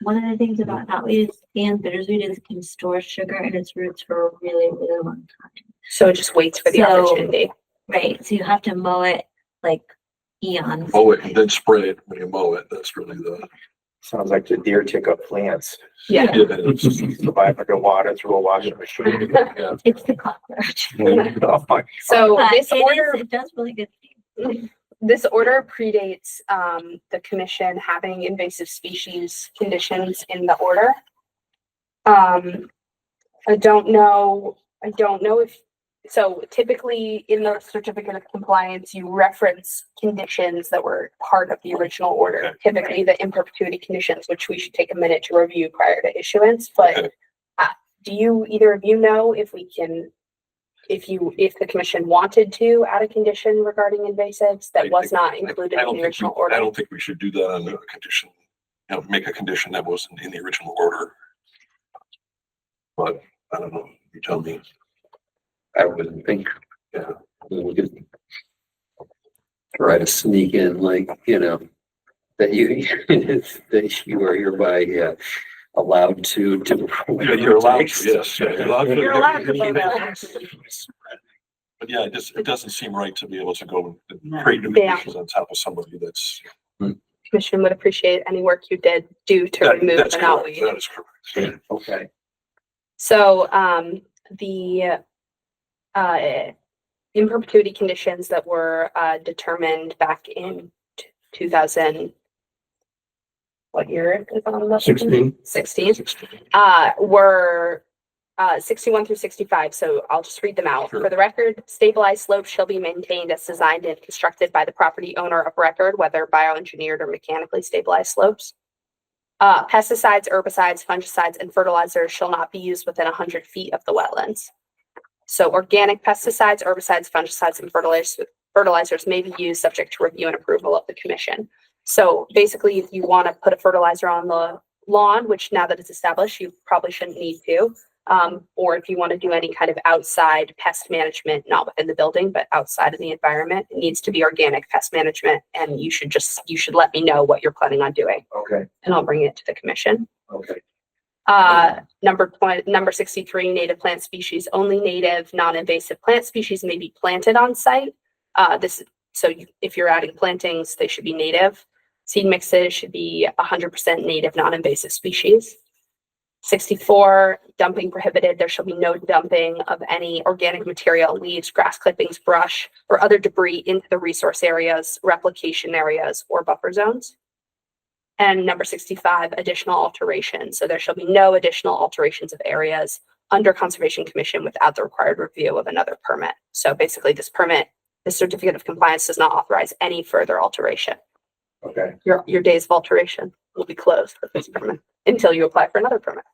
One of the things about knotweed and bittersweet is it can store sugar in its roots for a really, really long time. So it just waits for the opportunity. Right. So you have to mow it like eons. mow it and then spray it when you mow it. That's really the. Sounds like the deer take up plants. Yeah. To buy like a water through a washing machine. Yeah. It's the cockroach. So But this it order, it does really good things. this order predates the commission having invasive species conditions in the order. I don't know if, so typically in the certificate of compliance, you reference conditions that were part of the original order, typically the in perpetuity conditions, which we should take a minute to review prior to issuance, but do you, either of you know if we can, if the commission wanted to add a condition regarding invasives that was not included in the original order? I don't think we should do that on a condition, make a condition that wasn't in the original order. But I don't know, you tell me. I wouldn't think, we could try to sneak in like, that you, that you are hereby allowed to. Yeah, you're allowed to, yes. Yeah, You're allowed to do that. But yeah, it doesn't seem right to be able to go and create new conditions on top of somebody that's. Commission would appreciate any work you did do to remove That's the correct. knotweed. That is correct. Okay. So, the, in perpetuity conditions that were, determined back in 2000, what year is on the? 16. 16, were, 61 through 65. So I'll just read them out. Sure. For the record, stabilized slopes shall be maintained as designed and constructed by the property owner of record, whether bioengineered or mechanically stabilized slopes. Pesticides, herbicides, fungicides, and fertilizers shall not be used within 100 feet of the wetlands. So organic pesticides, herbicides, fungicides, and fertilizers may be used subject to review and approval of the commission. So basically, if you want to put a fertilizer on the lawn, which now that it's established, you probably shouldn't need to, or if you want to do any kind of outside pest management, not within the building, but outside of the environment, it needs to be organic pest management. And you should let me know what you're planning on doing. Okay. And I'll bring it to the commission. Okay. Number 63, native plant species. Only native, non-invasive plant species may be planted on site. If you're adding plantings, they should be native. Seed mixes should be 100% native, non-invasive species. 64, dumping prohibited. There shall be no dumping of any organic material, leaves, grass clippings, brush, or other debris into the resource areas, replication areas, or buffer zones. And number 65, additional alterations. So there shall be no additional alterations of areas under Conservation Commission without the required review of another permit. So basically this certificate of compliance does not authorize any further alteration. Okay. Your days of alteration will be closed with this permit until you apply for another permit.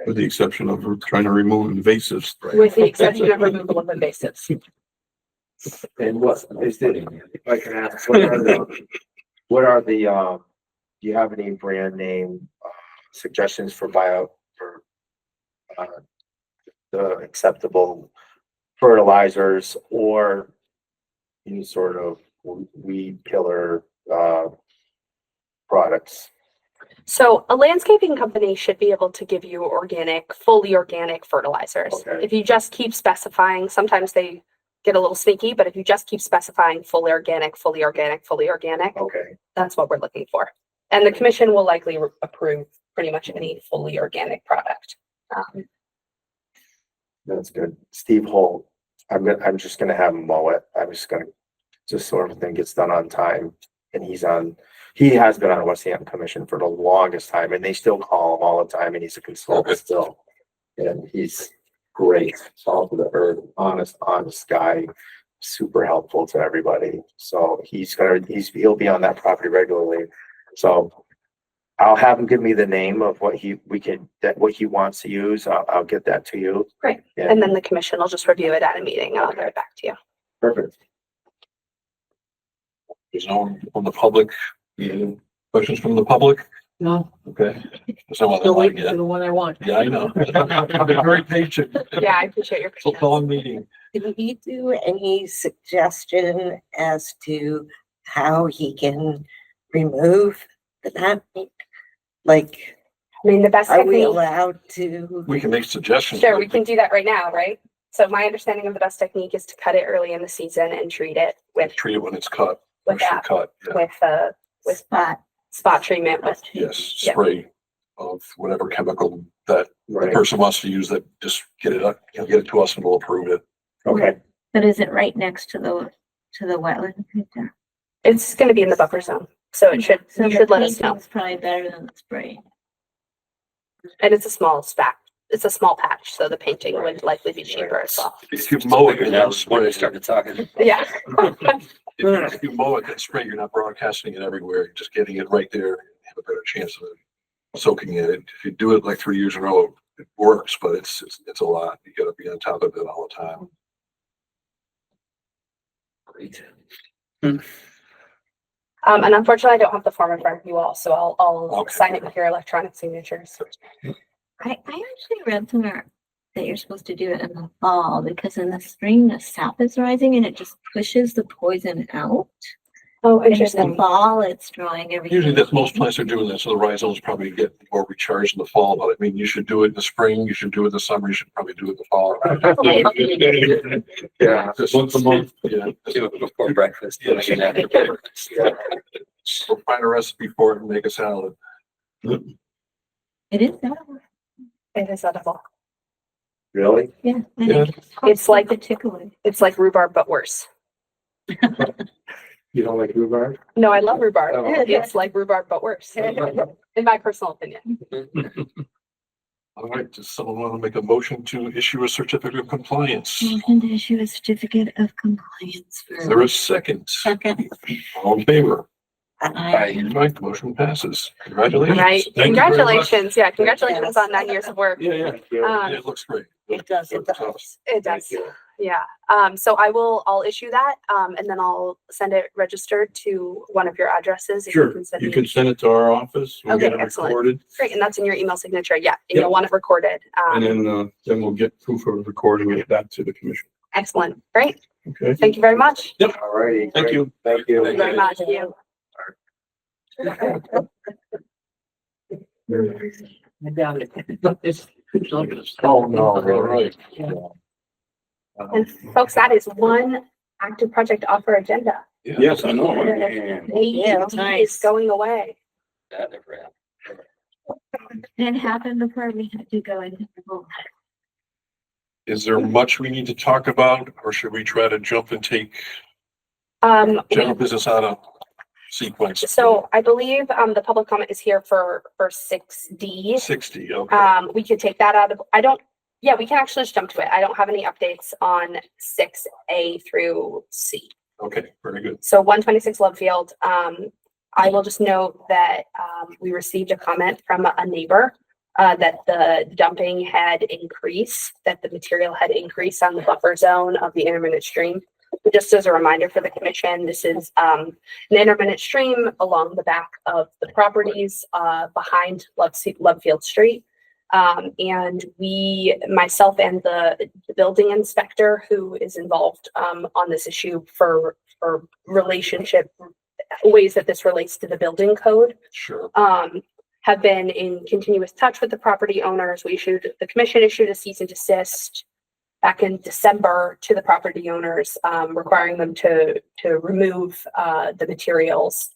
With the exception of trying to remove invasives. With the exception of removal of invasives. And what is it, if I can ask, do you have any brand name suggestions for the acceptable fertilizers or any sort of weed killer products? So a landscaping company should be able to give you fully organic fertilizers. Okay. If you just keep specifying, sometimes they get a little sneaky, but if you just keep specifying fully organic, Okay. that's what we're looking for. And the commission will likely approve pretty much any fully organic product. That's good. Steve Holt, I'm just gonna have him mow it. I'm just gonna, just so everything gets done on time. And he has been on West Hampton Commission for the longest time, and they still call him all the time, and he's a consultant still. And he's great, salt of the earth, honest guy, super helpful to everybody. So he'll be on that property regularly. So I'll have him give me the name of what he wants to use. I'll get that to you. Great. And then the commission will just review it at a meeting and I'll get it back to you. Perfect. There's no one from the public. Any questions from the public? No. Okay. There's no other Still line waiting yet. for the one I want. Yeah, I know. I've been very patient. Yeah, I appreciate your It's a long meeting. Did he do any suggestion as to how he can remove the knotweed? Like, I mean, the best are we technique. allowed to? We can make suggestions. Sure, we can do that right now, right? So my understanding of the best technique is to cut it early in the season and treat it when it's cut. With that, cut. Yeah. with spot treatment with. Yes, yeah. spray of whatever chemical that the person wants to use, that just get it up, get it to us and we'll approve it. Okay. But is it right next to the wetland right there? It's going to be in the buffer zone, so you should let us know. It's probably better than the spray. And it's a small it's a small patch, so the painting would likely be cheaper as well. If you mow it, Now when we started talking. Yeah. If you mow it that spray, you're not broadcasting it everywhere. You're just getting it right there. You have a better chance of soaking in it. If you do it like 3 years in a row, it works, but it's a lot. You gotta be on top of it all the time. Great. And unfortunately, I don't have the form in front of you all, so I'll Okay. sign it with your electronic signatures. I actually read somewhere that you're supposed to do it in the fall because in the spring the sap is rising and it just pushes the poison out. Oh, And in the interesting. fall, it's drawing everything. Usually that's most plants are doing that, so the rhizomes probably get more recharged in the fall, but I mean, you should do it in the spring, you should do it in the summer, you should probably do it in the fall. Yeah, Just once a month. Yeah. Do it before breakfast. Yeah. We'll find a recipe for it and make a salad. It is edible. It is edible. Really? Yeah. Yeah. It's like the chickaway. It's like rhubarb, but worse. You don't like rhubarb? No, I love rhubarb. Oh. It's like rhubarb, but worse, in my personal opinion. All right, does someone want to make a motion to issue a certificate of compliance? Motion to issue a certificate of compliance Is there for. a second? Second. All in favor? Aye. Right, motion passes. Congratulations. Right, Thank you very much. congratulations, yeah, congratulations on 9 years of work. Yeah. Um, It looks great. It does, it does. It does, yeah. So I'll issue that, and then I'll send it registered to one of your addresses. if Sure, send you me- can send it to our office. We'll Okay, get it excellent. recorded. Great, and that's in your email signature, yeah, and Yep. you'll want it recorded. And then we'll get proof of recording it back to the commission. Excellent, great, Okay? thank you very much. Yep. All righty. Thank you. Thank you. Thank you very much, you. Oh, no, all right. And folks, that is one active project off our agenda. Yes, I know. AED is going away. That never happened. It happened before we had to go into the vote. Is there much we need to talk about, or should we try to jump and take general business out of sequence? So I believe the public comment is here for 6D. 60, okay. We could take that out of, we can actually just jump to it. I don't have any updates on 6A through C. Okay, very good. So 126 Lovefield, I will just note that we received a comment from a neighbor that the dumping had increased, that the material had increased on the buffer zone of the intermittent stream. Just as a reminder for the commission, this is an intermittent stream along the back of the properties behind Lovefield Street. And myself and the building inspector who is involved on this issue for relationship ways that this relates to the building code. Sure. Have been in continuous touch with the property owners. The commission issued a cease and desist back in December to the property owners, requiring them to remove the materials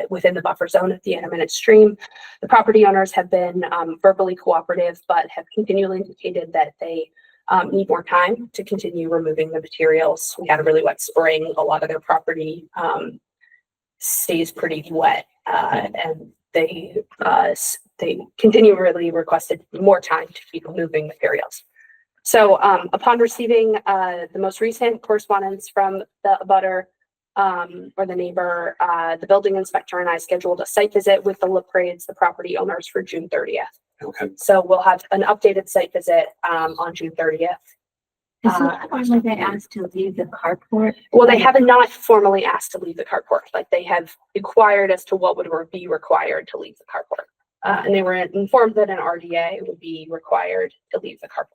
within the buffer zone of the intermittent stream. The property owners have been verbally cooperative, but have continually indicated that they need more time to continue removing the materials. We had a really wet spring. A lot of their property stays pretty wet, and they continually requested more time to keep removing materials. So upon receiving the most recent correspondence from the abutter or the neighbor, the building inspector and I scheduled a site visit with the LaPrades, the property owners, for June 30th. Okay. So we'll have an updated site visit on June 30th. Is it formally they asked to leave the carport? Well, they have not formally asked to leave the carport, but they have inquired as to what would be required to leave the carport. And they were informed that an RDA would be required to leave the carport.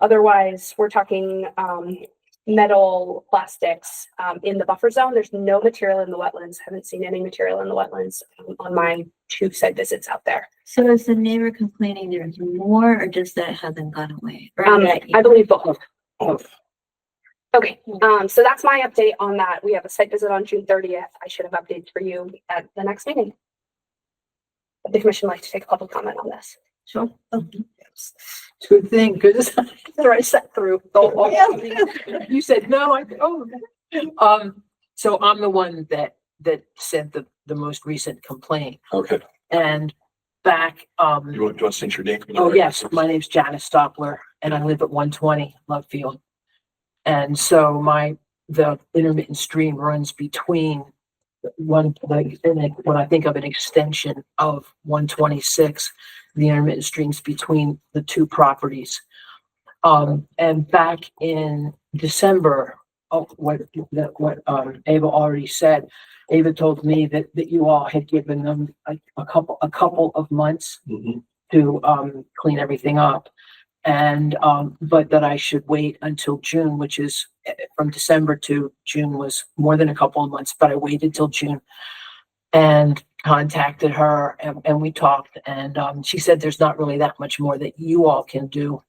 Otherwise, we're talking metal, plastics in the buffer zone. There's no material in the wetlands. Haven't seen any material in the wetlands on my 2 site visits out there. So is the neighbor complaining there's more or just that it hasn't gone away? Or I believe both. Okay, so that's my update on that. We have a site visit on June 30th. I should have updates for you at the next meeting. Would the commission like to take a public comment on this? Sure. Good thing, because I sat through. you said no. So I'm the one that sent the most recent complaint. Okay. And back, You want to state your name? oh yes, my name's Janice Stoppler and I live at 120 Lovefield. And so the intermittent stream runs between when I think of an extension of 126 the intermittent streams between the two properties. And back in December, what Ava already said, Ava told me that you all had given them a couple of months to clean everything up. And but that I should wait until June, which is from December to June was more than a couple of months, but I waited till June and contacted her, and we talked, and she said there's not really that much more that you all can do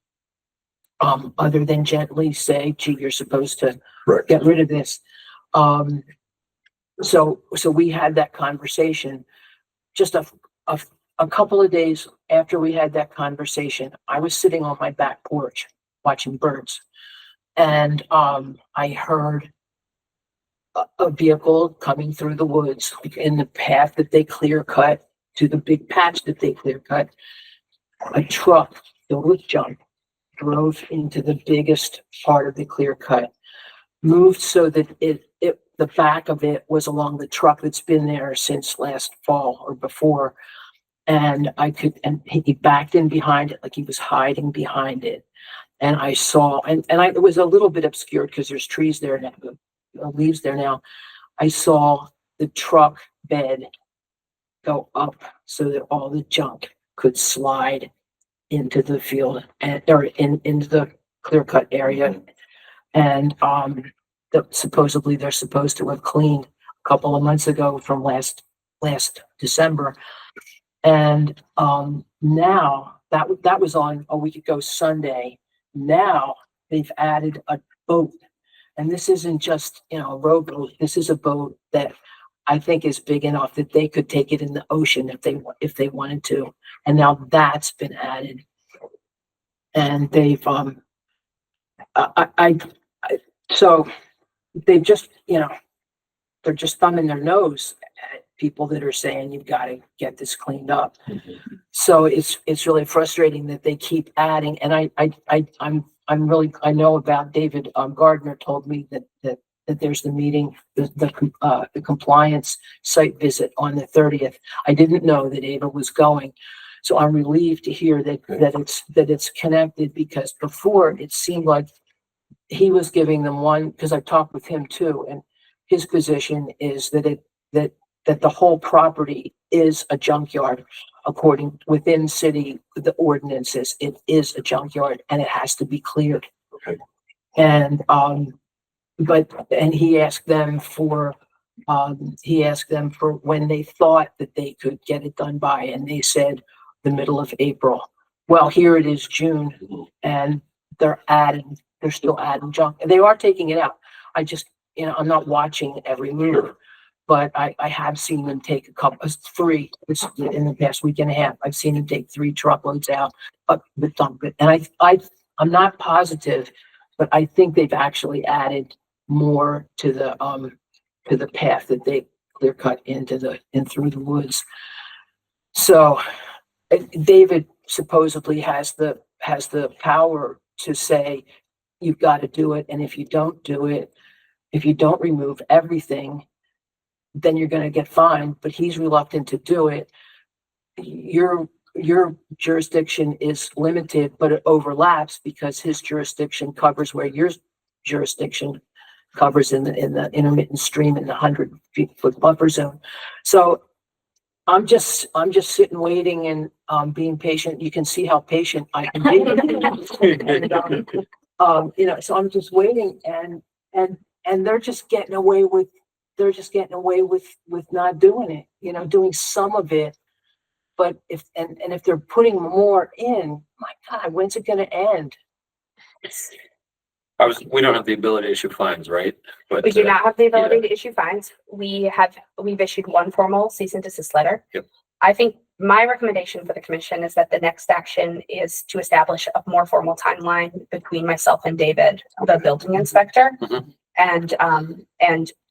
other than gently say, gee, you're supposed to get rid of this. So we had that conversation. Just a couple of days after we had that conversation, I was sitting on my back porch watching birds, and I heard a vehicle coming through the woods in the path that they clear cut to the big patch that they clear cut. A truck filled with junk drove into the biggest part of the clear cut, moved so that the back of it was along the truck that's been there since last fall or before. And he backed in behind it like he was hiding behind it. And I saw, it was a little bit obscured because there's trees there now, leaves there now. I saw the truck bed go up so that all the junk could slide into the field or into the clear cut area. And supposedly they're supposed to have cleaned a couple of months ago from last December. And now that was on a week ago Sunday. Now they've added a boat, and this isn't just a rowboat. This is a boat that I think is big enough that they could take it in the ocean if they wanted to. And now that's been added, and they've so they've just they're just thumbing their nose at people that are saying you've got to get this cleaned up. So it's really frustrating that they keep adding. And I know about David Gardner told me that there's the meeting, the compliance site visit on the 30th. I didn't know that Ava was going, so I'm relieved to hear that it's connected, because before it seemed like he was giving them one, because I talked with him too, and his position is that the whole property is a junkyard. According within city, the ordinances, it is a junkyard and it has to be cleared. Okay. And he asked them for when they thought that they could get it done by, and they said the middle of April. Well, here it is June, and they're still adding junk. They are taking it out. I just, I'm not watching every move, but I have seen them take three in the past week and a half. I've seen them take 3 truckloads out, but dump it. And I'm not positive, but I think they've actually added more to the path that they clear cut in through the woods. So David supposedly has the power to say, you've got to do it. And if you don't do it, if you don't remove everything, then you're going to get fined. But he's reluctant to do it. Your jurisdiction is limited, but it overlaps because his jurisdiction covers where your jurisdiction covers in the intermittent stream in the 100-foot buffer zone. So I'm just sitting, waiting, and being patient. You can see how patient I can be. And, so I'm just waiting, and they're just getting away with not doing it. Doing some of it, but if they're putting more in, my God, when's it going to end? We don't have the ability to issue fines, right? But We do not have the ability to issue fines. We've issued one formal cease and desist letter. Yep. I think my recommendation for the commission is that the next action is to establish a more formal timeline between myself and David, the building inspector, and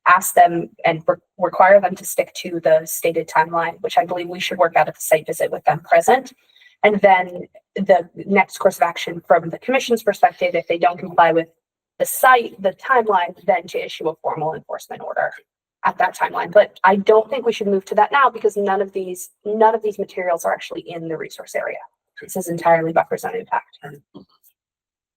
ask them and require them to stick to the stated timeline, which I believe we should work out at the site visit with them present. And then the next course of action from the commission's perspective, if they don't comply with the timeline, then to issue a formal enforcement order. at that timeline. But I don't think we should move to that now because none of these materials are actually in the resource area. This is entirely buffer zone impact.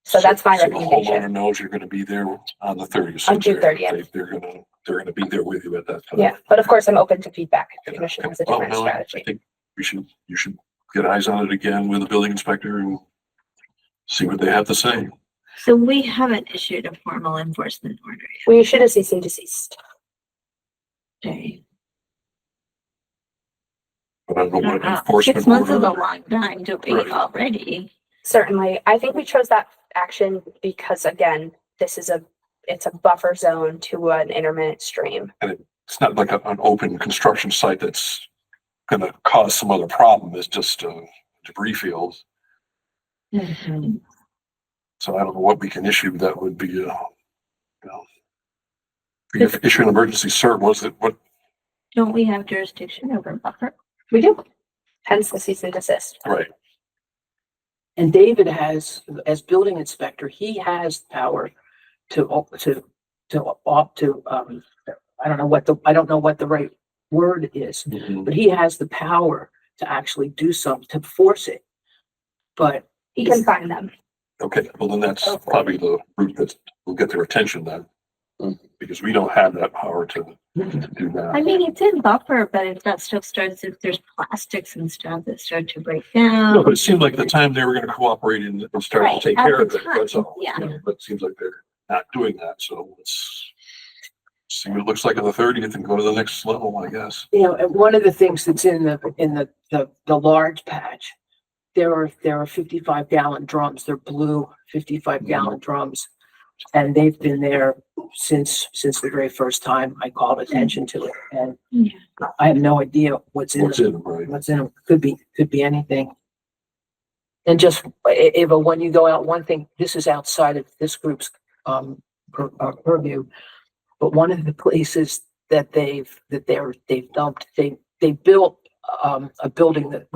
So that's my so the recommendation. homeowner knows you're gonna be there on the 30th. On June 30th. They're gonna be there with you at that time. Yeah, but of course I'm open to feedback if the Yeah, commission okay. has a Well, different no, strategy. I think you should get eyes on it again with the building inspector and see what they have to say. So we haven't issued a formal enforcement order yet. We should have cease and desist. Okay. But I don't know what Uh, enforcement 6 months is a order. long time to wait Right. already. Certainly. I think we chose that action because again, it's a buffer zone to an intermittent stream. And it's not like an open construction site that's gonna cause some other problem. It's just a debris field. Mhm. So I don't know what we can issue that would be, if issue an emergency cert, what, Don't we have jurisdiction over buffer? We do. Hence the cease and desist. right? And David has, as building inspector, he has power to, I don't know what the right word is, but he has the power to actually do something, to force it. But He can find them. Okay, well then that's probably the route that will get their attention then. Because we don't have that power to do I that. mean, it's in buffer, but if that stuff starts, if there's plastics and stuff that start to break down. No, but it seemed like the time they were gonna cooperate and start Right, to take at care the of it, time, that's all. yeah. But it seems like they're not doing that, so let's see what it looks like on the 30th and go to the next level, I guess. you know, and one of the things that's in the large patch, there are 55-gallon drums. They're blue 55-gallon drums. And they've been there since the very first time I called attention to it. And I have no idea what's in them. Right? What's in them could be anything. And just, Ava, when you go out, one thing, this is outside of this group's purview, but one of the places that they've dumped, they built a building that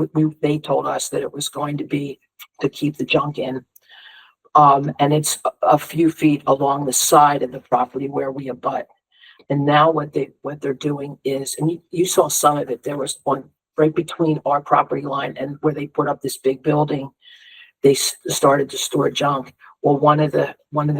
they told us that it was going to be to keep the junk in. And it's a few feet along the side of the property where we abut. And now what they're doing is, and you saw some of it, there was one right between our property line and where they put up this big building. They started to store junk. Well, one of the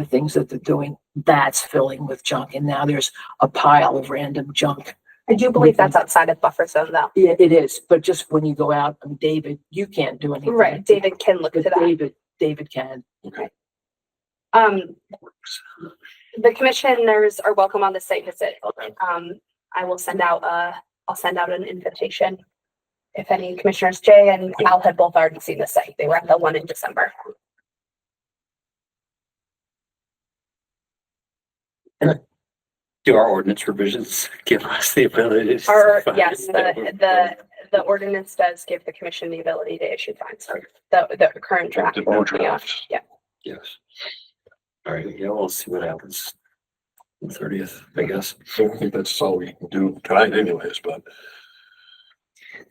things that they're doing, that's filling with junk. And now there's a pile of random junk. I do believe that's outside of buffer zone though. Yeah, it is. But just when you go out, David, you can't do anything. Right, David can look into that. David can. Okay. The commissioners are welcome on the site visit. I will send out an invitation. If any commissioners, Jay and Al had both already seen the site. They were at the one in December. Do our ordinance revisions give us the ability to? Or yes, the ordinance does give the commission the ability to issue fines. The current draft. The new draft. Yeah. Yes. All right, yeah, we'll see what happens. The 30th, I guess. So I think that's all we can do tonight anyways, but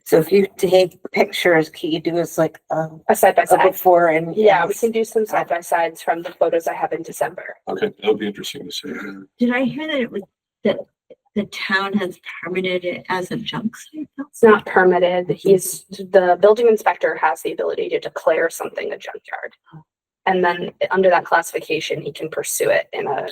So if you take pictures, can you do us like a side by side before and? Yeah, we can do some side by sides from the photos I have in December. okay, that'll be interesting to see. Did I hear that it was, that the town has permitted it as a junk site? It's not permitted. The building inspector has the ability to declare something a junkyard. And then under that classification, he can pursue it in a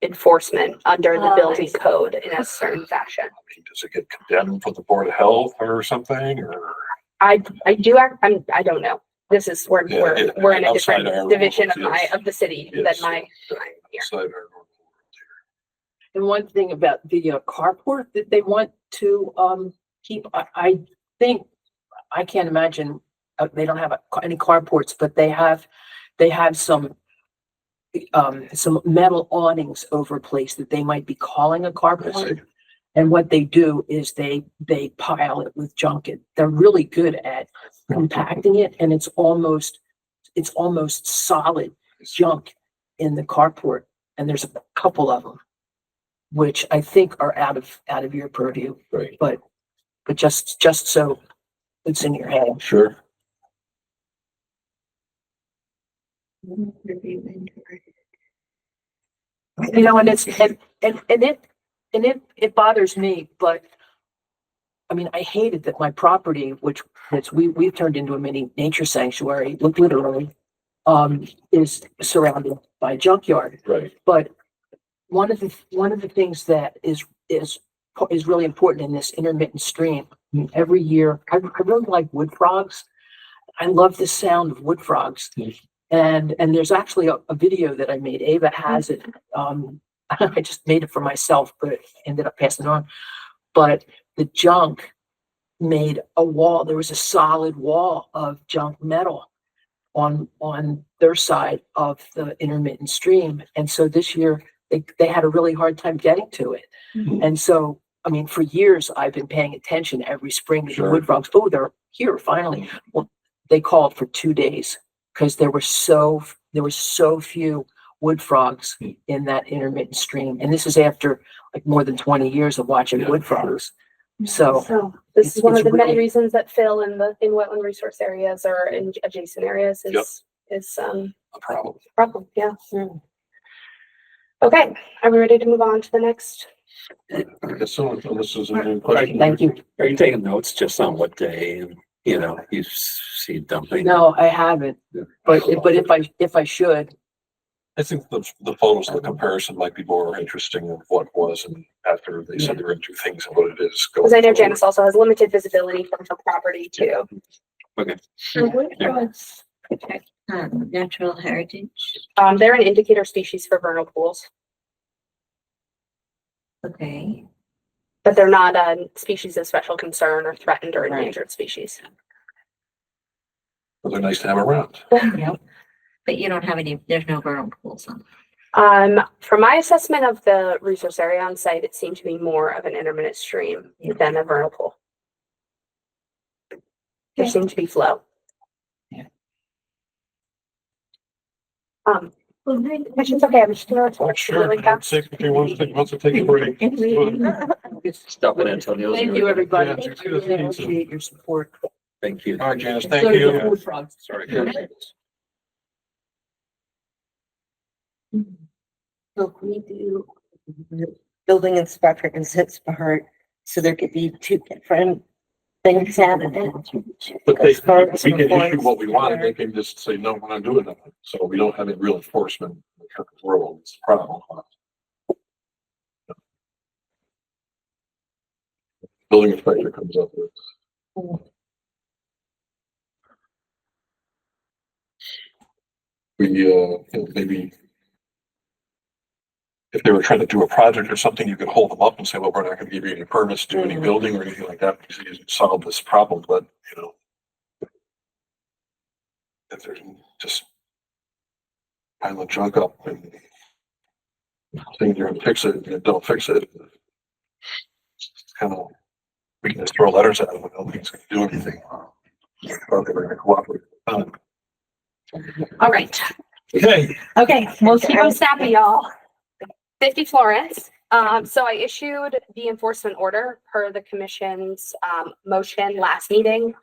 enforcement under the building code in a certain fashion. Does it get condemned for the Board of Health or something, or? I don't know. This is, we're in a different division of the city than my. And one thing about the carport that they want to keep, I think, I can't imagine, they don't have any carports, but they have some metal awnings over a place that they might be calling a carport. And what they do is they pile it with junk. They're really good at compacting it, and it's almost solid junk in the carport. And there's a couple of them, which I think are out of your purview. Right. But just so it's in your head. Sure. You know, and it and it bothers me, but I mean, I hated that my property, which we've turned into a mini nature sanctuary, literally, is surrounded by a junkyard. Right. But one of the things that is really important in this intermittent stream. Every year, I really like wood frogs. I love the sound of wood frogs. And there's actually a video that I made. Ava has it. I just made it for myself, but ended up passing it on. But the junk made a wall. There was a solid wall of junk metal on their side of the intermittent stream. And so this year they had a really hard time getting to it. And so, I mean, for years I've been paying attention every spring to the wood frogs. Oh, they're here finally. Well, they called for 2 days because there were so few wood frogs in that intermittent stream. And this is after like more than 20 years of watching wood frogs. So this is one of the many really- reasons that fill in wetland resource areas or in adjacent areas is A problem. problem. Yeah. Okay, are we ready to move on to the next? I guess so, unless there's any question. Thank you. Are you taking notes just on what day and, you see dumping? No, I haven't, but if I should, I think the photos of the comparison might be more interesting of what was and after they said they're gonna do things and what it is. Because I know Janice also has limited visibility from her property too. Okay. Natural heritage. They're an indicator species for vernal pools, Okay. but they're not a species of special concern or threatened or endangered species. But they're nice to have around. Yep. But you don't have there's no vernal pools on. From my assessment of the resource area on site, it seemed to be more of an intermittent stream than a vernal pool. There seemed to be flow. Questions? Okay, I'm just gonna report. Sure. Really fast. Secretary wants to take a break. Stop it, Antonio. thank you, everybody. Yeah, I really appreciate your support. Thank you. All right, Janice, So thank do the you. wood frogs. Sorry. So can we do building inspector and sits for her, so there could be two different things out of it? But we can issue what we want and they can just say, no, we're not doing nothing. So we don't have any real enforcement in the world. It's a problem. Building inspector comes up with. We, maybe if they were trying to do a project or something, you could hold them up and say, well, we're not going to give you any permits to do any building or anything like that because you solve this problem. But, if there's just pile the junk up and saying you're going to fix it and you don't fix it, it's kind of, we can just throw letters at them and nobody's going to do anything. Or they're going to cooperate. All right. Okay. Okay, we'll keep them snappy, y'all. 50 Florence. So I issued the enforcement order per the commission's motion last meeting.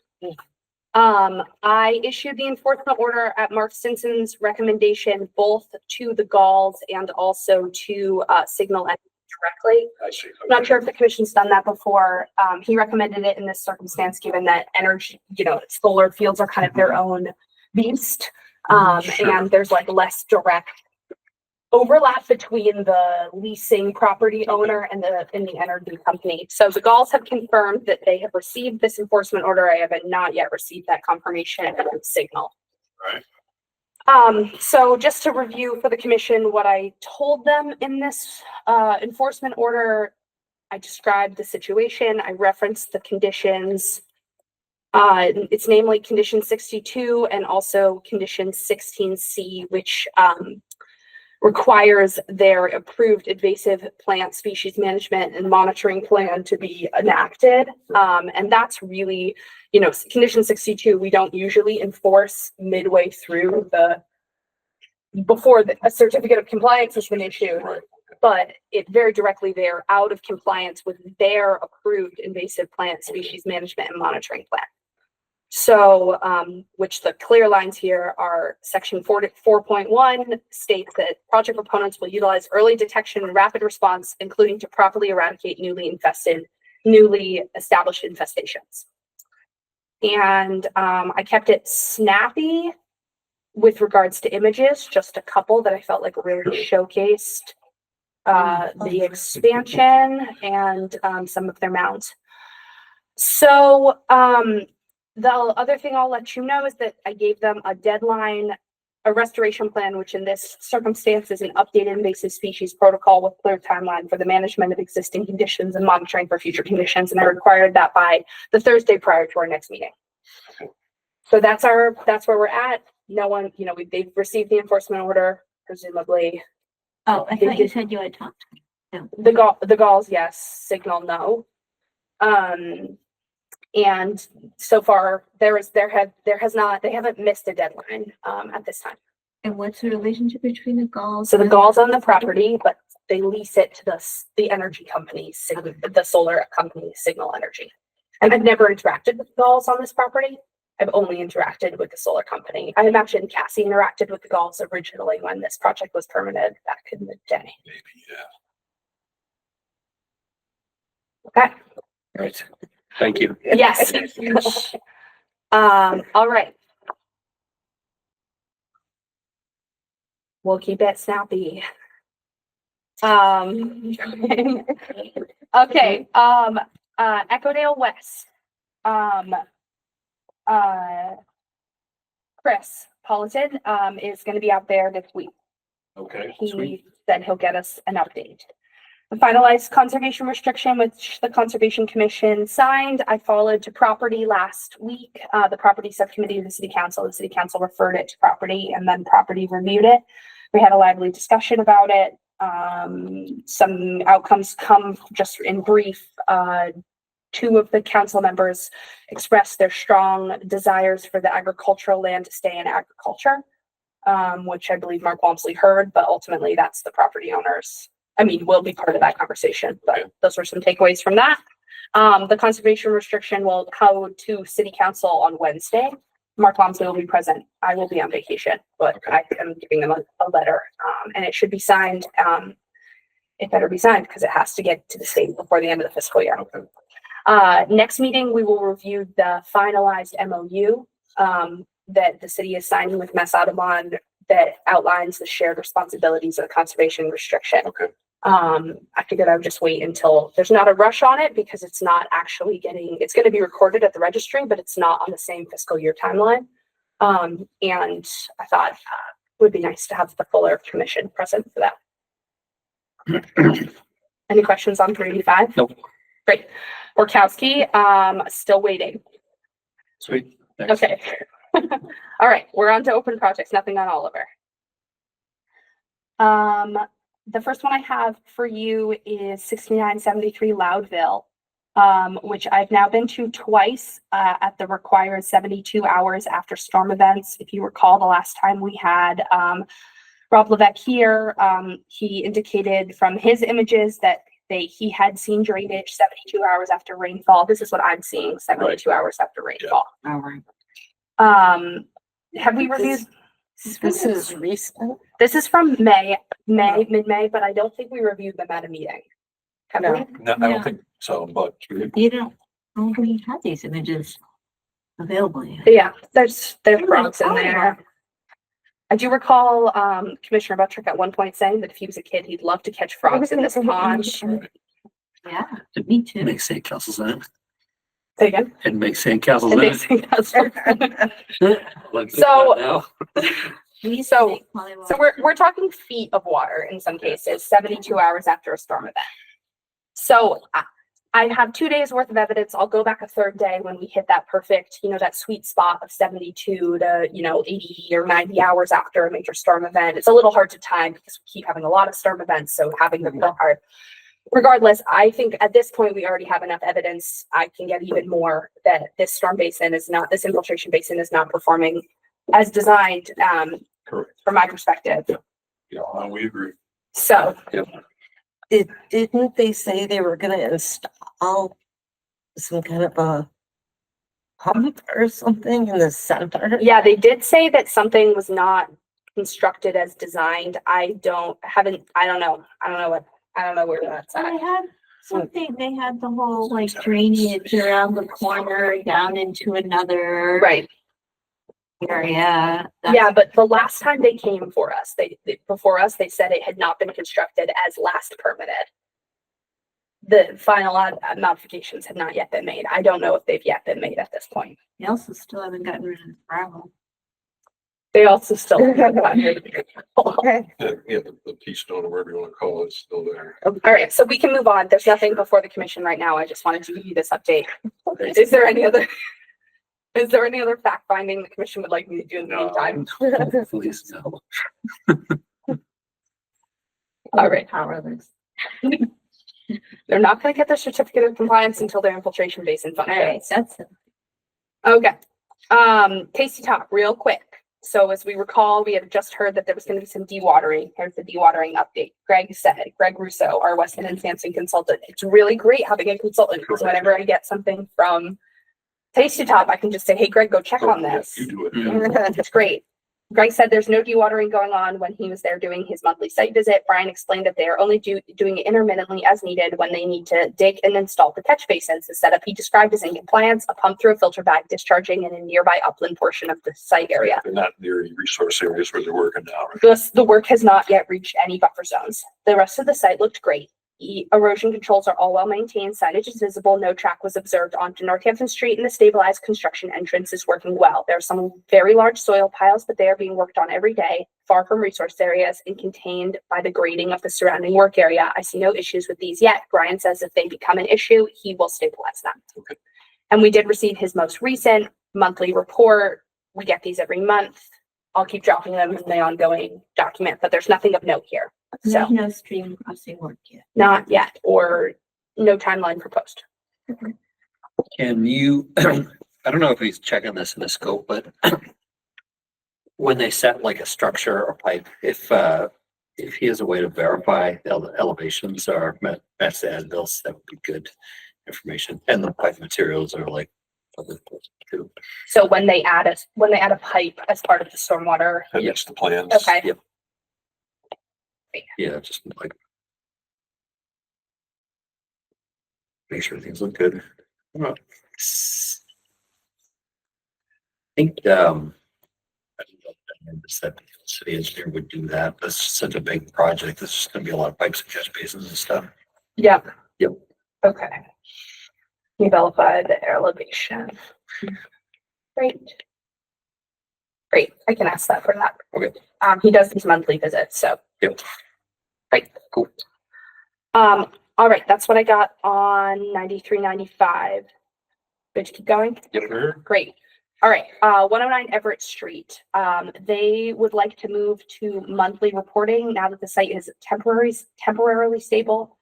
I issued the enforcement order at Mark Stinson's recommendation, both to the Galls and also to Signal Energy directly. I see. I'm not sure if the commission's done that before. He recommended it in this circumstance, given that energy, solar fields are kind of their own beast. And there's like less direct overlap between the leasing property owner and the energy company. So the Galls have confirmed that they have received this enforcement order. I have not yet received that confirmation from Signal. Right. So just to review for the commission what I told them in this enforcement order, I described the situation. I referenced the conditions. It's namely condition 62 and also condition 16C, which requires their approved invasive plant species management and monitoring plan to be enacted. And that's really, condition 62, we don't usually enforce midway through before a certificate of compliance has been issued. Right. But it very directly, they're out of compliance with their approved invasive plant species management and monitoring plan. So, which the clear lines here are section 4.1 states that project proponents will utilize early detection and rapid response, including to properly eradicate newly established infestations. And I kept it snappy with regards to images, just a couple that I felt like really showcased the expansion and some of their mounds. So the other thing I'll let you know is that I gave them a deadline, a restoration plan, which in this circumstance is an updated invasive species protocol with clear timeline for the management of existing conditions and monitoring for future conditions. And I required that by the Thursday prior to our next meeting. So that's where we're at. No one, they've received the enforcement order, presumably. Oh, I thought you said you had talked to them. The galls, yes. Signal, no. And so far they haven't missed a deadline at this time. And what's the relationship between the galls? So the galls on the property, but they lease it to the energy company, the solar company, Signal Energy. And I've never interacted with the galls on this property. I've only interacted with the solar company. I imagine Cassie interacted with the galls originally when this project was permitted back in the day. Maybe, yeah. Okay. Right. Thank you. Yes. All right. We'll keep it snappy. Okay. Echodale West. Chris Politan is going to be out there this week. Okay. He said he'll get us an update. The finalized conservation restriction, which the Conservation Commission signed. I followed to property last week. The property subcommittee of the City Council. The City Council referred it to property, and then property reviewed it. We had a lively discussion about it. Some outcomes come just in brief. Two of the council members expressed their strong desires for the agricultural land to stay in agriculture, which I believe Mark Walmsley heard, but ultimately that's the property owners. Will be part of that conversation, but those were some takeaways from that. The conservation restriction will go to City Council on Wednesday. Mark Walmsley will be present. I will be on vacation, but I am giving them a letter, and it should be signed. It better be signed because it has to get to the state before the end of the fiscal year. Next meeting, we will review the finalized MOU that the city is signing with Mass Audubon that outlines the shared responsibilities of the conservation restriction. Okay. I figured I would just wait until there's not a rush on it because it's not actually it's going to be recorded at the registry, but it's not on the same fiscal year timeline. And I thought it would be nice to have the fuller commission present for that. Any questions on 385? Nope. Great. Orkowski, still waiting. Sweet. Thanks. Okay. All right, we're on to open projects, nothing on Oliver. The first one I have for you is 6973 Loudville, which I've now been to twice at the required 72 hours after storm events. If you recall, the last time we had Rob Levesque here, he indicated from his images that he had seen drainage 72 hours after rainfall. This is what I'm seeing 72 hours after rainfall. All right. Have we reviewed? This is recent. This is from mid-May, but I don't think we reviewed them at a meeting. Have we? No, I don't think so, but You don't we have these images available yet. Yeah, there's frogs in there. I do recall Commissioner Buttrick at one point saying that if he was a kid, he'd love to catch frogs in this pond. Yeah, me too. Make sandcastles in it. Say again? And make sandcastles And in make it. sandcastles. Like So- now. So we're talking feet of water in some cases, 72 hours after a storm event. So I have 2 days worth of evidence. I'll go back a third day when we hit that perfect, that sweet spot of 72 to, 80 or 90 hours after a major storm event. It's a little hard to time because we keep having a lot of storm events. So having them go hard. Regardless, I think at this point, we already have enough evidence. I can get even more that this this infiltration basin is not performing as designed, correct. from my perspective. Yeah, we agree. So Didn't they say they were gonna install some kind of a pump or something in the center? Yeah, they did say that something was not constructed as designed. I don't know. I don't know where that's They at. had something, they had the whole like drainage around the corner down into another Right. area. Yeah, but the last time they came for us, before us, they said it had not been constructed as last permitted. The final modifications had not yet been made. I don't know if they've yet been made at this point. They also still haven't gotten rid of the gravel. They also still haven't gotten rid of the gravel. Okay. Yeah, the Keystone or whatever you want to call it, is still there. All right, so we can move on. There's nothing before the commission right now. I just wanted to give you this update. Is there any other fact finding the commission would like me to do in the meantime? Please, no. All right. Powerless. They're not going to get their certificate of compliance until their infiltration basin All function. right, that's it. Okay. Tasty Talk, real quick. So as we recall, we had just heard that there was going to be some dewatering. Here's the dewatering update. Greg Russo, our Weston and Sampson consultant. It's really great having a consultant because whenever I get something from Tasty Top, I can just say, hey, Greg, go check on this. You do it. It's great. Greg said there's no dewatering going on when he was there doing his monthly site visit. Brian explained that they are only doing it intermittently as needed when they need to dig and install the catch basins. The setup he described is in compliance, a pump through a filter bag discharging in a nearby upland portion of the site area. They're not near any resource areas where they're working now, right? The work has not yet reached any buffer zones. The rest of the site looked great. Erosion controls are all well maintained. Signage is visible. No track was observed onto Northampton Street, and the stabilized construction entrance is working well. There are some very large soil piles, but they are being worked on every day, far from resource areas and contained by the grading of the surrounding work area. I see no issues with these yet. Brian says if they become an issue, he will stabilize them. Okay. And we did receive his most recent monthly report. We get these every month. I'll keep dropping them in the ongoing document, but there's nothing of note here. So There's no stream crossing work yet. not yet, or no timeline proposed. Can you, I don't know if he's checking this in the scope, but when they set like a structure or pipe, if he has a way to verify the elevations are matched to as-bills, that would be good information. And the pipe materials are like public too. So when they add a pipe as part of the stormwater, That makes the plans. okay. Yep. Yeah, just like make sure things look good. I think I don't know if that city engineer would do that. That's such a big project. There's just gonna be a lot of pipes and catch basins and stuff. Yep. Yep. Okay. You verify the elevation. Great. Great. I can ask that for that. Okay. He does these monthly visits, so. Yep. Great. Cool. All right, that's what I got on 9395. Good to keep going? Yep. Great. All right, 109 Everett Street. They would like to move to monthly reporting now that the site is temporarily stable.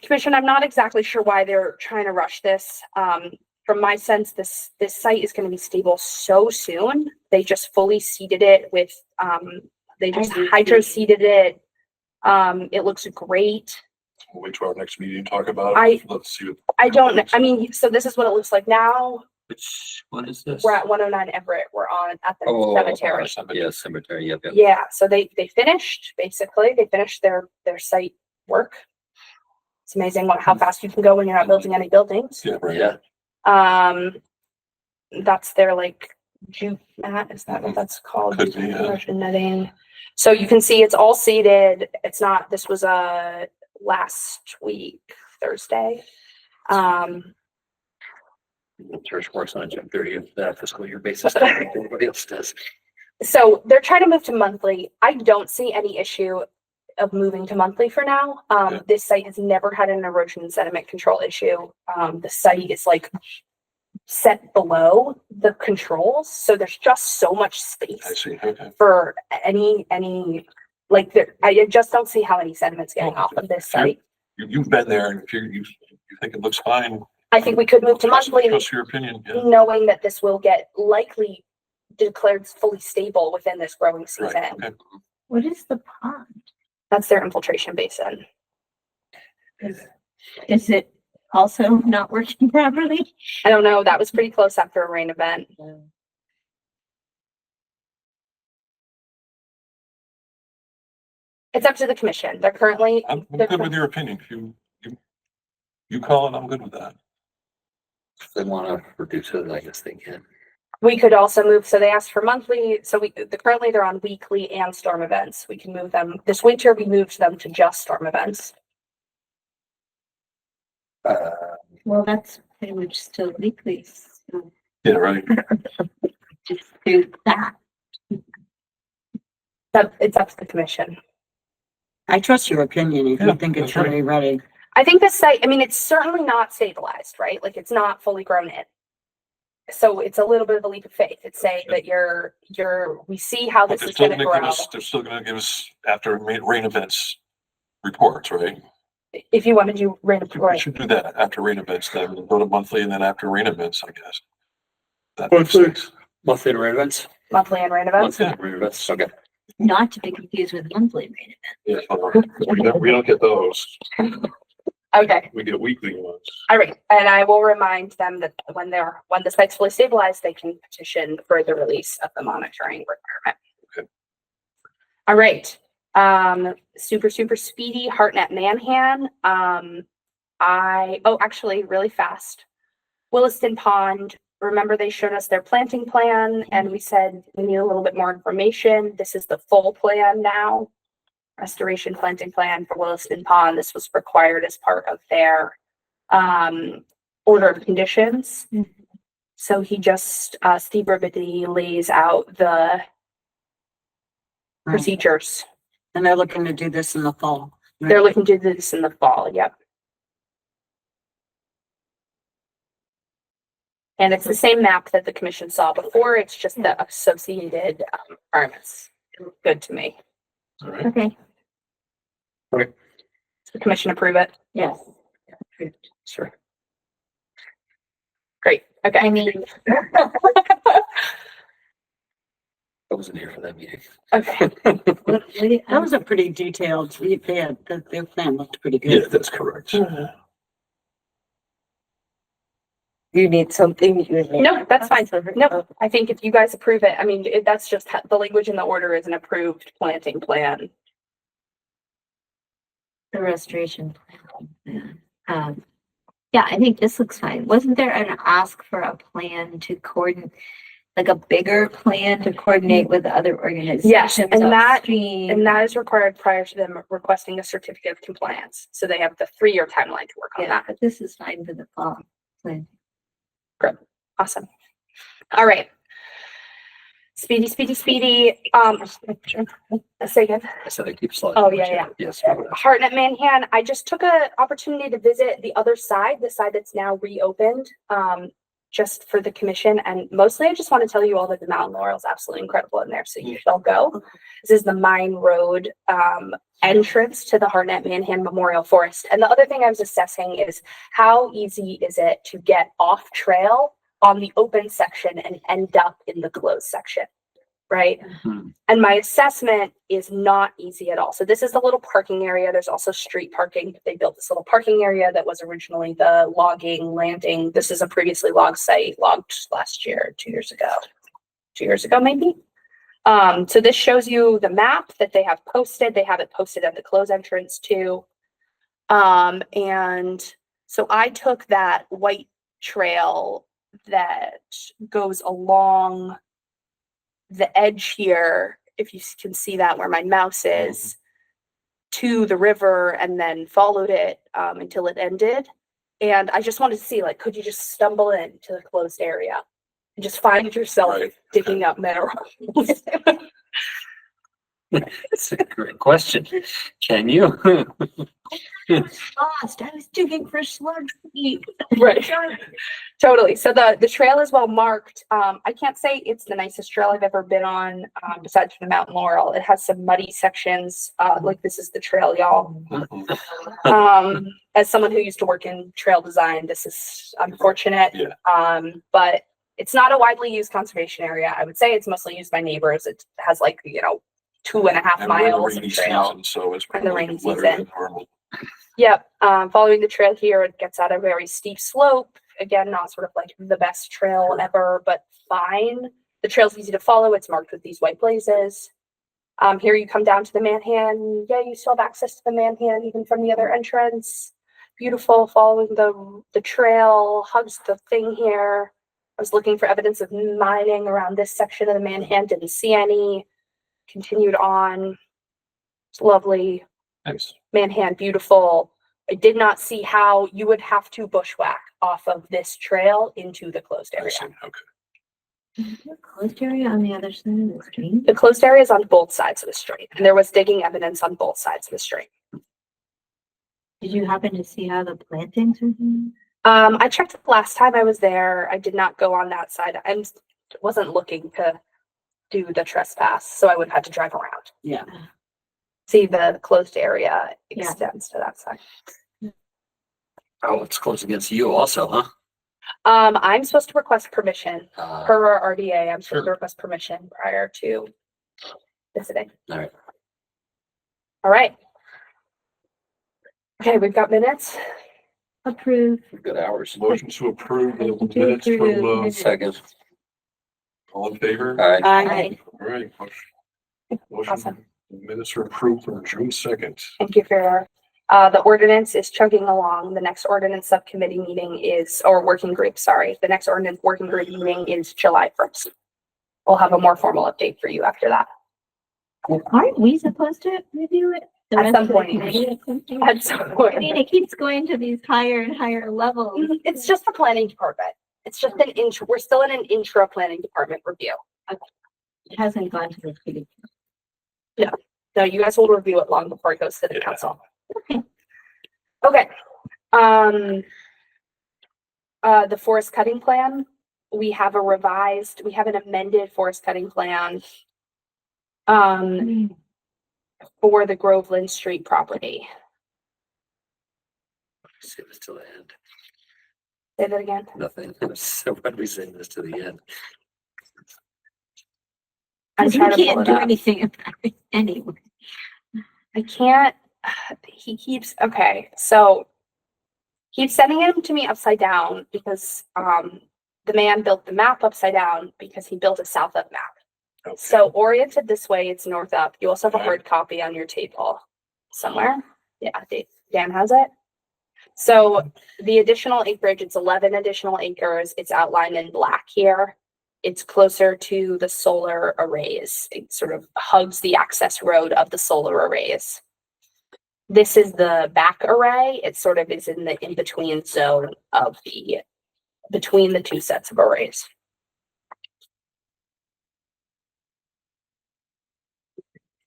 Commission, I'm not exactly sure why they're trying to rush this. From my sense, this site is going to be stable so soon. They just fully seeded it with, they just hydro seeded it. It looks great. We'll wait till our next meeting to talk about it. Let's see. I don't know. I mean, so this is what it looks like now. Which one is this? We're at 109 Everett. We're at the cemetery. Yeah, cemetery. Yep. Yeah, so they finished, basically. They finished their site work. It's amazing how fast you can go when you're not building any buildings. Yeah, right. Yeah. That's their like jute mat, is that what that's called? Could be, yeah. Immersion netting. So you can see it's all seated. It's not, this was last week, Thursday. The church works on June 30th, fiscal year basis. I think everybody else does. So they're trying to move to monthly. I don't see any issue of moving to monthly for now. This site has never had an erosion and sediment control issue. The site is like set below the controls, so there's just so much space I see. Okay. for any like there. I just don't see how any sediment's getting off of this site. You've been there, and if you think it looks fine, I think we could move to monthly, trust your opinion. Yeah. knowing that this will get likely declared fully stable within this growing season. Right. Okay. What is the pond? That's their infiltration basin. Is it also not working properly? I don't know. That was pretty close after a rain event. It's up to the commission. They're currently. I'm good with your opinion. You call it, I'm good with that. If they want to reduce it, I guess they can. We could also move, so they asked for monthly, so currently they're on weekly and storm events. We can move them. This winter, we moved them to just storm events. Well, that's pretty much still weekly. So Yeah, right. just do that. It's up to the commission. I trust your opinion if you think it's really ready. I think this site, I mean, it's certainly not stabilized, right? Like it's not fully grown in. So it's a little bit of a leap of faith. It's saying that we see how this is gonna grow. They're still gonna give us after rain events reports, right? If you want to do rain We report. should do that after rain events, then go to monthly and then after rain events, I guess. That Monthly. makes sense. Monthly to rain events? Monthly and rain events. Monthly to rain events, okay. Not to be confused with monthly rain event. Yeah, we don't get those. Okay. We get weekly ones. All right, and I will remind them that when the site's fully stabilized, they can petition for the release of the monitoring requirement. Okay. All right, super speedy HeartNet Manhan. Actually really fast. Williston Pond, remember they showed us their planting plan and we said we need a little bit more information. This is the full plan now. Restoration planting plan for Williston Pond. This was required as part of their order of conditions. So he just, Steve Ribity lays out the procedures. And they're looking to do this in the fall. Right? They're looking to do this in the fall, yep. And it's the same map that the commission saw before. It's just the associated requirements. Good to me. All right. Okay. Okay. Does the commission approve it? Yes. Sure. Great. Okay. I mean, I wasn't here for that meeting. Okay. That was a pretty detailed, their plan looked pretty good. Yeah, that's correct. You need something? No, that's fine. No, I think if you guys approve it, I mean, that's just the language in the order is an approved planting plan. the restoration plan. Yeah, I think this looks fine. Wasn't there an ask for a plan to coordinate, like a bigger plan to coordinate with other organizations? Yes, and that upstream? is required prior to them requesting a certificate of compliance. So they have the 3-year timeline to work on Yeah, that. but this is fine for the fall plan. Good. Awesome. All right. Speedy. Say again. I said I keep sliding. Oh, yeah. Yes. HeartNet Manhan, I just took an opportunity to visit the other side, the side that's now reopened, just for the commission. And mostly I just want to tell you all that the mountain laurel is absolutely incredible in there. So you shall go. This is the Mine Road entrance to the HeartNet Manhan Memorial Forest. And the other thing I was assessing is how easy is it to get off trail on the open section and end up in the closed section, right? Mm-hmm. And my assessment is not easy at all. So this is the little parking area. There's also street parking. They built this little parking area that was originally the logging landing. This is a previously logged site, logged last year, 2 years ago maybe. So this shows you the map that they have posted. They have it posted at the close entrance too. And so I took that white trail that goes along the edge here, if you can see that where my mouse is, to the river, and then followed it until it ended. And I just wanted to see, like, could you just stumble into the closed area and just find yourself digging up minerals? That's a great question. Can you? Lost. I was digging for slugs to eat. Right. Totally. So the trail is well marked. I can't say it's the nicest trail I've ever been on, besides for the Mountain Laurel. It has some muddy sections. Like this is the trail, y'all. As someone who used to work in trail design, this is unfortunate. Yeah. But it's not a widely used conservation area. I would say it's mostly used by neighbors. It has 2.5 And we're in the miles rainy of trail. season, so it's In the probably rainy wetter season. than normal. Yep, following the trail here, it gets out a very steep slope. Again, not sort of like the best trail ever, but fine. The trail's easy to follow. It's marked with these white blazes. Here you come down to the Manhan. Yeah, you still have access to the Manhan even from the other entrance. Beautiful, following the trail, hugs the thing here. I was looking for evidence of mining around this section of the Manhan, didn't see any. Continued on. It's lovely. Nice. Manhan, beautiful. I did not see how you would have to bushwhack off of this trail into the closed area. Okay. Closed area on the other side of the stream. The closed area is on both sides of the stream, and there was digging evidence on both sides of the stream. Did you happen to see how the plantings are doing? I checked last time I was there. I did not go on that side. I wasn't looking to do the trespass, so I would have had to drive around. Yeah. See, the closed area extends to that side. Oh, it's close against you also, huh? I'm supposed to request permission per our RDA. I'm supposed Sure. to request permission prior to visiting. All right. All right. Okay, we've got minutes. Approve. Good hours. Motion to approve the minutes from, Second. all in favor? Aye. All right. Motion. Awesome. Minutes are approved for June 2nd. Thank you for the ordinance is chugging along. The next ordinance subcommittee meeting is, or working group, sorry. The next ordinance working group meeting is July 1st. We'll have a more formal update for you after that. Aren't we supposed to review it? The At rest some of the point. committee at some point? At some point. I mean, it keeps going to these higher and higher levels. It's just the planning department. It's just an intro. We're still in an intra planning department review. It hasn't gone to the city. Yeah. No, you guys will review it long before it goes to the council. Okay. Okay. The forest cutting plan, we have an amended forest cutting plan for the Groveland Street property. Save this till the end. Say that again. Nothing. So why do we save this to the end? I'm Because we trying to pull can't it do up. anything about it anyway. I can't, he keeps, okay, so keeps sending him to me upside down because the man built the map upside down because he built a south up map. Okay. So oriented this way, it's north up. You also have a hard copy on your table somewhere. Yeah, Dan has it. So the additional acreage, it's 11 additional acres. It's outlined in black here. It's closer to the solar arrays. It sort of hugs the access road of the solar arrays. This is the back array. It sort of is in the in-between zone of between the two sets of arrays.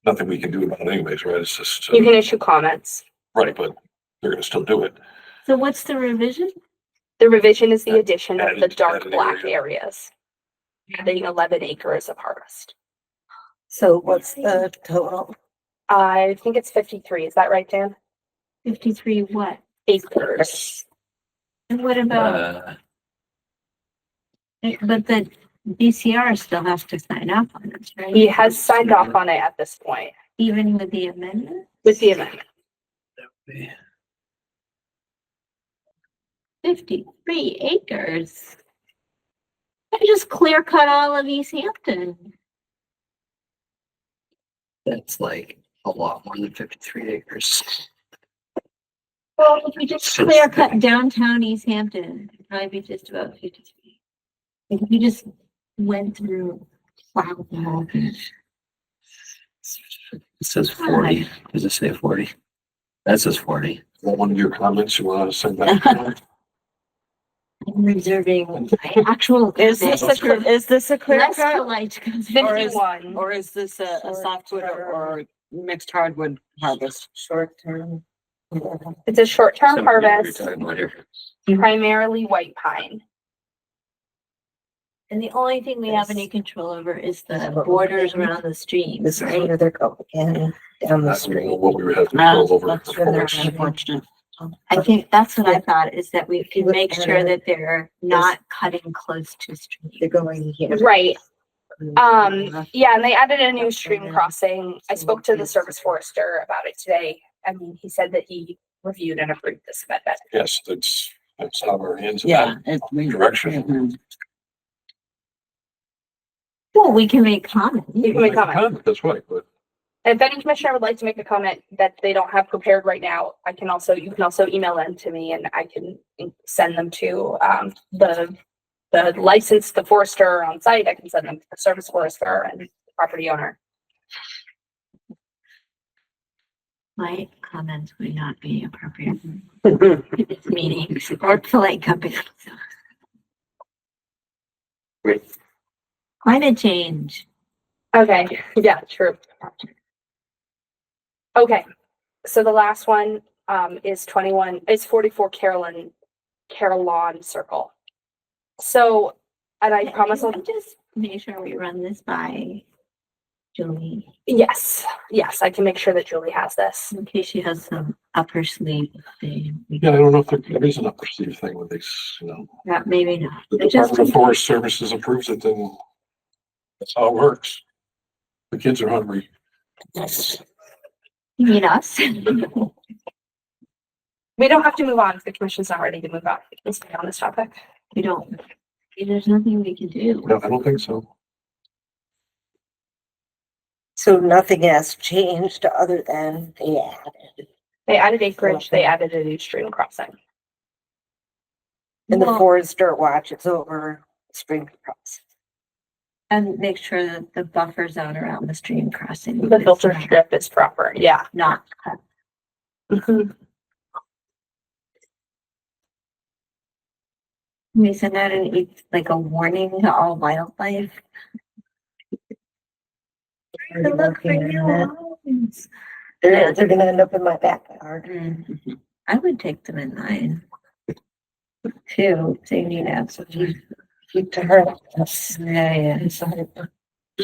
Nothing we can do about it anyways, right? It's just, You can issue comments. right, but they're gonna still do it. So what's the revision? The revision is the addition of the added- dark added black area. areas. Adding 11 acres of harvest. So what's the total? I think it's 53. Is that right, Dan? 53 what? Acres. And what about, but the DCR still has to sign off on this, right? He has signed off on it at this point. Even with the amendment? With the amendment. 53 acres. I just clear cut all of Easthampton. That's like a lot more than 53 acres. Well, if you just clear cut downtown Easthampton, it'd probably be just about 53. If you just went through, wow. It says 40. Does it say 40? That says 40. One of your comments you want to send back? I'm reserving my actual. Is this a clear Less cut? polite because Or is, 51. or is this a softwood or mixed hardwood harvest? Short term. It's a short-term So what are we harvest, talking about here? primarily white pine. And the only thing we have any control over is the borders around the streams, This is right? where they're going down the That's street. what we would have control over. That's of where they're course. unfortunate. I think that's what I thought, is that we can Look make at sure it. that they're not cutting close to streams. They're going here. Right. Yeah, and they added a new stream crossing. I spoke to the service forester about it today. I mean, he said that he reviewed and approved this amendment. Yes, that's out of our hands. in Yeah. that Direction. Well, we can make comments. You can make comments. That's right, but If any commissioner would like to make a comment that they don't have prepared right now, you can also email them to me and I can send them to the licensed, the forester on site. I can send them to the service forester and the property owner. My comments would not be appropriate in this meeting or polite company. Great. Climate change. Okay, yeah, true. Okay, so the last one is 44 Carillon Circle. So, and I promise I'll just make sure we run this by Julie. Yes, I can make sure that Julie has this. In case she has some up her sleeve thing. yeah, I don't know if there is an upper sleeve thing with these, Yeah, maybe not. the It just- Department of Forest Services approves it, then that's how it works. The kids are hungry. Yes. You mean us? We don't have to move on if the commission's not ready to move on. We can stay on this topic. We don't. There's nothing we can do. No, I don't think so. So nothing has changed other than They added acreage, they added a new stream crossing. and the Well- forester watches over stream crossing. And make sure that the buffer zone around the stream crossing. The is filter not- strip is proper, yeah. Not cut. We send out like a warning to all wildlife. Look for new They're gonna end up in my backyard. I would take them in mine. Too, so you need absolutely. Keep to her. Yeah.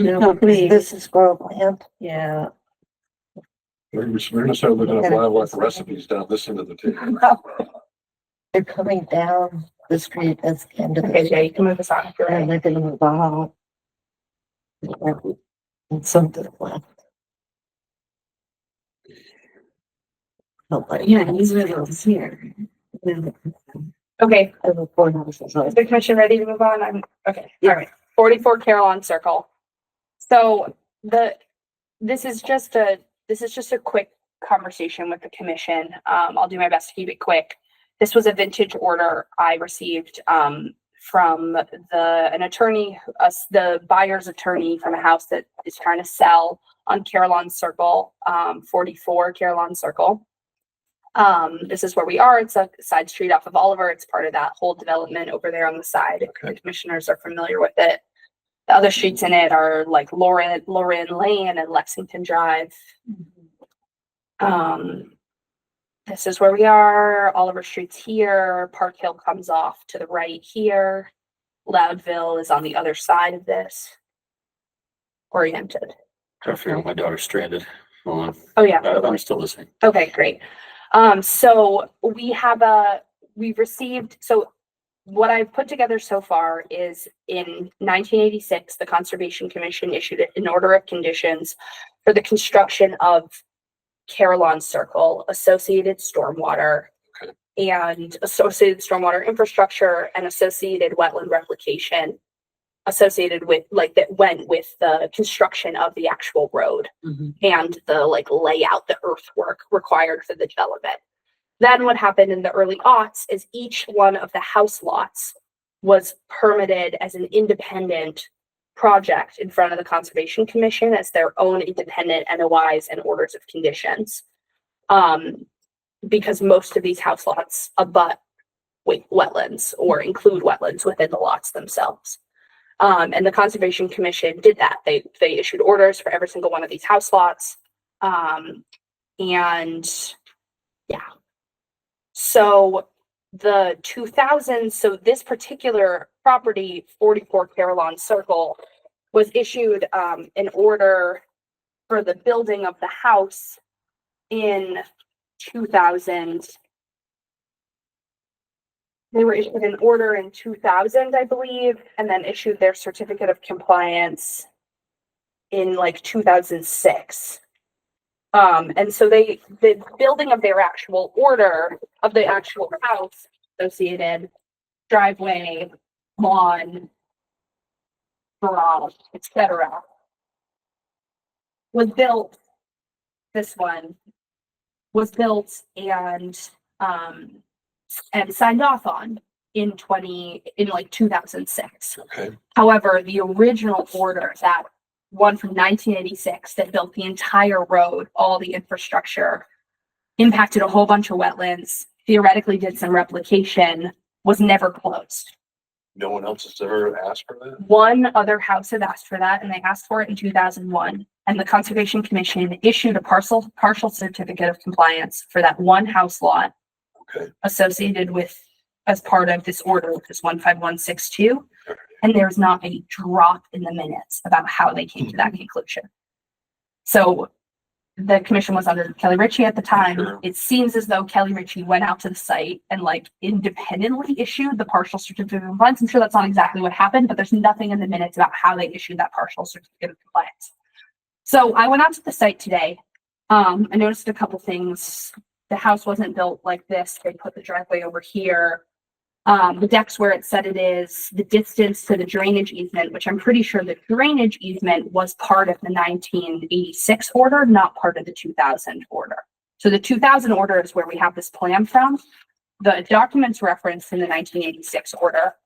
No, please. This is growland. Yeah. We're gonna start looking at wildlife recipes down this end of the table. They're coming down the street as the end of the Okay, Jay, you can move us on if you're and ready. they're gonna move out. And some to the left. Yeah, these are those here. Okay, I have a 4 houses. is the commission ready to move on? Okay, all right. 44 Carillon Circle. So this is just a quick conversation with the commission. I'll do my best to keep it quick. This was a vintage order I received from an attorney, the buyer's attorney from a house that is trying to sell on Carillon Circle, 44 Carillon Circle. This is where we are. It's a side street off of Oliver. It's part of that whole development over there on the side. The commissioners are familiar with it. The other streets in it are like Lauren Lane and Lexington Drive. This is where we are. Oliver Street's here. Park Hill comes off to the right here. Loudville is on the other side of this. Oriented. I figure out my daughter's stranded. Hold on. Oh, yeah. I'm still listening. Okay, great. So we've received, so what I've put together so far is in 1986, the Conservation Commission issued an order of conditions for the construction of Carillon Circle, associated stormwater and associated stormwater infrastructure and associated wetland replication associated with that went with the construction of the actual road and the layout, the earthwork required for the development. Then what happened in the early aughts is each one of the house lots was permitted as an independent project in front of the Conservation Commission as their own independent NOIs and orders of conditions. Because most of these house lots abut wetlands or include wetlands within the lots themselves. And the Conservation Commission did that. They issued orders for every single one of these house lots. And yeah. So the 2000s, so this particular property, 44 Carillon Circle, was issued an order for the building of the house in 2000. They were issued an order in 2000, I believe, and then issued their certificate of compliance in 2006. And so the building of their actual order of the actual house associated driveway, lawn, garage, etc. was built, this one was built and signed off on in like 2006. Okay. However, the original order, that one from 1986 that built the entire road, all the infrastructure, impacted a whole bunch of wetlands, theoretically did some replication, was never closed. No one else has ever asked for that? One other house had asked for that, and they asked for it in 2001. And the Conservation Commission issued a partial certificate of compliance for that one house lot associated with, as part of this order, which is 15162. And there's not a drop in the minutes about how they came to that conclusion. So the commission was under Kelly Ritchie at the time. Sure. It seems as though Kelly Ritchie went out to the site and like independently issued the partial certificate of compliance. I'm sure that's not exactly what happened, but there's nothing in the minutes about how they issued that partial certificate of compliance. So I went out to the site today. I noticed a couple things. The house wasn't built like this. They put the driveway over here. The deck's where it said it is. The distance to the drainage easement, which I'm pretty sure the drainage easement was part of the 1986 order, not part of the 2000 order. So the 2000 order is where we have this plan from. The documents referenced in the 1986 order,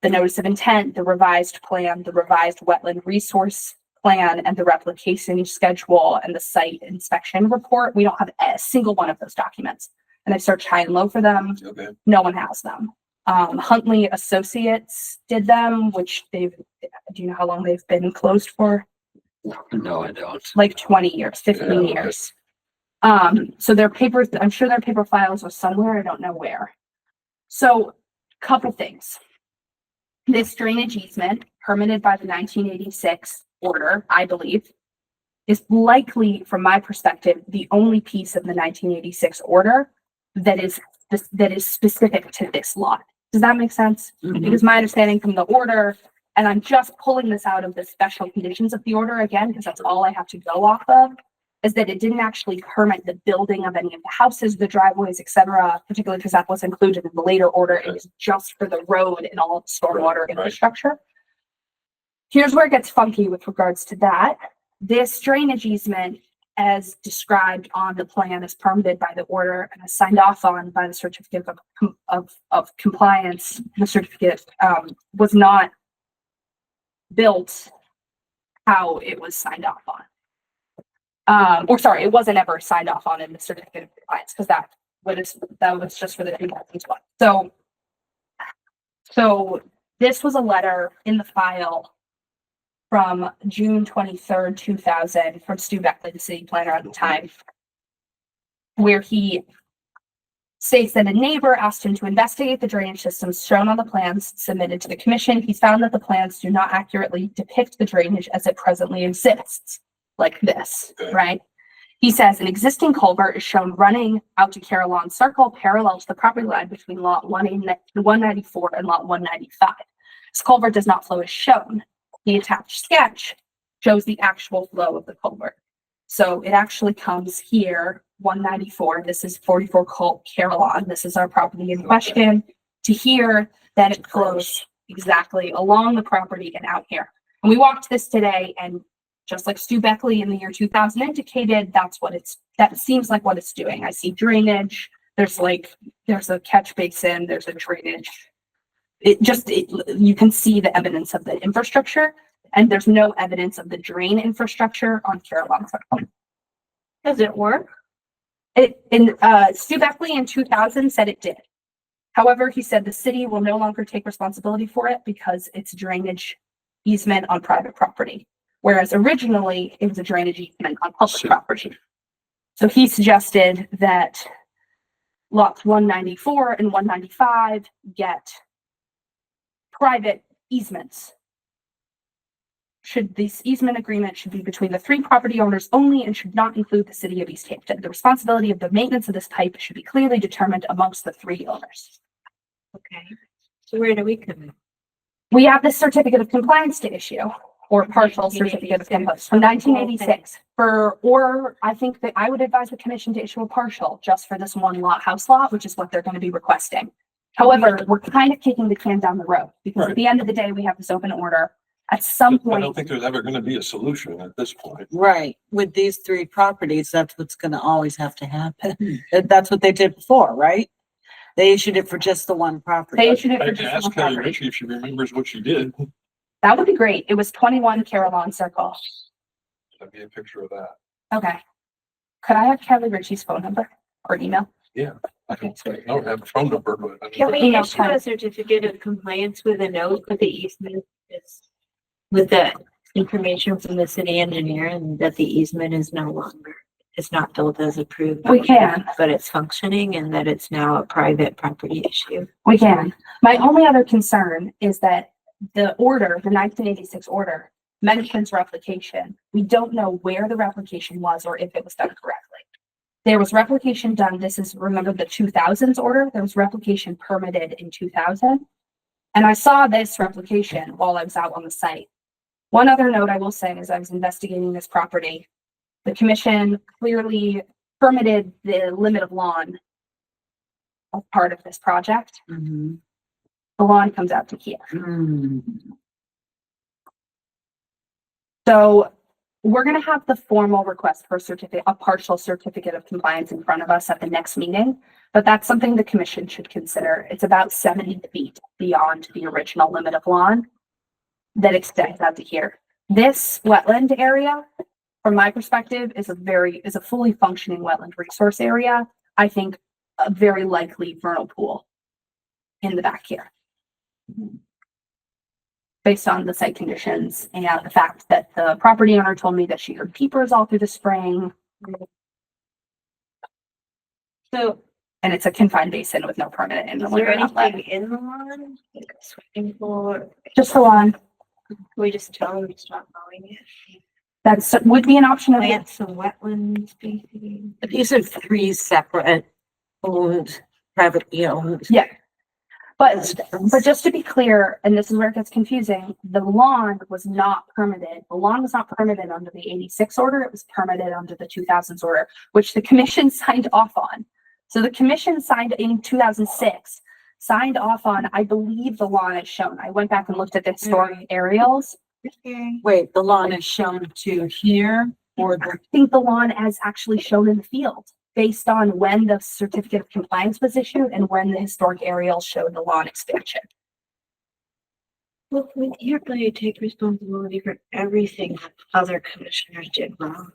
the notice of intent, the revised plan, the revised wetland resource plan, and the replication schedule and the site inspection report. We don't have a single one of those documents. And I've searched high and low for them. Okay. No one has them. Huntley Associates did them, which do you know how long they've been closed for? No, I don't. Like 20 years, 15 years. So their papers, I'm sure their paper files are somewhere. I don't know where. So couple things. This drainage easement permitted by the 1986 order, I believe, is likely, from my perspective, the only piece of the 1986 order that is specific to this lot. Does that make sense? Mhm. Because my understanding from the order, and I'm just pulling this out of the special conditions of the order again, because that's all I have to go off of, is that it didn't actually permit the building of any of the houses, the driveways, etc., particularly because that was included in the later order. It was just for the road and all stormwater infrastructure. Here's where it gets funky with regards to that. This drainage easement, as described on the plan, is permitted by the order and is signed off on by the certificate of compliance. The certificate was not built how it was signed off on. Or sorry, it wasn't ever signed off on in the certificate of compliance, because that was just for the 2001. So this was a letter in the file from June 23rd, 2000, from Stu Beckley, the city planner at the time, where he states that a neighbor asked him to investigate the drainage systems shown on the plans submitted to the commission. He found that the plans do not accurately depict the drainage as it presently exists, like this, right? He says an existing culvert is shown running out to Carillon Circle, parallel to the property line between lot 194 and lot 195. This culvert does not flow as shown. The attached sketch shows the actual flow of the culvert. So it actually comes here, 194. This is 44 Carillon. This is our property in question. To here, then it flows exactly along the property and out here. And we walked this today, and just like Stu Beckley in the year 2000 indicated, that seems like what it's doing. I see drainage. There's a catch basin. There's a drainage. You can see the evidence of the infrastructure, and there's no evidence of the drain infrastructure on Carillon Circle. Does it work? Stu Beckley in 2000 said it did. However, he said the city will no longer take responsibility for it because it's drainage easement on private property, whereas originally it was a drainage easement on public property. So he suggested that lots 194 and 195 get private easements. This easement agreement should be between the three property owners only and should not include the city of Easthampton. The responsibility of the maintenance of this pipe should be clearly determined amongst the three owners. Okay. So where do we come in? We have this certificate of compliance to issue. or partial certificate of compliance from 1986 or I think that I would advise the commission to issue a partial just for this one lot, house lot, which is what they're going to be requesting. However, we're kind of kicking the can down the road because at the end of the day, we have this open order. At some I point, don't think there's ever gonna be a solution at this point. Right, with these three properties, that's what's gonna always have to happen. That's what they did before, right? They issued it for just the one property. they issued it I for can just ask one Kelly property. Ritchie if she remembers what she did. That would be great. It was 21 Caroline Circle. That'd be a picture of that. Okay. Could I have Kelly Ritchie's phone number or email? Yeah. I don't have a phone number, but. I mean- Can we issue a certificate of compliance with a note with the easement is with the information from the city engineer and that the easement is no longer, it's not built as approved. We can. But it's functioning and that it's now a private property issue. We can. My only other concern is that the order, the 1986 order, mentions replication. We don't know where the replication was or if it was done correctly. There was replication done. This is, remember the 2000s order? There was replication permitted in 2000. And I saw this replication while I was out on the site. One other note I will say as I was investigating this property, the commission clearly permitted the limit of lawn as part of this project. Mhm. The lawn comes out to here. Mm. So we're gonna have the formal request for a certificate, a partial certificate of compliance in front of us at the next meeting. But that's something the commission should consider. It's about 70 feet beyond the original limit of lawn that extends out to here. This wetland area, from my perspective, is a fully functioning wetland resource area. I think a very likely vernal pool in the back here. Based on the site conditions and the fact that the property owner told me that she heard peepers all through the spring. So And it's a confined basin with no permanent is there inlet outlet. anything in the lawn? Like a swimming pool? Or Just the lawn. can we just tell them to stop mowing it? That's would be an option. Plant some wetland species. These are three separate owned, privately owned. Yeah. But just to be clear, and this is where it gets confusing, the lawn was not permitted. The lawn was not permitted under the 86 order. It was permitted under the 2000s order, which the commission signed off on. So the commission signed in 2006, signed off on, I believe the lawn is shown. I went back and looked at the historic aerials. Wait, the lawn is shown to here or I think the lawn is actually shown in the field based on when the certificate of compliance was issued and when the historic aerials showed the lawn expansion. Well, we can't really take responsibility for everything that other commissioners did wrong.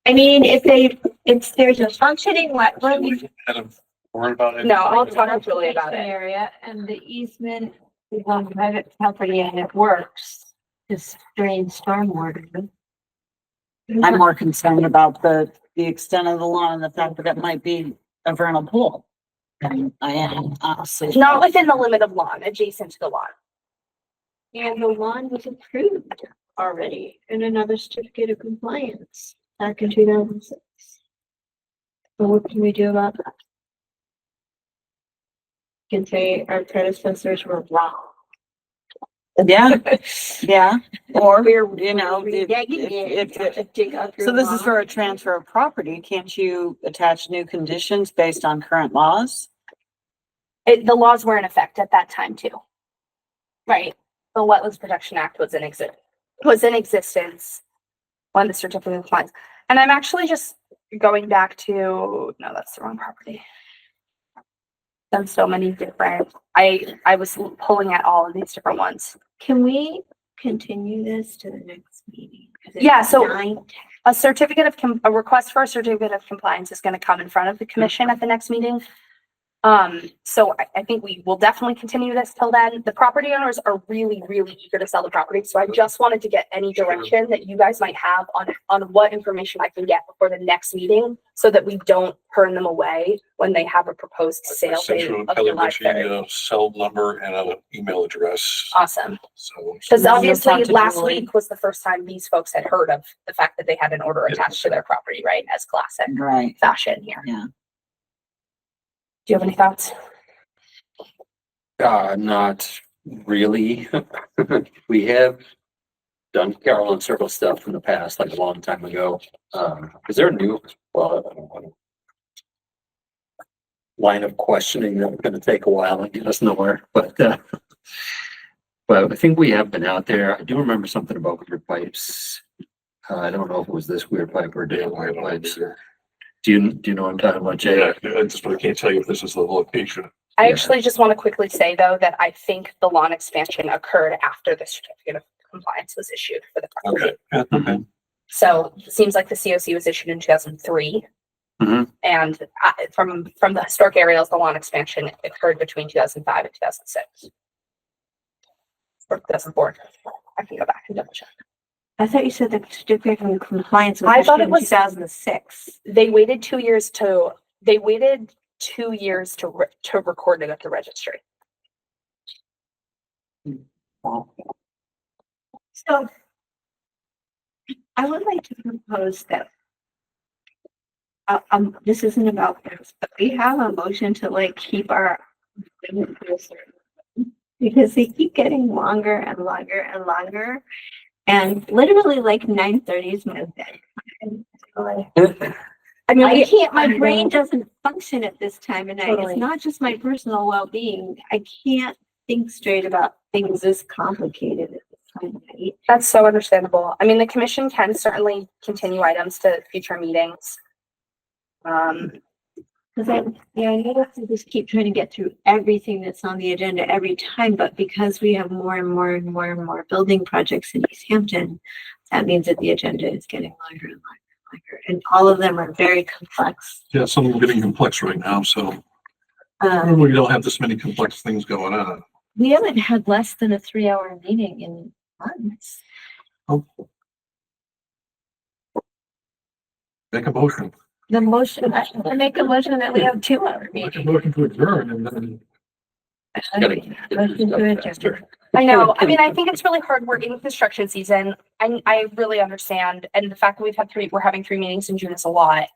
I mean, if there's a functioning wetland. Kind of worried about it. No, I'll talk really about it. Area and the easement is on private property and it works to drain stormwater. I'm more concerned about the extent of the lawn and the fact that it might be a vernal pool. And I am honestly. Not within the limit of lawn, adjacent to the lawn. And the lawn was approved already in another certificate of compliance back in 2006. So what can we do about that? Can say our predecessors were wrong. Yeah, yeah, or, you know, So so this is for a transfer of property. Can't you attach new conditions based on current laws? The laws were in effect at that time too. Right. The Wetlands Protection Act was in existence when the certificate of compliance. And I'm actually just going back to, no, that's the wrong property. Done so many different, I was pulling at all of these different ones. Can we continue this to the next meeting? 'Cause it's Yeah, so 9:10. a request for a certificate of compliance is gonna come in front of the commission at the next meeting. So I think we will definitely continue this till then. The property owners are really, really eager to sell the property, so I just wanted to get any direction that you guys might have on what information I can get before the next meeting, so that we don't turn them away when they have a proposed sale Sent date you a of Kelly July Ritchie, 3rd. cell number and an email address. Awesome. So. Because We'll obviously talk to last Julie. week was the first time these folks had heard of the fact that they had an order attached to their property, right, as classic Right. fashion here. Yeah. Do you have any thoughts? Not really. We have done Carolyn Circle stuff in the past, like a long time ago. Is there a new, well, I don't know, line of questioning that's gonna take a while and get us nowhere, but I think we have been out there. I do remember something about weird pipes. I don't know if it was this weird pipe or different weird pipes. Do you know what I'm talking about, Jay? Yeah, I just, but I can't tell you if this is the location. I Yeah. actually just want to quickly say, though, that I think the lawn expansion occurred after the certificate of compliance was issued for the property. Okay. Okay. So it seems like the COC was issued in 2003. Mhm. And from the historic areas, the lawn expansion occurred between 2005 and 2006. Or 2004. I can go back and double check. I thought you said the certificate of compliance was I thought issued it was in 2006. They waited 2 years to record it at the registry. So I would like to propose that this isn't about this, but we have a motion to like keep our because they keep getting longer and longer and longer. And literally like 9:30 is my bedtime. I mean, I can't, my brain doesn't function at this time of night. Totally. It's not just my personal well-being. I can't think straight about things this complicated at this time of night. That's so understandable. I mean, the commission can certainly continue items to future meetings. Because I know that we just keep trying to get through everything that's on the agenda every time, but because we have more and more and more and more building projects in Easthampton, that means that the agenda is getting longer and longer and longer, and all of them are very complex. Yeah, some of them are getting complex right now, so we don't have this many complex things going on. We haven't had less than a 3-hour meeting in months. Oh. Make a motion. The motion, I make a motion that we have 2-hour Make a meeting. motion to adjourn and then. Motion to adjourn. I know. I mean, I think it's really hard. We're in construction season. I really understand. And the fact that we're having 3 meetings in June is a lot.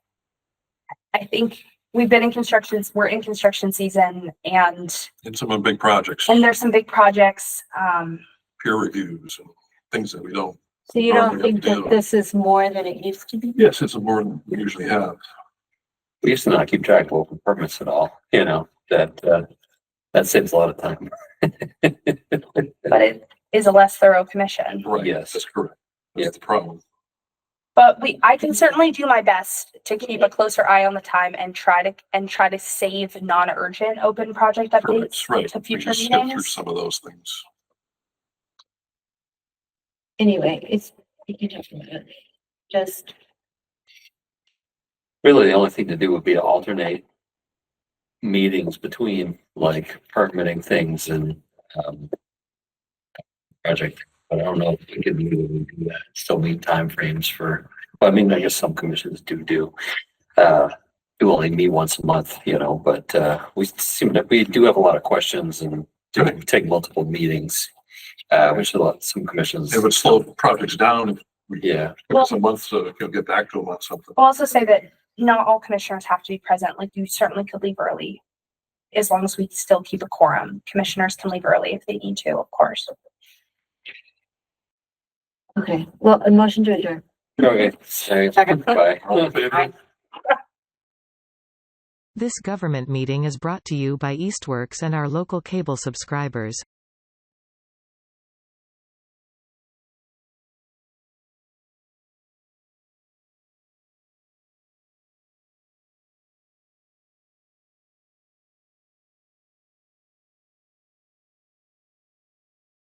I think we're in construction season and some of the big projects, there's some big projects. peer reviews and things that we don't. So you don't think that this is more than it used to be? Yes, it's more than we usually have. We used to not keep track of open permits at all, that saves a lot of time. But it is a less thorough commission. Right. Yes. That's correct. That's the problem. But I can certainly do my best to keep a closer eye on the time and try to save non-urgent open project updates Right. to We future just skip through meetings. some of those things. Anyway, we can talk about it. Just Really, the only thing to do would be to alternate meetings between like permitting things and project. But I don't know if we can do that. Still need timeframes for, I mean, I guess some commissions do only meet once a month, but we do have a lot of questions and do take multiple meetings, which some commissions. It would slow projects down if we Yeah. give us a month so you'll get back to them on something. I'll also say that not all commissioners have to be present. Like you certainly could leave early as long as we still keep a quorum. Commissioners can leave early if they need to, of course. okay. Well, a motion to adjourn. Okay. Second. Bye. All in favor? This government meeting is brought to you by Eastworks and our local cable subscribers.